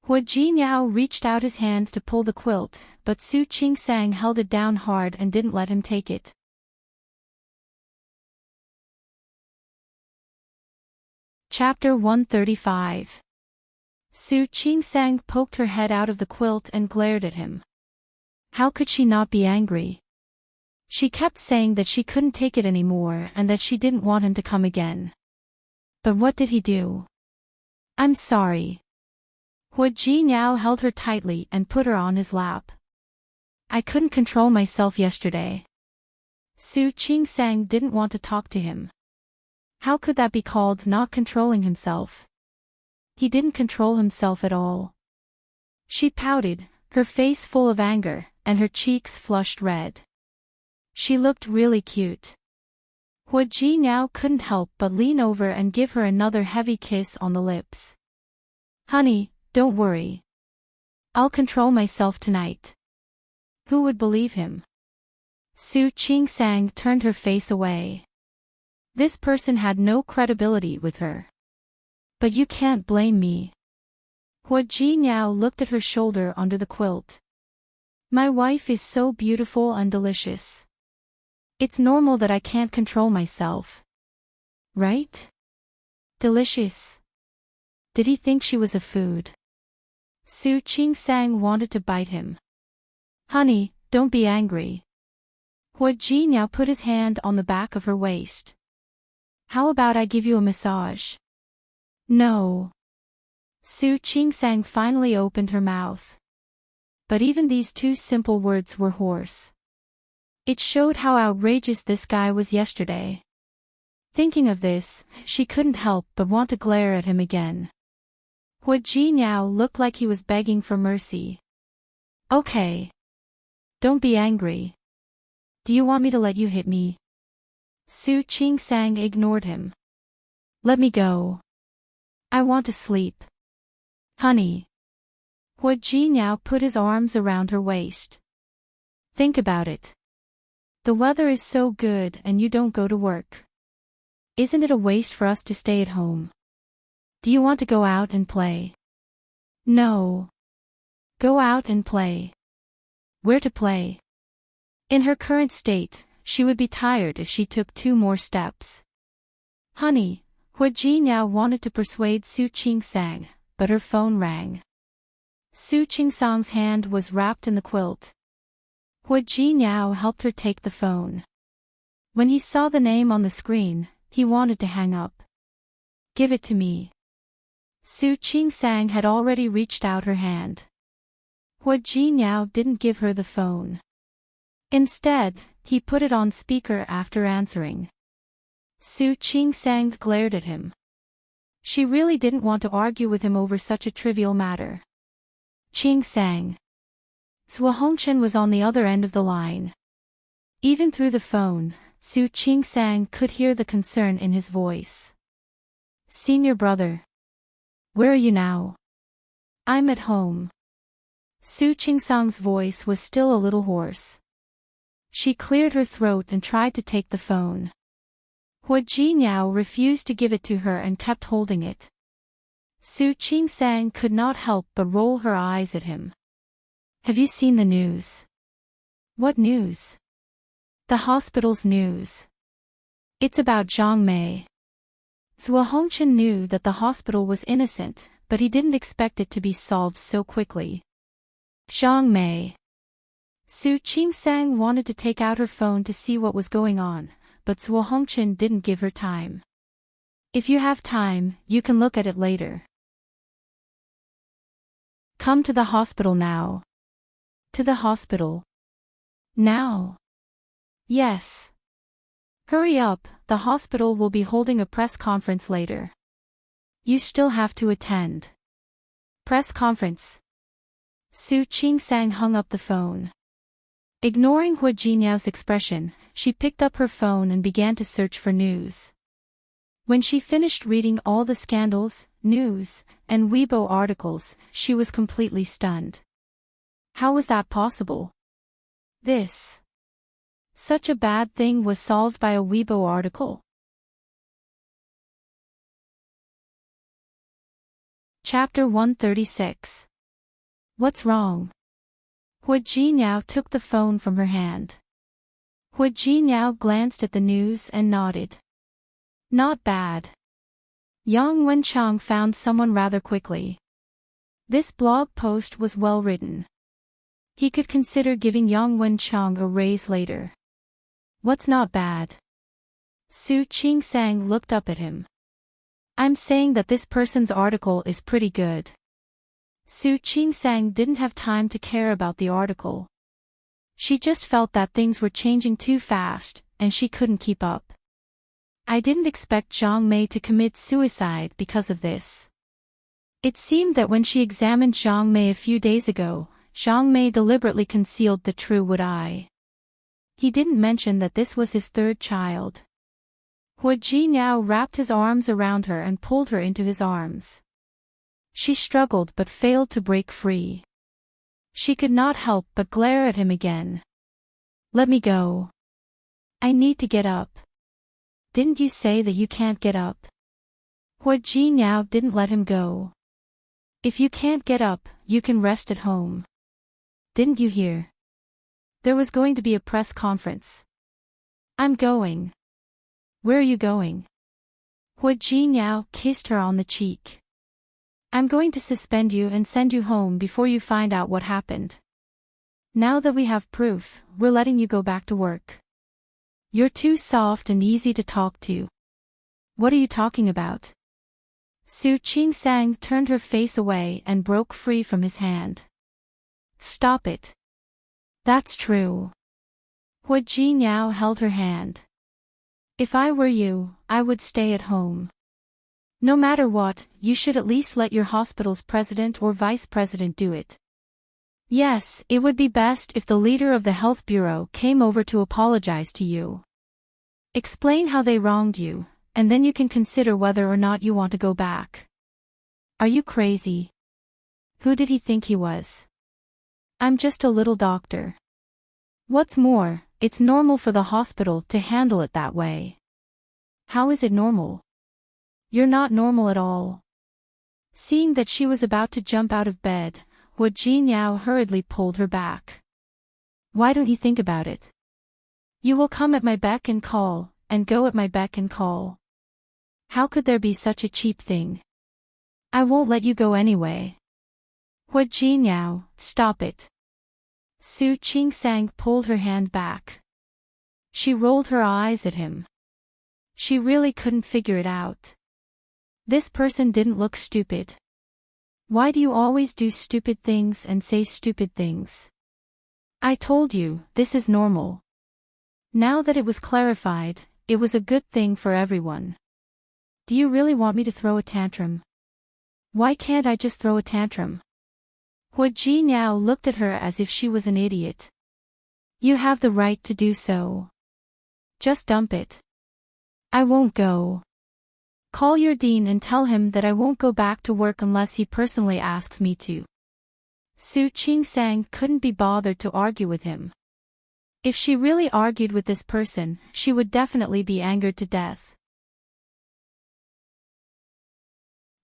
Hu Jinyao reached out his hand to pull the quilt, but Su Qingsang held it down hard and didn't let him take it. Chapter 135. Su Qingsang poked her head out of the quilt and glared at him. How could she not be angry? She kept saying that she couldn't take it anymore and that she didn't want him to come again. But what did he do? "I'm sorry." Hu Jinyao held her tightly and put her on his lap. "I couldn't control myself yesterday." Su Qingsang didn't want to talk to him. How could that be called not controlling himself? He didn't control himself at all. She pouted, her face full of anger, and her cheeks flushed red. She looked really cute. Hu Jinyao couldn't help but lean over and give her another heavy kiss on the lips. "Honey, don't worry. I'll control myself tonight." Who would believe him? Su Qingsang turned her face away. This person had no credibility with her. "But you can't blame me." Hu Jinyao looked at her shoulder under the quilt. "My wife is so beautiful and delicious. It's normal that I can't control myself. Right? Delicious." Did he think she was a food? Su Qingsang wanted to bite him. "Honey, don't be angry." Hu Jinyao put his hand on the back of her waist. "How about I give you a massage?" "No." Su Qingsang finally opened her mouth. But even these two simple words were hoarse. It showed how outrageous this guy was yesterday. Thinking of this, she couldn't help but want to glare at him again. Hua Jinyao looked like he was begging for mercy. Okay. Don't be angry. Do you want me to let you hit me? Su Qingsang ignored him. Let me go. I want to sleep. Honey. Hua Jinyao put his arms around her waist. Think about it. The weather is so good and you don't go to work. Isn't it a waste for us to stay at home? Do you want to go out and play? No. Go out and play. Where to play? In her current state, she would be tired if she took 2 more steps. Honey, Hua Jinyao wanted to persuade Su Qingsang, but her phone rang. Su Qingsang's hand was wrapped in the quilt. Hua Jinyao helped her take the phone. When he saw the name on the screen, he wanted to hang up. Give it to me. Su Qingsang had already reached out her hand. Hua Jinyao didn't give her the phone. Instead, he put it on speaker after answering. Su Qingsang glared at him. She really didn't want to argue with him over such a trivial matter. Qingsang. Zhuo Hongchen was on the other end of the line. Even through the phone, Su Qingsang could hear the concern in his voice. Senior brother. Where are you now? I'm at home. Su Qingsang's voice was still a little hoarse. She cleared her throat and tried to take the phone. Hua Jinyao refused to give it to her and kept holding it. Su Qingsang could not help but roll her eyes at him. Have you seen the news? What news? The hospital's news. It's about Zhang Mei. Zhuo Hongchen knew that the hospital was innocent, but he didn't expect it to be solved so quickly. Zhang Mei. Su Qingsang wanted to take out her phone to see what was going on, but Zhuo Hongchen didn't give her time. If you have time, you can look at it later. Come to the hospital now. To the hospital. Now. Yes. Hurry up, the hospital will be holding a press conference later. You still have to attend. Press conference. Su Qingsang hung up the phone. Ignoring Hua Jinyao's expression, she picked up her phone and began to search for news. When she finished reading all the scandals, news, and Weibo articles, she was completely stunned. How was that possible? Such a bad thing was solved by a Weibo article. Chapter 136. What's wrong? Hua Jinyao took the phone from her hand. Hua Jinyao glanced at the news and nodded. Not bad. Yang Wenchang found someone rather quickly. This blog post was well written. He could consider giving Yang Wenchang a raise later. What's not bad? Su Qingsang looked up at him. I'm saying that this person's article is pretty good. Su Qingsang didn't have time to care about the article. She just felt that things were changing too fast, and she couldn't keep up. I didn't expect Zhang Mei to commit suicide because of this. It seemed that when she examined Zhang Mei a few days ago, Zhang Mei deliberately concealed the true wood eye. He didn't mention that this was his 3rd child. Hua Jinyao wrapped his arms around her and pulled her into his arms. She struggled but failed to break free. She could not help but glare at him again. Let me go. I need to get up. Didn't you say that you can't get up? Hua Jinyao didn't let him go. If you can't get up, you can rest at home. Didn't you hear? There was going to be a press conference. I'm going. Where are you going? Hua Jinyao kissed her on the cheek. I'm going to suspend you and send you home before you find out what happened. Now that we have proof, we're letting you go back to work. You're too soft and easy to talk to. What are you talking about? Su Qingsang turned her face away and broke free from his hand. Stop it. That's true. Hua Jinyao held her hand. If I were you, I would stay at home. No matter what, you should at least let your hospital's president or vice president do it. Yes, it would be best if the leader of the health bureau came over to apologize to you. Explain how they wronged you, and then you can consider whether or not you want to go back. Are you crazy? Who did he think he was? I'm just a little doctor. What's more, it's normal for the hospital to handle it that way. How is it normal? You're not normal at all. Seeing that she was about to jump out of bed, Hua Jinyao hurriedly pulled her back. Why don't you think about it? You will come at my beck and call, and go at my beck and call. How could there be such a cheap thing? I won't let you go anyway. Hua Jinyao, stop it. Su Qingsang pulled her hand back. She rolled her eyes at him. She really couldn't figure it out. This person didn't look stupid. Why do you always do stupid things and say stupid things? I told you, this is normal. Now that it was clarified, it was a good thing for everyone. Do you really want me to throw a tantrum? Why can't I just throw a tantrum? Hua Jinyao looked at her as if she was an idiot. You have the right to do so. Just dump it. I won't go. Call your dean and tell him that I won't go back to work unless he personally asks me to. Su Qingsang couldn't be bothered to argue with him. If she really argued with this person, she would definitely be angered to death.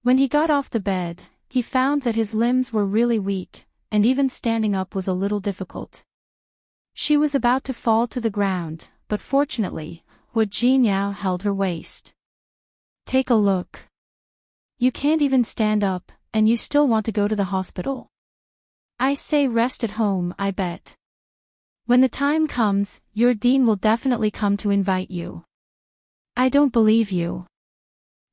When he got off the bed, he found that his limbs were really weak, and even standing up was a little difficult. She was about to fall to the ground, but fortunately, Hua Jinyao held her waist. Take a look. You can't even stand up, and you still want to go to the hospital. I say rest at home, I bet. When the time comes, your dean will definitely come to invite you. I don't believe you.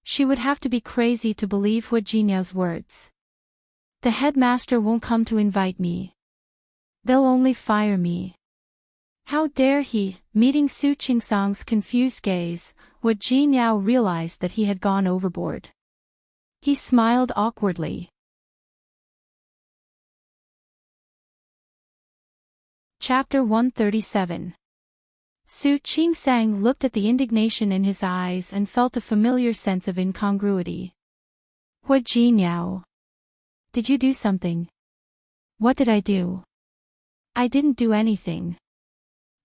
She would have to be crazy to believe Hua Jinyao's words. The headmaster won't come to invite me. They'll only fire me. How dare he? Meeting Su Qingsang's confused gaze, Hua Jinyao realized that he had gone overboard. He smiled awkwardly. Chapter 137. Su Qingsang looked at the indignation in his eyes and felt a familiar sense of incongruity. Hua Jinyao. Did you do something? What did I do? I didn't do anything.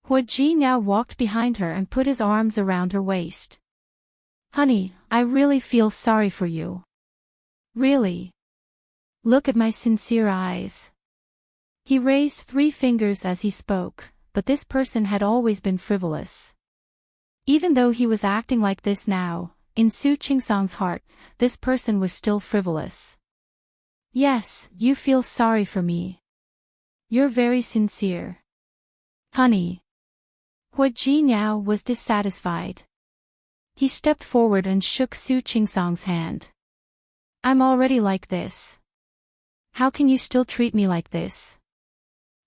Hua Jinyao walked behind her and put his arms around her waist. Honey, I really feel sorry for you. Really? Look at my sincere eyes. He raised 3 fingers as he spoke, but this person had always been frivolous. Even though he was acting like this now, in Su Qingsang's heart, this person was still frivolous. Yes, you feel sorry for me. You're very sincere. Honey. Hua Jinyao was dissatisfied. He stepped forward and shook Su Qingsang's hand. I'm already like this. How can you still treat me like this?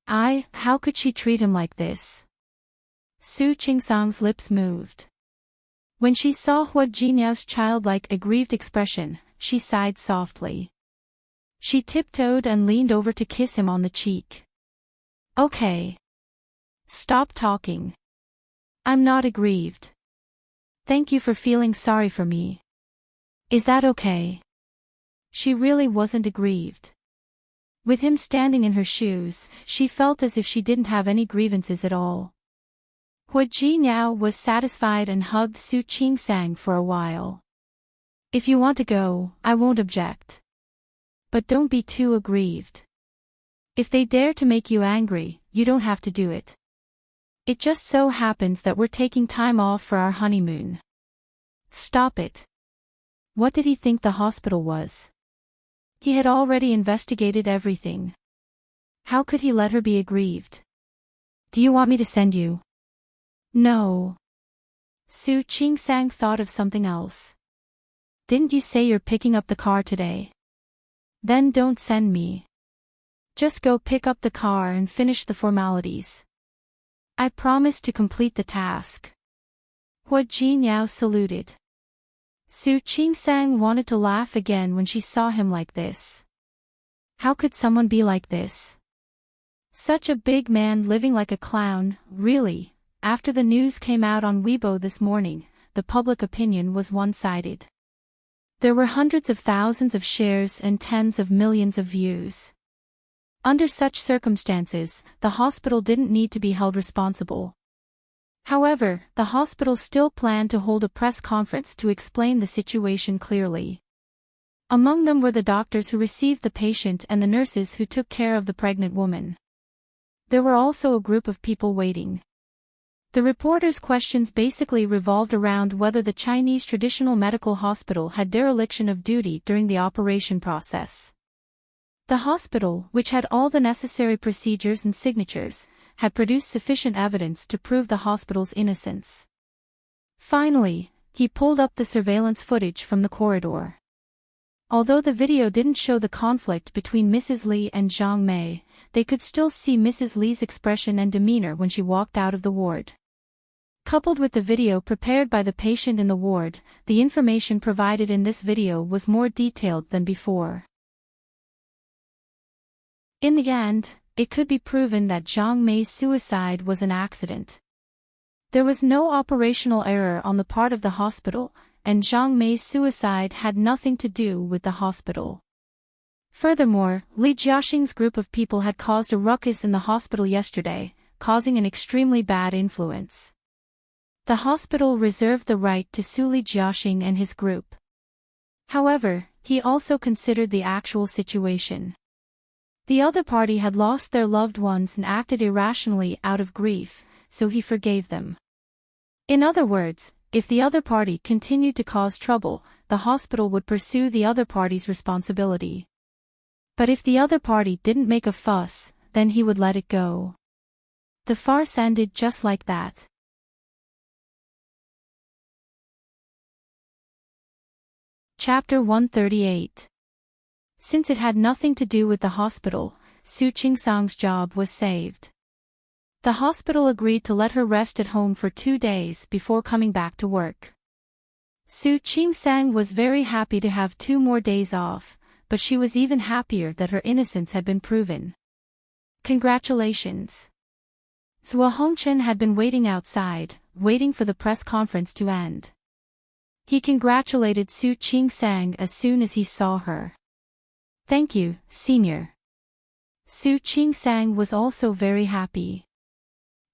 How could she treat him like this? Su Qingsang's lips moved. When she saw Hua Jinyao's childlike, aggrieved expression, she sighed softly. She tiptoed and leaned over to kiss him on the cheek. Okay. Stop talking. I'm not aggrieved. Thank you for feeling sorry for me. Is that okay? She really wasn't aggrieved. With him standing in her shoes, she felt as if she didn't have any grievances at all. Hua Jinyao was satisfied and hugged Su Qingsang for a while. If you want to go, I won't object. But don't be too aggrieved. If they dare to make you angry, you don't have to do it. It just so happens that we're taking time off for our honeymoon. Stop it. What did he think the hospital was? He had already investigated everything. How could he let her be aggrieved? Do you want me to send you? No. Su Qingsang thought of something else. Didn't you say you're picking up the car today? Then don't send me. Just go pick up the car and finish the formalities. I promise to complete the task. Hua Jinyao saluted. Su Qingsang wanted to laugh again when she saw him like this. How could someone be like this? Such a big man living like a clown, really. After the news came out on Weibo this morning, the public opinion was one-sided. There were hundreds of thousands of shares and tens of millions of views. Under such circumstances, the hospital didn't need to be held responsible. However, the hospital still planned to hold a press conference to explain the situation clearly. Among them were the doctors who received the patient and the nurses who took care of the pregnant woman. There were also a group of people waiting. The reporters' questions basically revolved around whether the Chinese traditional medical hospital had dereliction of duty during the operation process. The hospital, which had all the necessary procedures and signatures, had produced sufficient evidence to prove the hospital's innocence. Finally, he pulled up the surveillance footage from the corridor. Although the video didn't show the conflict between Mrs. Li and Zhang Mei, they could still see Mrs. Li's expression and demeanor when she walked out of the ward. Coupled with the video prepared by the patient in the ward, the information provided in this video was more detailed than before. In the end, it could be proven that Zhang Mei's suicide was an accident. There was no operational error on the part of the hospital, and Zhang Mei's suicide had nothing to do with the hospital. Furthermore, Li Jiaxing's group of people had caused a ruckus in the hospital yesterday, causing an extremely bad influence. The hospital reserved the right to sue Li Jiaxing and his group. However, he also considered the actual situation. The other party had lost their loved ones and acted irrationally out of grief, so he forgave them. In other words, if the other party continued to cause trouble, the hospital would pursue the other party's responsibility. But if the other party didn't make a fuss, then he would let it go. The farce ended just like that. Chapter 138. Since it had nothing to do with the hospital, Su Qingsang's job was saved. The hospital agreed to let her rest at home for 2 days before coming back to work. Su Qingsang was very happy to have 2 more days off, but she was even happier that her innocence had been proven. Congratulations. Zhuo Hongchen had been waiting outside, waiting for the press conference to end. He congratulated Su Qingsang as soon as he saw her. Thank you, senior. Su Qingsang was also very happy.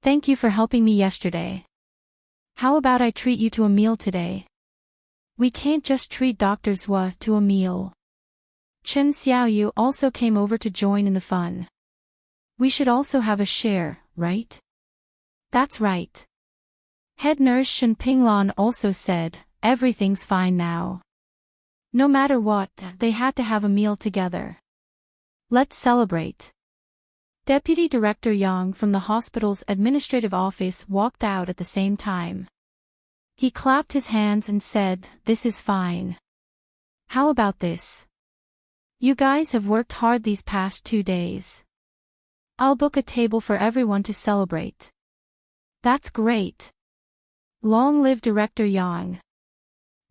Thank you for helping me yesterday. How about I treat you to a meal today? We can't just treat Dr. Zhuo to a meal. Chen Xiaoyu also came over to join in the fun. We should also have a share, right? That's right. Head nurse Shen Pinglan also said, everything's fine now. No matter what, they had to have a meal together. Let's celebrate. Deputy Director Yang from the hospital's administrative office walked out at the same time. He clapped his hands and said, this is fine. How about this? You guys have worked hard these past 2 days. I'll book a table for everyone to celebrate. That's great. Long live Director Yang.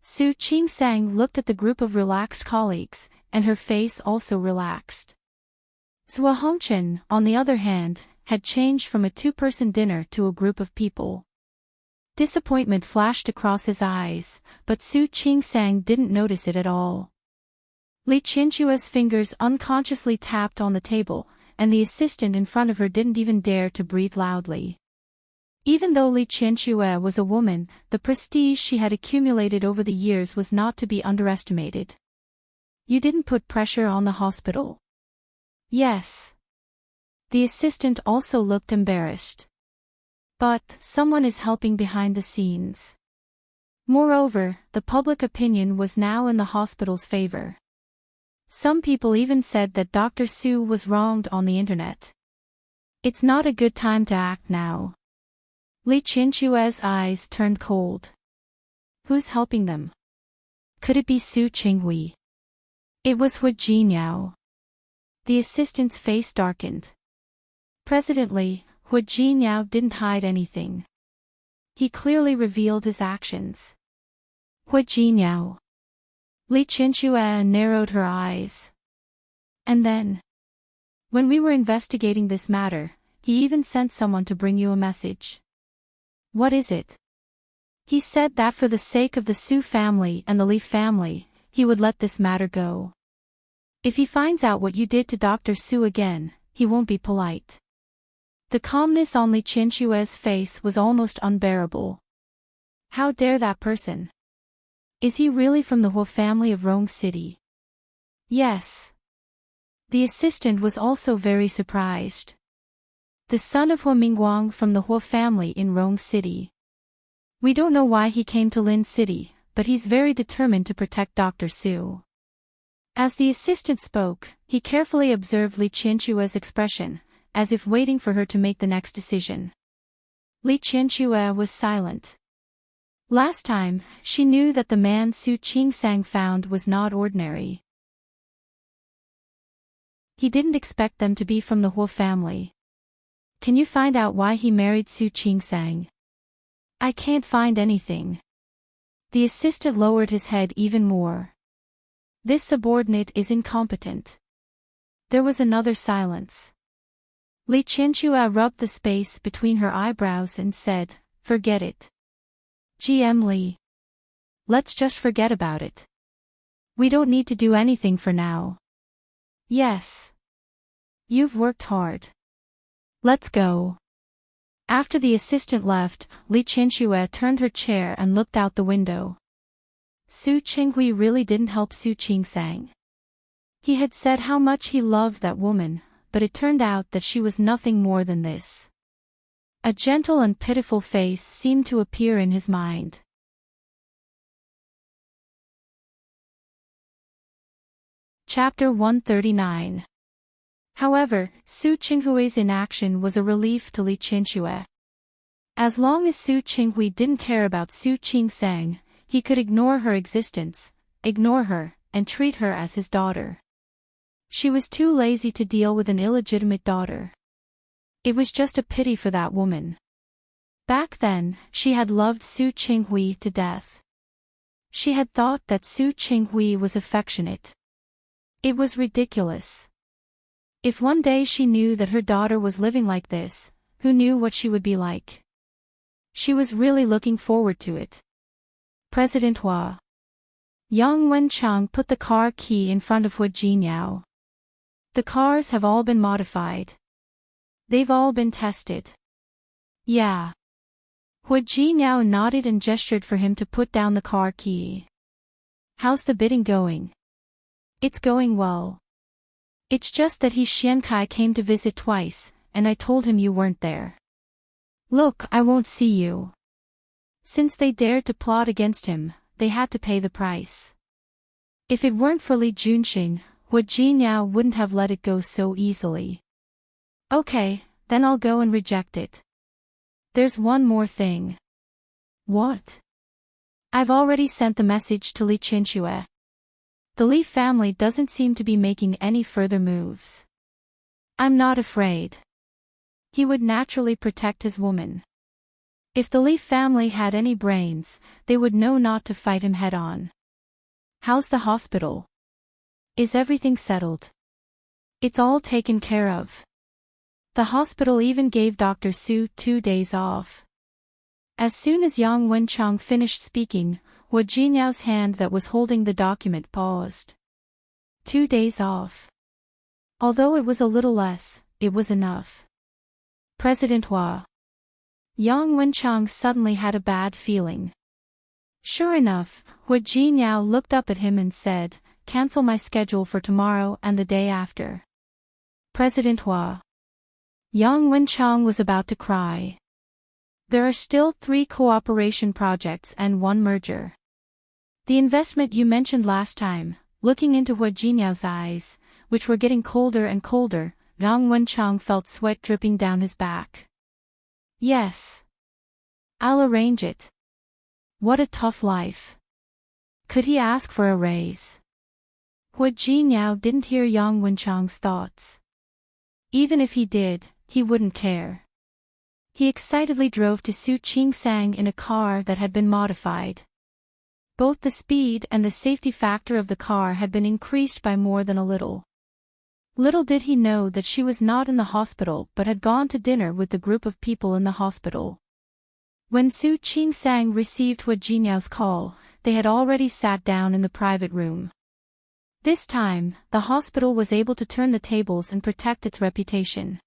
Su Qingsang looked at the group of relaxed colleagues, and her face also relaxed. Zhuo Hongchen, on the other hand, had changed from a 2-person dinner to a group of people. Disappointment flashed across his eyes, but Su Qingsang didn't notice it at all. Li Qianchua's fingers unconsciously tapped on the table, and the assistant in front of her didn't even dare to breathe loudly. Even though Li Qianchua was a woman, the prestige she had accumulated over the years was not to be underestimated. You didn't put pressure on the hospital? Yes. The assistant also looked embarrassed. But, someone is helping behind the scenes. Moreover, the public opinion was now in the hospital's favor. Some people even said that Dr. Su was wronged on the internet. It's not a good time to act now. Li Qianchua's eyes turned cold. Who's helping them? Could it be Su Qinghui? It was Hua Jinyao. The assistant's face darkened. President Li, Hua Jinyao didn't hide anything. He clearly revealed his actions. Hua Jinyao. Li Qinxue narrowed her eyes. And then, when we were investigating this matter, he even sent someone to bring you a message. What is it? He said that for the sake of the Su family and the Li family, he would let this matter go. If he finds out what you did to Dr. Su again, he won't be polite. The calmness on Li Qinxue's face was almost unbearable. How dare that person? Is he really from the Hua family of Rong City? Yes. The assistant was also very surprised. The son of Hua Mingguang from the Hua family in Rong City. We don't know why he came to Lin City, but he's very determined to protect Dr. Su. As the assistant spoke, he carefully observed Li Qinxue's expression, as if waiting for her to make the next decision. Li Qinxue was silent. Last time, she knew that the man Su Qingsang found was not ordinary. He didn't expect them to be from the Hua family. Can you find out why he married Su Qingsang? I can't find anything. The assistant lowered his head even more. This subordinate is incompetent. There was another silence. Li Qinxue rubbed the space between her eyebrows and said, "Forget it. GM Li. Let's just forget about it. We don't need to do anything for now." Yes. You've worked hard. Let's go. After the assistant left, Li Qinxue turned her chair and looked out the window. Su Qinghui really didn't help Su Qingsang. He had said how much he loved that woman, but it turned out that she was nothing more than this. A gentle and pitiful face seemed to appear in his mind. Chapter 139. However, Su Qinghui's inaction was a relief to Li Qinxue. As long as Su Qinghui didn't care about Su Qingsang, he could ignore her existence, ignore her, and treat her as his daughter. She was too lazy to deal with an illegitimate daughter. It was just a pity for that woman. Back then, she had loved Su Qinghui to death. She had thought that Su Qinghui was affectionate. It was ridiculous. If one day she knew that her daughter was living like this, who knew what she would be like? She was really looking forward to it. President Hua. Yang Wenchang put the car key in front of Hua Jinyao. The cars have all been modified. They've all been tested. Yeah. Hua Jinyao nodded and gestured for him to put down the car key. How's the bidding going? It's going well. It's just that he Xiankai came to visit twice, and I told him you weren't there. Look, I won't see you. Since they dared to plot against him, they had to pay the price. If it weren't for Li Junxing, Hua Jinyao wouldn't have let it go so easily. Okay, then I'll go and reject it. There's one more thing. What? I've already sent the message to Li Qinxue. The Li family doesn't seem to be making any further moves. I'm not afraid. He would naturally protect his woman. If the Li family had any brains, they would know not to fight him head-on. How's the hospital? Is everything settled? It's all taken care of. The hospital even gave Dr. Su 2 days off. As soon as Yang Wenchang finished speaking, Hua Jinyao's hand that was holding the document paused. 2 days off. Although it was a little less, it was enough. President Hua. Yang Wenchang suddenly had a bad feeling. Sure enough, Hua Jinyao looked up at him and said, "Cancel my schedule for tomorrow and the day after." President Hua. Yang Wenchang was about to cry. There are still 3 cooperation projects and 1 merger. The investment you mentioned last time, looking into Hua Jinyao's eyes, which were getting colder and colder, Yang Wenchang felt sweat dripping down his back. Yes. I'll arrange it. What a tough life. Could he ask for a raise? Hua Jinyao didn't hear Yang Wenchang's thoughts. Even if he did, he wouldn't care. He excitedly drove to Su Chingsang in a car that had been modified. Both the speed and the safety factor of the car had been increased by more than a little. Little did he know that she was not in the hospital but had gone to dinner with the group of people in the hospital. When Su Chingsang received Hua Jinyao's call, they had already sat down in the private room. This time, the hospital was able to turn the tables and protect its reputation.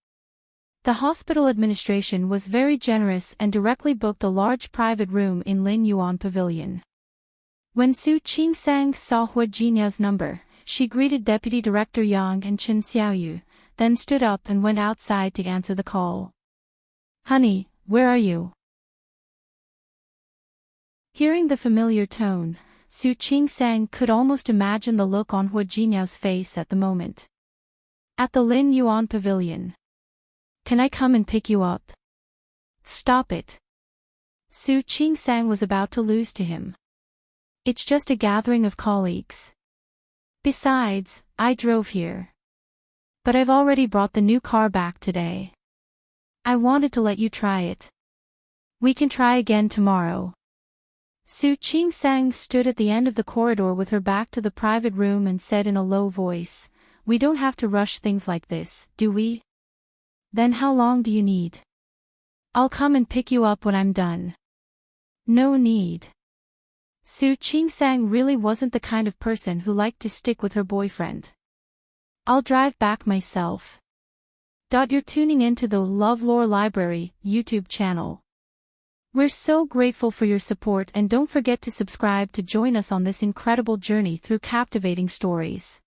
The hospital administration was very generous and directly booked a large private room in Lin Yuan Pavilion. When Su Chingsang saw Hua Jinyao's number, she greeted Deputy Director Yang and Chen Xiaoyu, then stood up and went outside to answer the call. "Honey, where are you?" Hearing the familiar tone, Su Chingsang could almost imagine the look on Hua Jinyao's face at the moment. "At the Lin Yuan Pavilion. Can I come and pick you up?" "Stop it." Su Chingsang was about to lose to him. "It's just a gathering of colleagues. Besides, I drove here. But I've already brought the new car back today. I wanted to let you try it. We can try again tomorrow." Su Chingsang stood at the end of the corridor with her back to the private room and said in a low voice, "We don't have to rush things like this, do we? Then how long do you need? I'll come and pick you up when I'm done." "No need." Su Chingsang really wasn't the kind of person who liked to stick with her boyfriend. "I'll drive back myself." You're tuning into the LoveLore Library YouTube channel. We're so grateful for your support, and don't forget to subscribe to join us on this incredible journey through captivating stories.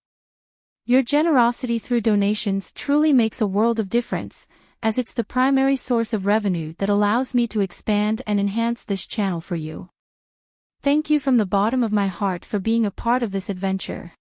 Your generosity through donations truly makes a world of difference, as it's the primary source of revenue that allows me to expand and enhance this channel for you. Thank you from the bottom of my heart for being a part of this adventure.